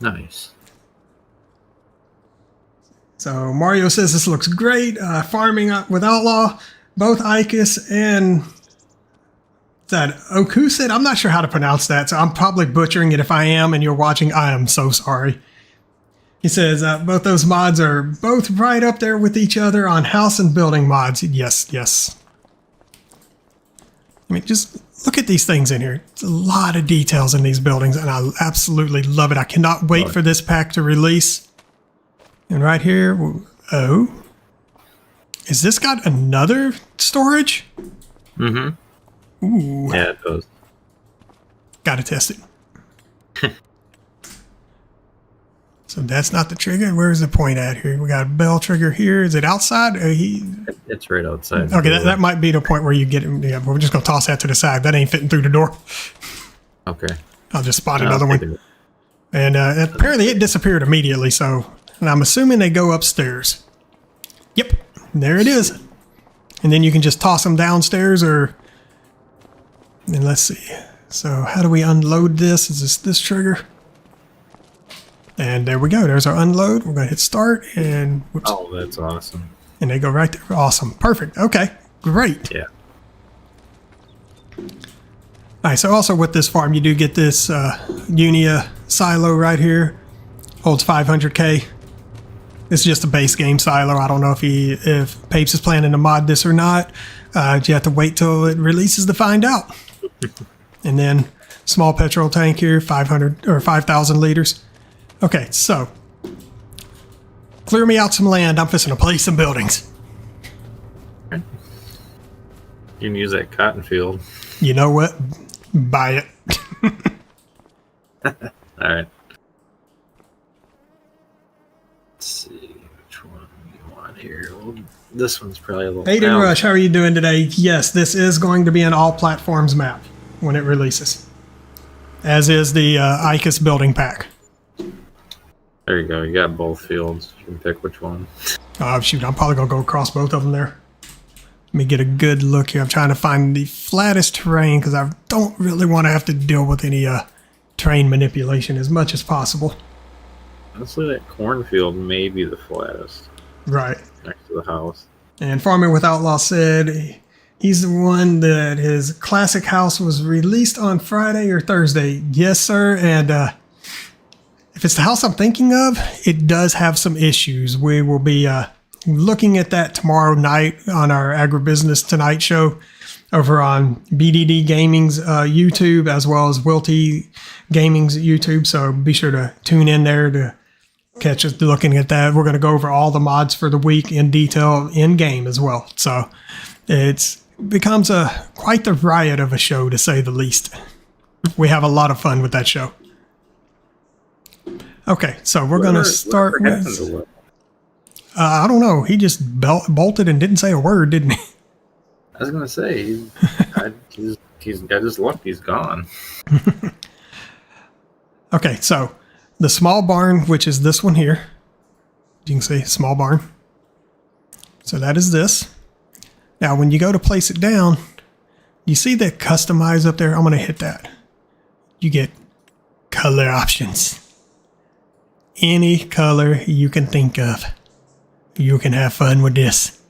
Nice. So Mario says this looks great. Farming with Outlaw, both Icus and that Okusid. I'm not sure how to pronounce that, so I'm probably butchering it. If I am and you're watching, I am so sorry. He says both those mods are both right up there with each other on house and building mods. Yes, yes. I mean, just look at these things in here. It's a lot of details in these buildings, and I absolutely love it. I cannot wait for this pack to release. And right here, oh, is this got another storage? Mm-hmm. Ooh. Yeah, it does. Gotta test it. So that's not the trigger. Where's the point at here? We got a bell trigger here. Is it outside? It's right outside. Okay, that might be the point where you get it. Yeah, we're just gonna toss that to the side. That ain't fitting through the door. Okay. I'll just spot another one. And apparently it disappeared immediately. So, and I'm assuming they go upstairs. Yep, there it is. And then you can just toss them downstairs, or. And let's see. So how do we unload this? Is this trigger? And there we go. There's our unload. We're going to hit start and whoops. Oh, that's awesome. And they go right there. Awesome. Perfect. Okay. Great. Yeah. All right. So also with this farm, you do get this Unia silo right here. Holds 500K. This is just a base game silo. I don't know if Papes is planning to mod this or not. You have to wait till it releases to find out. And then small petrol tank here, 500 or 5,000 liters. Okay, so clear me out some land. I'm fixing to place some buildings. You can use that cotton field. You know what? Buy it. All right. Let's see which one you want here. Well, this one's probably a little. Aiden Rush, how are you doing today? Yes, this is going to be an all platforms map when it releases, as is the Icus building pack. There you go. You got both fields. You can pick which one. Oh, shoot. I'm probably going to go across both of them there. Let me get a good look here. I'm trying to find the flattest terrain because I don't really want to have to deal with any terrain manipulation as much as possible. Honestly, that cornfield may be the flattest. Right. Next to the house. And Farming with Outlaw said he's the one that his classic house was released on Friday or Thursday. Yes, sir. And if it's the house I'm thinking of, it does have some issues. We will be looking at that tomorrow night on our Agribusiness Tonight show over on BDD Gaming's YouTube, as well as Wilty Gaming's YouTube. So be sure to tune in there to catch us looking at that. We're going to go over all the mods for the week in detail in game as well. So it becomes quite the riot of a show, to say the least. We have a lot of fun with that show. Okay, so we're going to start with... I don't know. He just bolted and didn't say a word, didn't he? I was going to say, he's got his luck. He's gone. Okay, so the small barn, which is this one here. You can see small barn. So that is this. Now, when you go to place it down, you see that customize up there? I'm going to hit that. You get color options. Any color you can think of. You can have fun with this.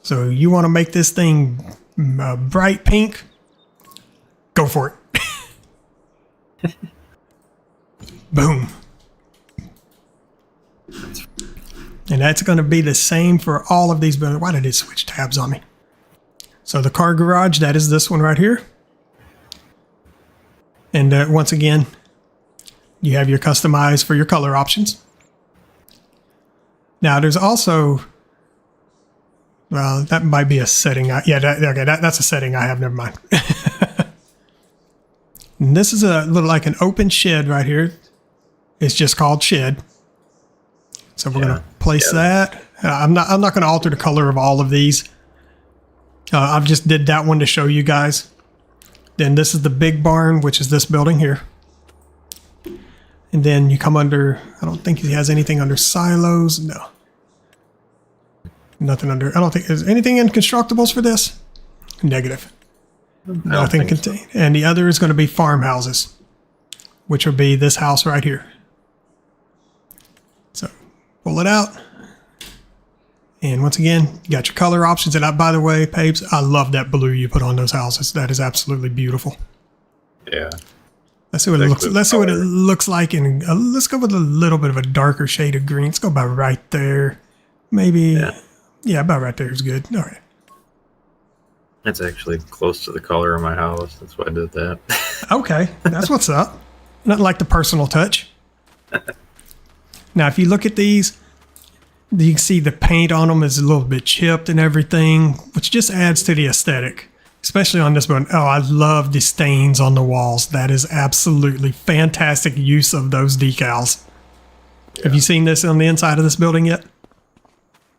So you want to make this thing bright pink? Go for it. Boom. And that's going to be the same for all of these buildings. Why did it switch tabs on me? So the car garage, that is this one right here. And once again, you have your customize for your color options. Now there's also, well, that might be a setting. That's a setting I have. Never mind. And this is a little like an open shed right here. It's just called shed. So we're going to place that. I'm not going to alter the color of all of these. I've just did that one to show you guys. Then this is the big barn, which is this building here. And then you come under, I don't think he has anything under silos. No. Nothing under, I don't think, is anything in constructibles for this? Negative. Nothing contained. So. And the other is going to be farmhouses, which will be this house right here. So pull it out. And once again, you got your color options. And by the way, Papes, I love that blue you put on those houses. That is absolutely beautiful. Yeah. Let's see what it looks. Let's see what it looks like. And let's go with a little bit of a darker shade of green. Let's go about right there. Maybe. Yeah, about right there is good. All right. It's actually close to the color of my house. That's why I did that. Okay, that's what's up. Not like the personal touch. Now, if you look at these, you can see the paint on them is a little bit chipped and everything, which just adds to the aesthetic, especially on this one. Oh, I love the stains on the walls. That is absolutely fantastic use of those decals. Yeah. Have you seen this on the inside of this building yet?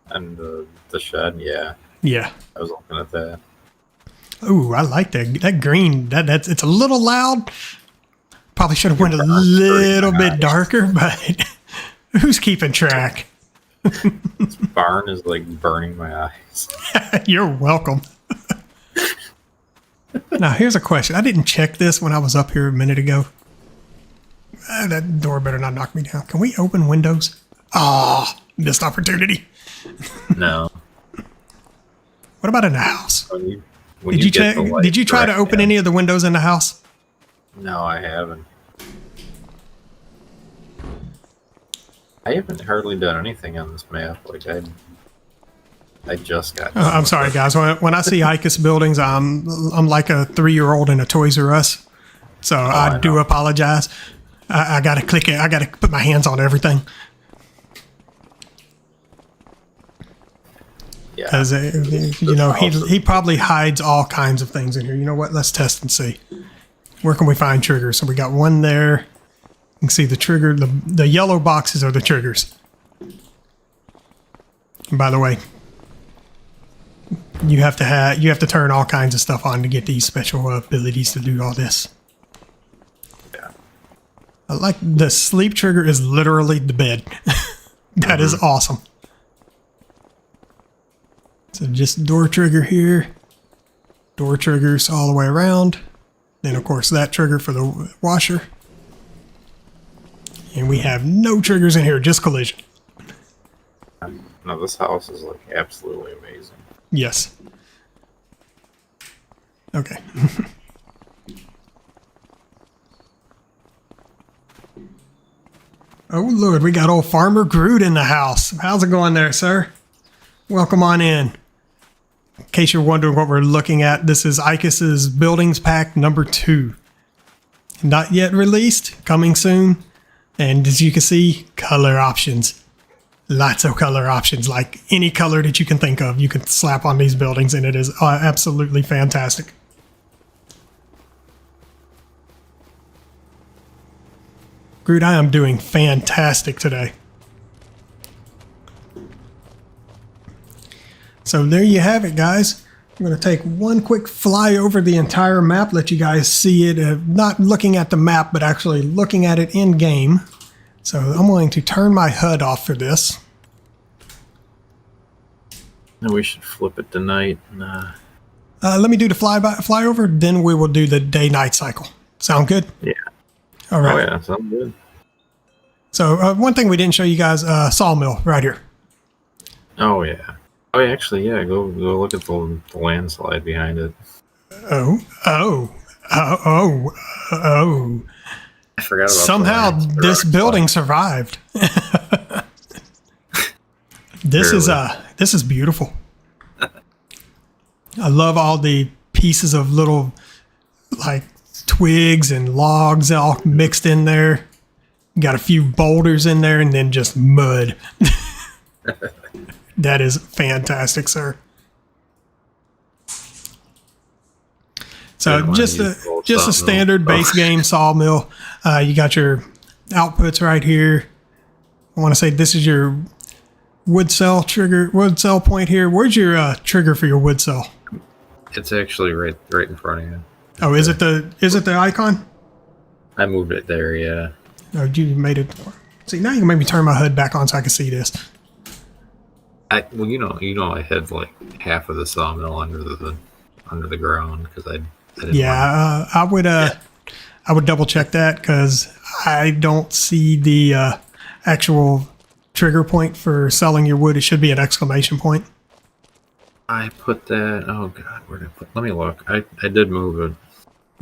And the shed, yeah. Yeah. I was looking at that. Ooh, I like that. That green, that's it's a little loud. Probably should have went a little bit darker, but who's keeping track? This barn is like burning my eyes. You're welcome. Now, here's a question. I didn't check this when I was up here a minute ago. That door better not knock me down. Can we open windows? Ah, missed opportunity. No. What about in the house? When you check? Did you try to open any of the windows in the house? No, I haven't. I haven't hardly done anything on this map. Like I just got. I'm sorry, guys. When I see ICUS buildings, I'm like a 3-year-old in a Toys R Us. So I do apologize. I got to click it. I got to put my hands on everything. Yeah. Because he probably hides all kinds of things in here. You know what? Let's test and see. Where can we find triggers? So we got one there. You can see the trigger. The yellow boxes are the triggers. And by the way, you have to turn all kinds of stuff on to get these special abilities to do all this. Yeah. I like the sleep trigger is literally the bed. That is awesome. So just door trigger here. Door triggers all the way around. Then of course that trigger for the washer. And we have no triggers in here, just collision. No, this house is like absolutely amazing. Yes. Okay. Oh Lord, we got old Farmer Groot in the house. How's it going there, sir? Welcome on in. In case you're wondering what we're looking at, this is ICUS's Buildings Pack number 2. Not yet released, coming soon. And as you can see, color options. Lots of color options, like any color that you can think of, you can slap on these buildings, and it is absolutely fantastic. Groot, I am doing fantastic today. So there you have it, guys. I'm going to take one quick fly over the entire map, let you guys see it, not looking at the map, but actually looking at it in game. So I'm going to turn my HUD off for this. And we should flip it tonight. Let me do the flyover, then we will do the day-night cycle. Sound good? Yeah. All right. Oh yeah, sounds good. So one thing we didn't show you guys, Sawmill right here. Oh yeah. Oh yeah, actually, yeah. Go look at the landslide behind it. Oh. I forgot about somehow this building survived. This is beautiful. I love all the pieces of little like twigs and logs all mixed in there. Got a few boulders in there and then just mud. That is fantastic, sir. So Didn't wanna just use the old a sawmill. standard base game sawmill. You got your outputs right here. I want to say this is your wood cell point here. Where's your trigger for your wood cell? It's actually right in front of you. Oh, is it the icon? I moved it there, yeah. Oh, you made it. See, now you can make me turn my HUD back on so I can see this. Well, I had like half of the sawmill under the ground because I didn't Yeah, I would double check that because I don't see the actual trigger point for selling your wood. It should be an exclamation point. I put that. Oh God, where did I put? Let me look. I did move it.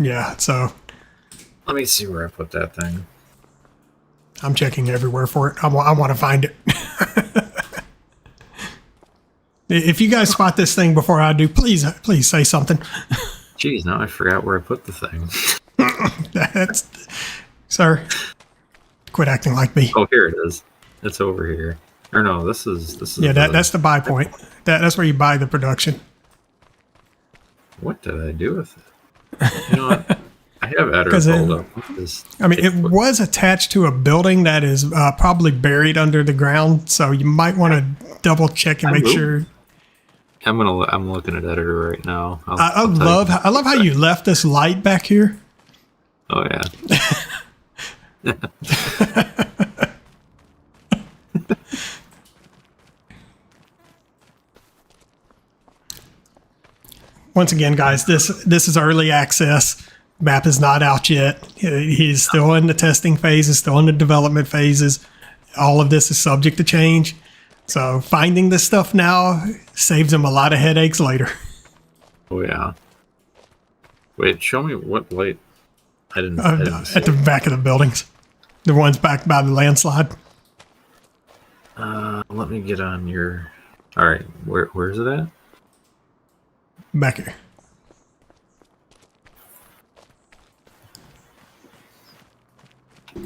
Yeah, so Let me see where I put that thing. I'm checking everywhere for it. I want to find it. If you guys spot this thing before I do, please say something. Jeez, now I forgot where I put the thing. That's, sir, quit acting like me. Oh, here it is. It's over here. Or no, this is. Yeah, that's the buy point. That's where you buy the production. What did I do with it? You know what? I have editor pulled up. I mean, it was attached to a building that is probably buried under the ground, so you might want to double check and make sure. I'm looking at editor right now. I love how you left this light back here. Oh yeah. Once again, guys, this is early access. Map is not out yet. He's still in the testing phases, still in the development phases. All of this is subject to change. So finding this stuff now saves him a lot of headaches later. Oh yeah. Wait, show me what light. I didn't see At the back of the buildings. The ones back by the landslide. Let me get on your. All right, where's it at? Back here. I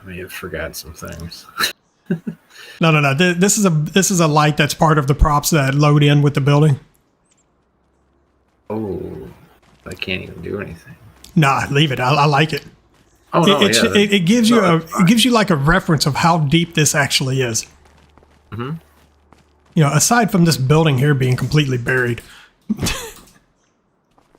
may have forgot some things. No. This is a light that's part of the props that load in with the building. Oh, I can't even do anything. Nah, leave it. I like it. Oh no, It gives you it gives you like a reference of how deep this actually is. Mm-hmm. You know, aside from this building here being completely buried.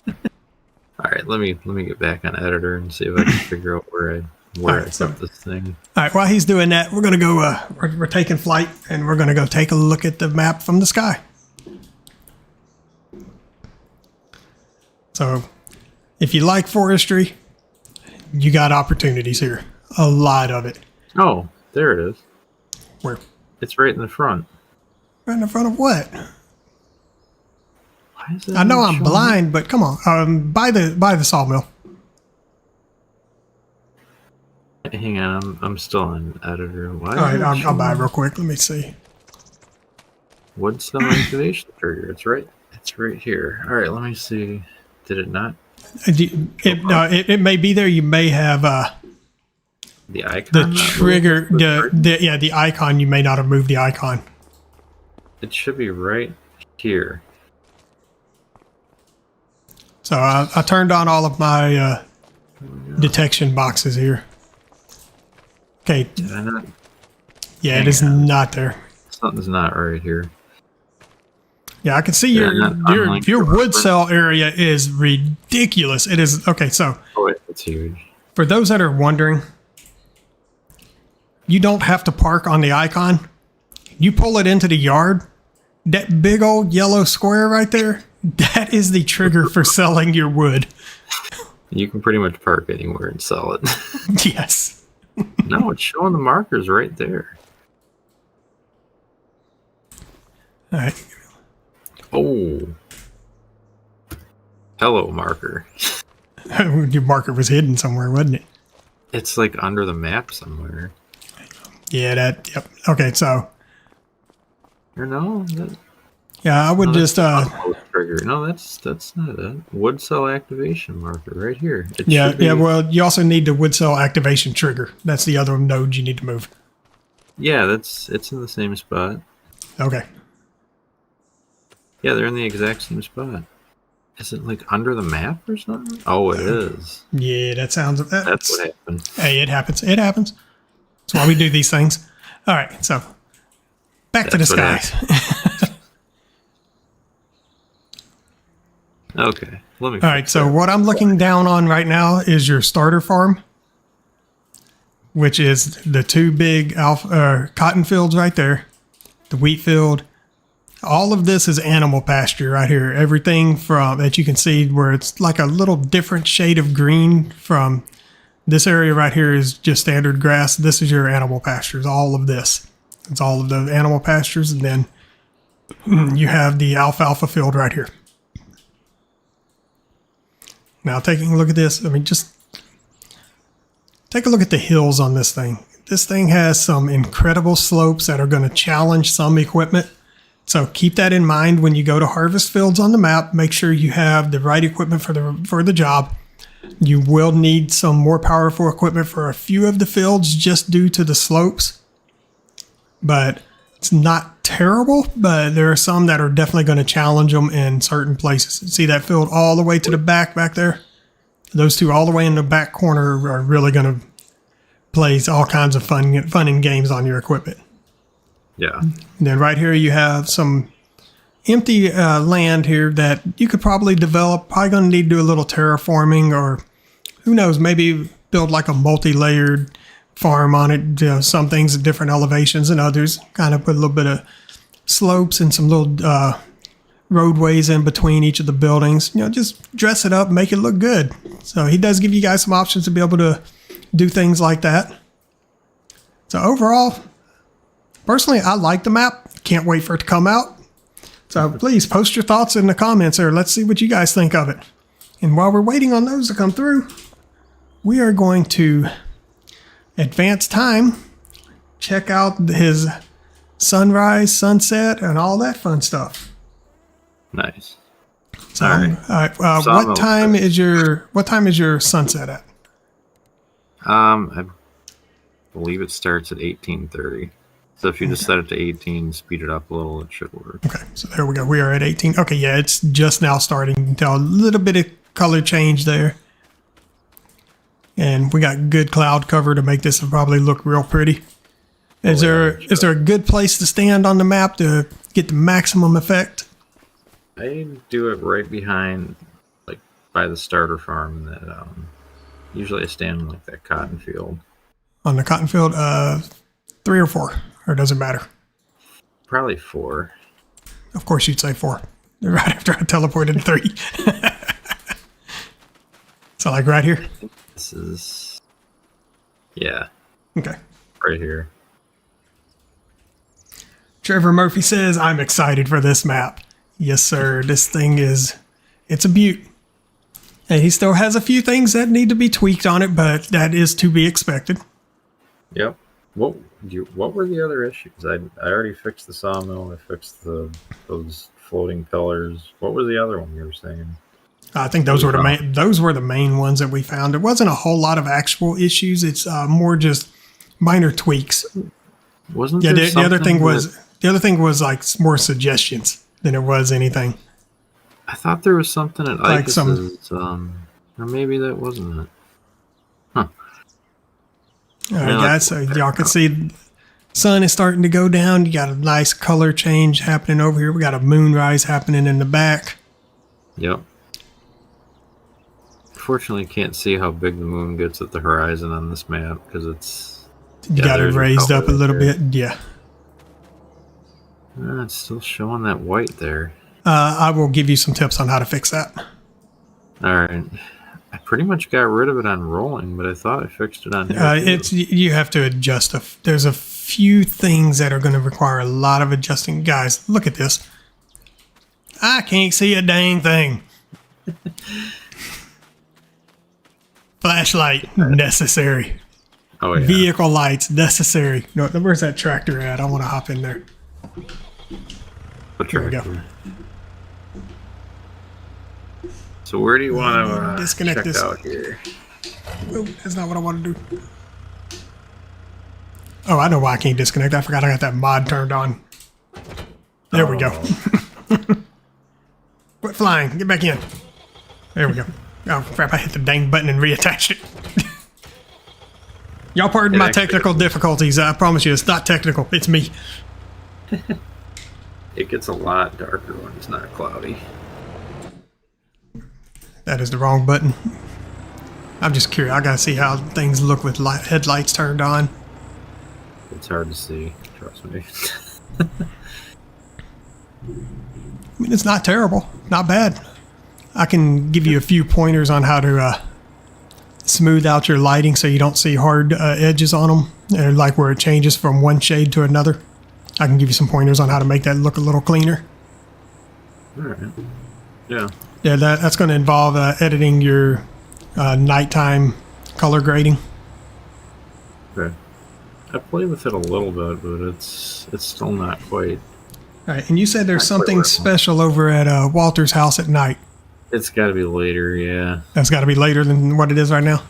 All right, let me get back on editor and see if I can figure out where I put this thing. All right, while he's doing that, we're gonna go. We're taking flight, and we're gonna go take a look at the map from the sky. So, if you like forestry, you got opportunities here. A lot of it. Oh, there it is. Where? It's right in the front. Right in the front of what? Why is it I know not I'm showing blind, but come on. By the sawmill. up? Hang on, I'm still on editor. Why? All right, I'll buy it real quick. Let me see. Wood cell activation trigger. It's right here. All right, let me see. Did it not? It may be there. You may have The icon. the not trigger. moved? The icon. You may not have moved the icon. It should be right here. So I turned on all of my detection boxes here. Okay. Did I not? Yeah, Hang it is on. not there. Something's not right here. Yeah, I can see Yeah, your unlike wood cell area is ridiculous. It is okay. So Oh wait, it's huge. for those that are wondering, you don't have to park on the icon. You pull it into the yard. That big old yellow square right there, that is the trigger for selling your wood. You can pretty much park anywhere and sell it. Yes. No, it's showing the markers right there. All right. Oh. Hello, marker. Your marker was hidden somewhere, wasn't it? It's like under the map somewhere. Yeah, yep. Okay, so Or no? yeah, I would just Outpost trigger. No, that's not it. Wood cell activation marker right here. It yeah, should be- yeah, well, you also need the wood cell activation trigger. That's the other node you need to move. Yeah, it's in the same spot. Okay. Yeah, they're in the exact same spot. Is it like under the map or something? Oh, it is. Yeah, that sounds... That's what happened. Hey, it happens. It happens. That's why we do these things. All right, so back to the That's what skies. Okay. Let me. All right, so what I'm looking down on right now is your starter farm, which is the two big cotton fields right there, the wheat field. All of this is animal pasture right here. Everything from that you can see where it's like a little different shade of green from this area right here is just standard grass. This is your animal pastures, all of this. It's all of the animal pastures. And then you have the alfalfa field right here. Now taking a look at this, I mean, just take a look at the hills on this thing. This thing has some incredible slopes that are going to challenge some equipment. So keep that in mind when you go to harvest fields on the map. Make sure you have the right equipment for the job. You will need some more powerful equipment for a few of the fields just due to the slopes. But it's not terrible, but there are some that are definitely going to challenge them in certain places. See that field all the way to the back there? Those two all the way in the back corner are really going to play all kinds of fun and games on your equipment. Yeah. And then right here you have some empty land here that you could probably develop. Probably going to need to do a little terraforming, or who knows, maybe build like a multi-layered farm on it. You know, some things at different elevations and others. Kind of put a little bit of slopes and some little roadways in between each of the buildings. You know, just dress it up, make it look good. So he does give you guys some options to be able to do things like that. So overall, personally, I like the map. Can't wait for it to come out. So please post your thoughts in the comments there. Let's see what you guys think of it. And while we're waiting on those to come through, we are going to advance time, check out his sunrise, sunset, and all that fun stuff. Nice. So, all right. What time is your sunset at? I believe it starts at 18:30. So if you just set it to 18, speed it up a little, it should work. Okay, so there we go. We are at 18. Okay, yeah, it's just now starting. You can tell a little bit of color change there. And we got good cloud cover to make this probably look real pretty. Is there a good place to stand on the map to get the maximum effect? I do it right behind, like by the starter farm. That usually I stand in like that cotton field. On the cotton field, 3 or 4, or does it matter? Probably 4. Of course you'd say 4. Right after I teleported to 3. So like right here? This is, yeah. Okay. Right here. Trevor Murphy says, I'm excited for this map. Yes, sir. This thing it's a beaut. And he still has a few things that need to be tweaked on it, but that is to be expected. Yep. What were the other issues? I already fixed the sawmill. I fixed those floating pillars. What was the other one you were saying? I think those were the main ones that we found. There wasn't a whole lot of actual issues. It's more just minor tweaks. Wasn't yeah? there The other thing was like more suggestions than it was anything. I thought there was something at like Icus's, or maybe that wasn't it. Huh. All right, guys. So y'all can see sun is starting to go down. You got a nice color change happening over here. We got a moonrise happening in the back. Yep. Unfortunately, can't see how big the moon gets at the horizon on this map because it's... You got it raised up a little bit. Yeah. It's still showing that white there. I will give you some tips on how to fix that. All right. I pretty much got rid of it on rolling, but I thought I fixed it on here. You have to adjust. There's a few things that are going to require a lot of adjusting. Guys, look at this. I can't see a dang thing. Flashlight necessary. Oh, yeah. Vehicle lights necessary. No, where's that tractor at? I want to hop in there. Here we go. So where do you want to disconnect check this out here? Oh, that's not what I want to do. Oh, I know why I can't disconnect. I forgot I got that mod turned on. There we go. Quit flying. Get back in. There we go. Oh, crap, I hit the dang button and reattached it. Y'all pardon my technical difficulties. I promise you, it's not technical. It's me. It gets a lot darker when it's not cloudy. That is the wrong button. I'm just curious. I gotta see how things look with headlights turned on. It's hard to see, trust me. I mean, it's not terrible. Not bad. I can give you a few pointers on how to smooth out your lighting so you don't see hard edges on them, like where it changes from one shade to another. I can give you some pointers on how to make that look a little cleaner. All right. Yeah. Yeah, that's going to involve editing your nighttime color grading. Okay. I played with it a little bit, but it's still not quite. All right, and you said there's something special over at Walter's house at night. It's got to be later, yeah. That's got to be later than what it is right now.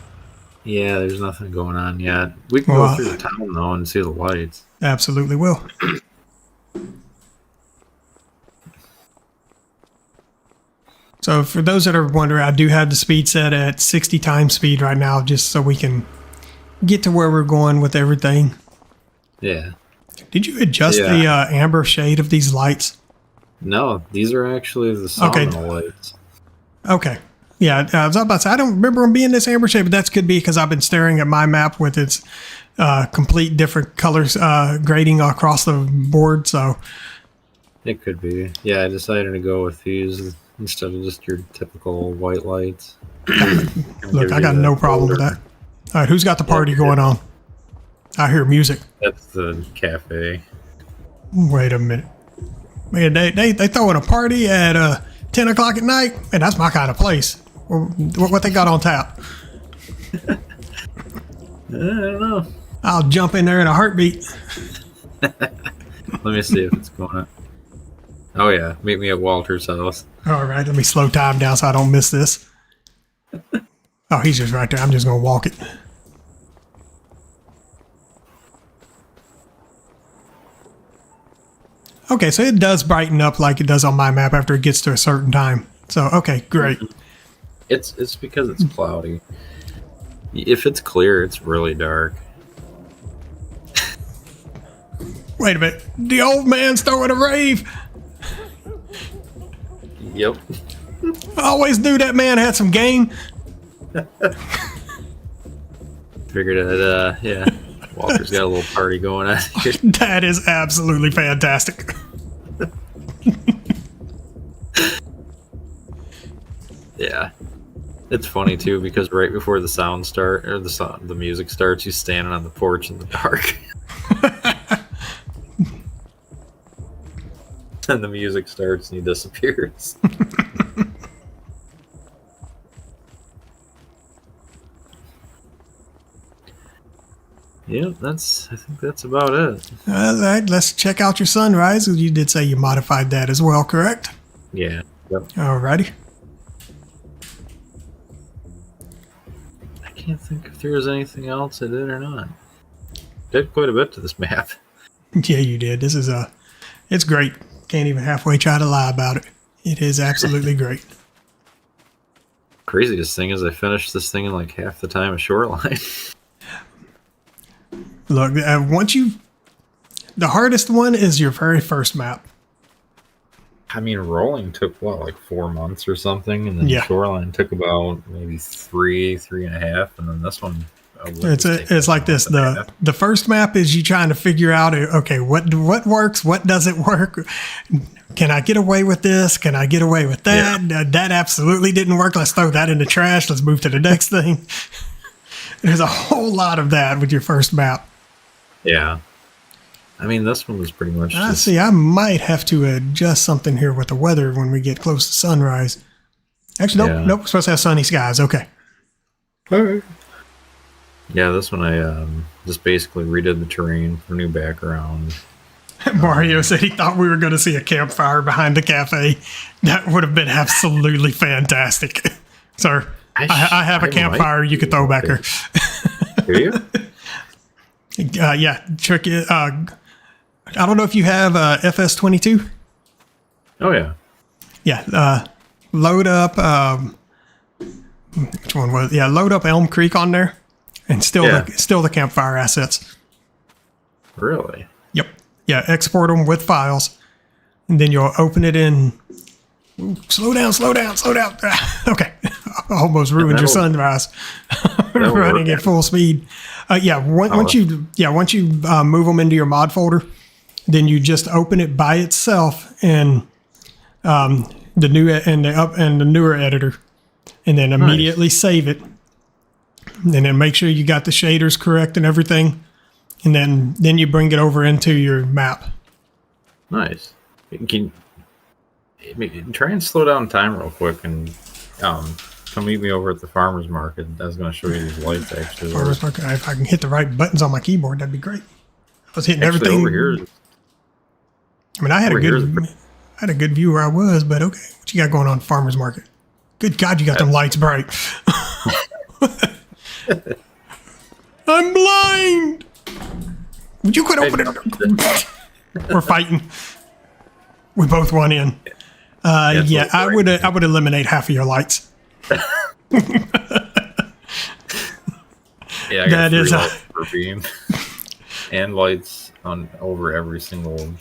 Yeah, there's nothing going on yet. We can go through the town though and see the lights. Absolutely will. So for those that are wondering, I do have the speed set at 60 times speed right now, just so we can get to where we're going with everything. Yeah. Did you adjust the amber shade of these lights? No, these are actually the Sawmill lights. Okay. Yeah, I was about to say, I don't remember them being this amber shade, but that could be because I've been staring at my map with its complete different colors grading across the board, so. It could be. Yeah, I decided to go with these instead of just your typical white lights. Look, I got no problem with that. All right, who's got the party going on? I hear music. That's the cafe. Wait a minute. Man, they throwing a party at 10 o'clock at night? Man, that's my kind of place. What they got on tap? I don't know. I'll jump in there in a heartbeat. Let me see if it's going on. Oh yeah, meet me at Walter's house. All right, let me slow time down so I don't miss this. Oh, he's just right there. I'm just going to walk it. Okay, so it does brighten up like it does on my map after it gets to a certain time. So, okay, great. It's because it's cloudy. If it's clear, it's really dark. Wait a minute. The old man's throwing a rave. Yep. I always knew that man had some game. Figured it, yeah. Walter's got a little party going on here. That is absolutely fantastic. Yeah. It's funny too because right before the the music starts, he's standing on the porch in the dark. And the music starts and he disappears. Yep, I think that's about it. All right, let's check out your sunrise. You did say you modified that as well, correct? Yeah. Yep. All righty. I can't think if there was anything else I did or not. Did quite a bit to this map. Yeah, you did. This is it's great. Can't even halfway try to lie about it. It is absolutely great. Craziest thing is I finished this thing in like half the time of Shoreline. Look, the hardest one is your very first map. I mean, Rolling took what, like 4 months or something, and then Shoreline took about maybe 3.5, and then this one. It's like this. The first map is you trying to figure out, okay, what works, what doesn't work. Can I get away with this? Can I get away with that? Yeah. That absolutely didn't work. Let's throw that in the trash. Let's move to the next thing. There's a whole lot of that with your first map. Yeah. I mean, this one was pretty much see, I might have to adjust something here with the weather when we get close to sunrise. Actually, nope. We're supposed to have sunny skies. Okay. All right. Yeah, this one I just basically redid the terrain for new background. Mario said he thought we were going to see a campfire behind the cafe. That would have been absolutely fantastic. Sir, I have a campfire you could throw back here. Do you? Yeah, trick it. I don't know if you have FS22. Oh, yeah. Yeah, load up which one was? Yeah, load up Elm Creek on there, and still the campfire assets. Really? Yep. Yeah, export them with files, and then you'll open it in. Ooh, slow down. Okay, I almost ruined your sunrise. Running at full speed. Once you move them into your mod folder, then you just open it by itself in the newer editor, and then immediately save it, and then make sure you got the shaders correct and everything, and then you bring it over into your map. Nice. Try and slow down time real quick and come meet me over at the farmer's market. I was going to show you these lights actually. Farmer's market. If I can hit the right buttons on my keyboard, that'd be great. I was hitting everything. Over here. I mean, I had a good view where I was, but okay. What you got going on farmer's market? Good God, you got them lights bright. I'm blind. Would you quit opening? We're fighting. We both won in. I would eliminate half of your lights. Yeah, I got that is for beam and lights on over every single.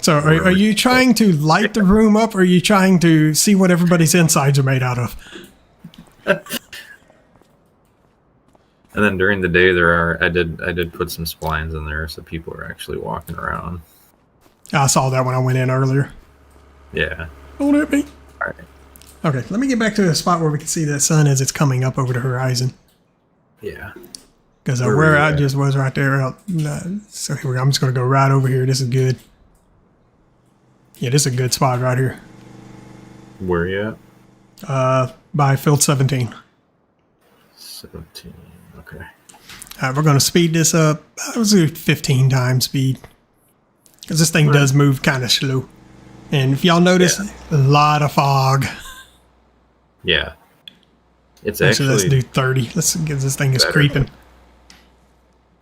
So, are you trying to light the room up, or are you trying to see what everybody's insides are made out of? And then during the day, I did put some splines in there, so people are actually walking around. I saw that when I went in earlier. Yeah. Don't hit me. All right. Okay, let me get back to the spot where we can see that sun as it's coming up over the horizon. Yeah. Because where I just was right there. So here we go. I'm just going to go right over here. This is good. Yeah, this is a good spot right here. Where are you at? By field 17. 17. Okay. All right, we're going to speed this up. Let's do 15 times speed. Because this thing does move kind of slow. And if y'all notice, a lot of fog. Yeah. It's actually... So let's do 30. Let's get this thing is creeping.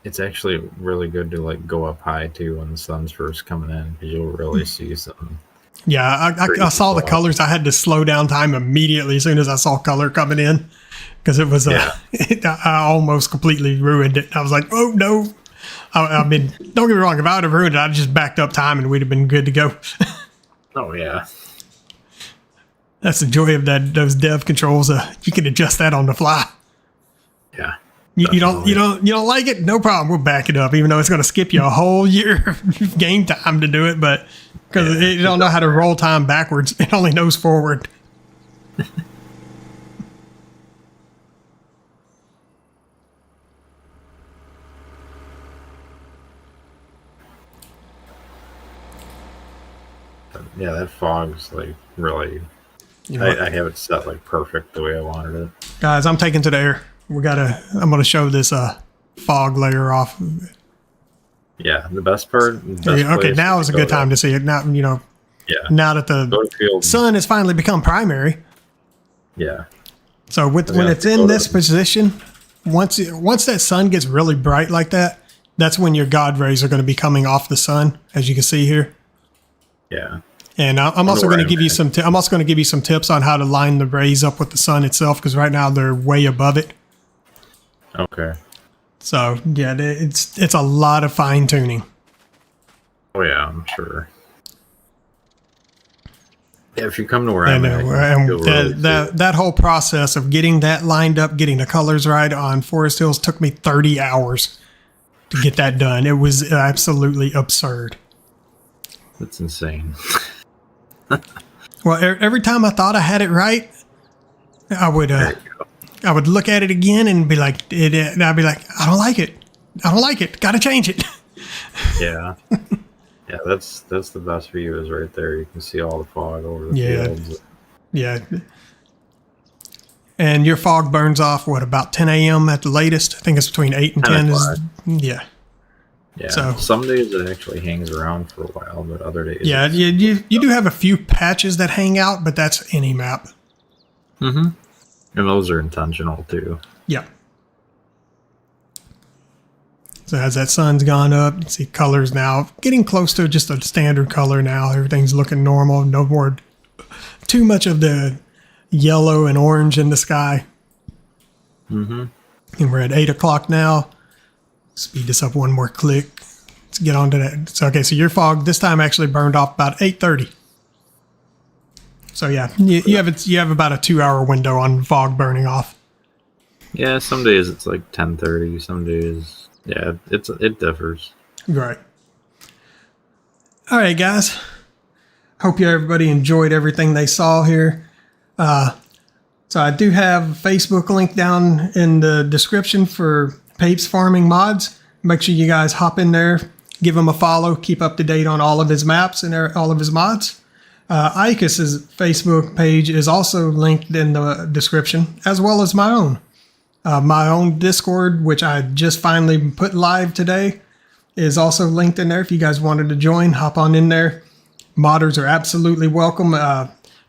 It's actually really good to like go up high too when the sun's first coming in, because you'll really see some. Yeah, I saw the colors. I had to slow down time immediately as soon as I saw color coming in, because it was I almost completely ruined it. I was like, oh no. I mean, don't get me wrong. If I would have ruined it, I'd just backed up time and we'd have been good to go. Oh yeah. That's the joy of those dev controls. You can adjust that on the fly. Yeah. You don't like it? No problem. We'll back it up, even though it's going to skip you a whole year of game time to do it. But because it don't know how to roll time backwards, it only knows forward. Yeah, that fog's like really. I have it set like perfect the way I wanted it. Guys, I'm taking to the air. I'm going to show this fog layer off. Yeah, the best part. Okay, now is a good time to see it. Now, now that the sun has finally become primary. Yeah. So when it's in this position, once that sun gets really bright like that, that's when your God rays are going to be coming off the sun, as you can see here. Yeah. And I'm also going to give you some. I'm also going to give you some tips on how to line the rays up with the sun itself, because right now they're way above it. Okay. So yeah, it's a lot of fine tuning. Oh yeah, I'm sure. Yeah, if you come to where I'm at, that whole process of getting that lined up, getting the colors right on Forest Hills took me 30 hours to get that done. It was absolutely absurd. That's insane. Well, every time I thought I had it right, I would look at it again and be like, and I'd be like, I don't like it. Got to change it. Yeah. Yeah, that's the best view is right there. You can see all the fog over the fields. Yeah. And your fog burns off, about 10 a.m. at the latest? I think it's between 8 and 10. Yeah. Yeah. So some days it actually hangs around for a while, but other days. Yeah, you do have a few patches that hang out, but that's any map. Mm-hmm. And those are intentional too. Yeah. So as that sun's gone up, you see colors now getting close to just a standard color now. Everything's looking normal. No more too much of the yellow and orange in the sky. Mm-hmm. And we're at 8 o'clock now. Speed this up one more click. Let's get on to that. So, okay, so your fog this time actually burned off about 8:30. So yeah, you have about a 2-hour window on fog burning off. Yeah, some days it's like 10:30. Some days, yeah, it differs. Right. All right, guys. Hope everybody enjoyed everything they saw here. So I do have a Facebook link down in the description for Pape's Farming Mods. Make sure you guys hop in there, give him a follow, keep up to date on all of his maps and all of his mods. Icus's Facebook page is also linked in the description, as well as my own. My own Discord, which I just finally put live today, is also linked in there. If you guys wanted to join, hop on in there. Modders are absolutely welcome.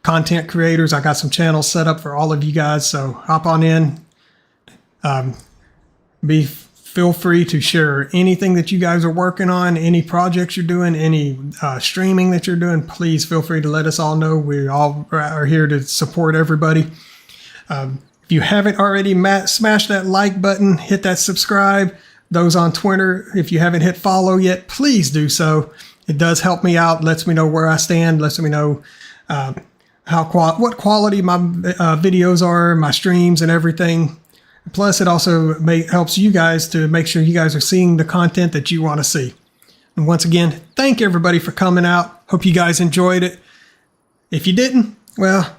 Content creators, I got some channels set up for all of you guys, so hop on in. Feel free to share anything that you guys are working on, any projects you're doing, any streaming that you're doing. Please feel free to let us all know. We all are here to support everybody. If you haven't already, smash that like button, hit that subscribe. Those on Twitter, if you haven't hit follow yet, please do so. It does help me out, lets me know where I stand, lets me know what quality my videos are, my streams and everything. Plus, it also helps you guys to make sure you guys are seeing the content that you want to see. And once again, thank everybody for coming out. Hope you guys enjoyed it. If you didn't, well,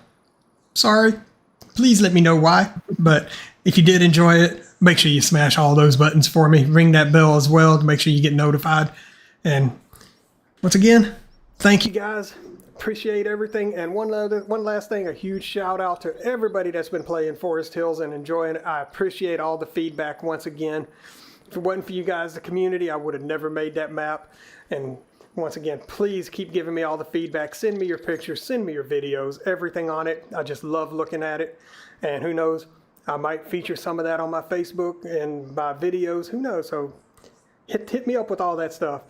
sorry. Please let me know why. But if you did enjoy it, make sure you smash all those buttons for me. Ring that bell as well to make sure you get notified. And once again, thank you guys. Appreciate everything. And one last thing, a huge shout out to everybody that's been playing Forest Hills and enjoying it. I appreciate all the feedback once again. If it wasn't for you guys, the community, I would have never made that map. And once again, please keep giving me all the feedback. Send me your pictures, send me your videos, everything on it. I just love looking at it. And who knows, I might feature some of that on my Facebook and my videos. Who knows? So hit me up with all that stuff.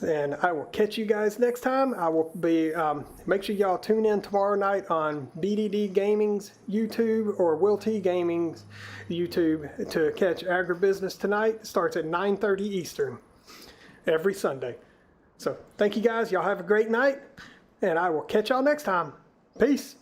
And I will catch you guys next time. I will be, make sure y'all tune in tomorrow night on BDD Gaming's YouTube or Will T Gaming's YouTube to catch Agribusiness Tonight. It starts at 9:30 Eastern every Sunday. So thank you guys. Y'all have a great night. And I will catch y'all next time. Peace.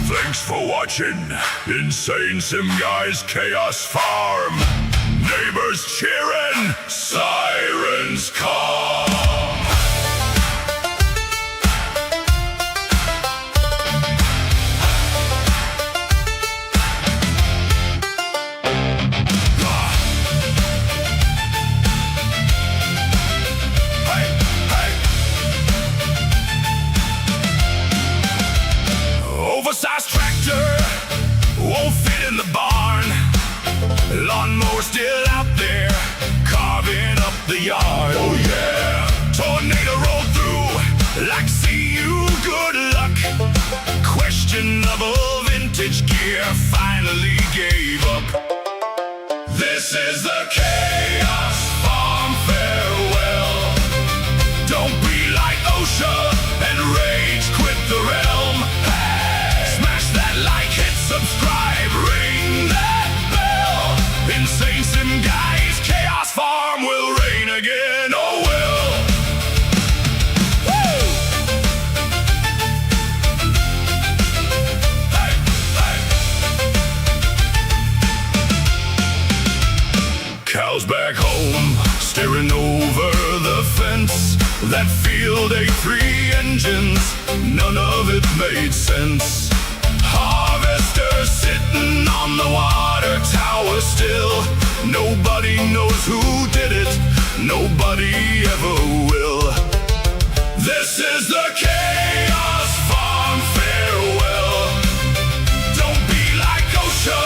Thanks for watching Insane Sim Guy's Chaos Farm. Neighbors cheering, sirens calm. Oversized tractor won't fit in the barn. Lawnmower still out there carving up the yard. Oh yeah, tornado rolled through like see you, good luck. Questionable vintage gear finally gave up. This is the Chaos Farm farewell. Don't be like OSHA and rage quit the realm. Smash that like, hit subscribe, ring that bell. Insane Sim Guys, Chaos Farm will reign again, oh will. Woo! Hey, hey. Cows back home, staring over the fence. That field A3 engines, none of it made sense. Harvester sitting on the water tower still. Nobody knows who did it, nobody ever will. This is the Chaos Farm farewell. Don't be like OSHA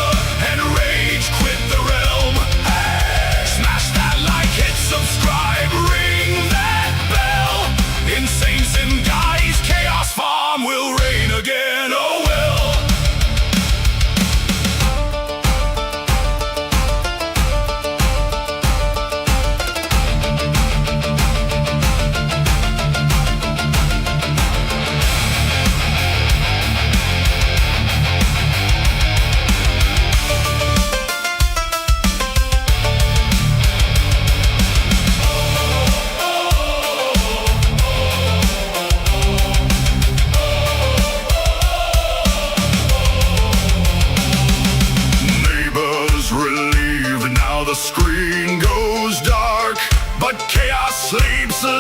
and rage quit the realm. Hey, smash that like, hit subscribe, ring that bell. Insane Sim Guys, Chaos Farm will reign again, oh will.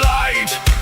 light.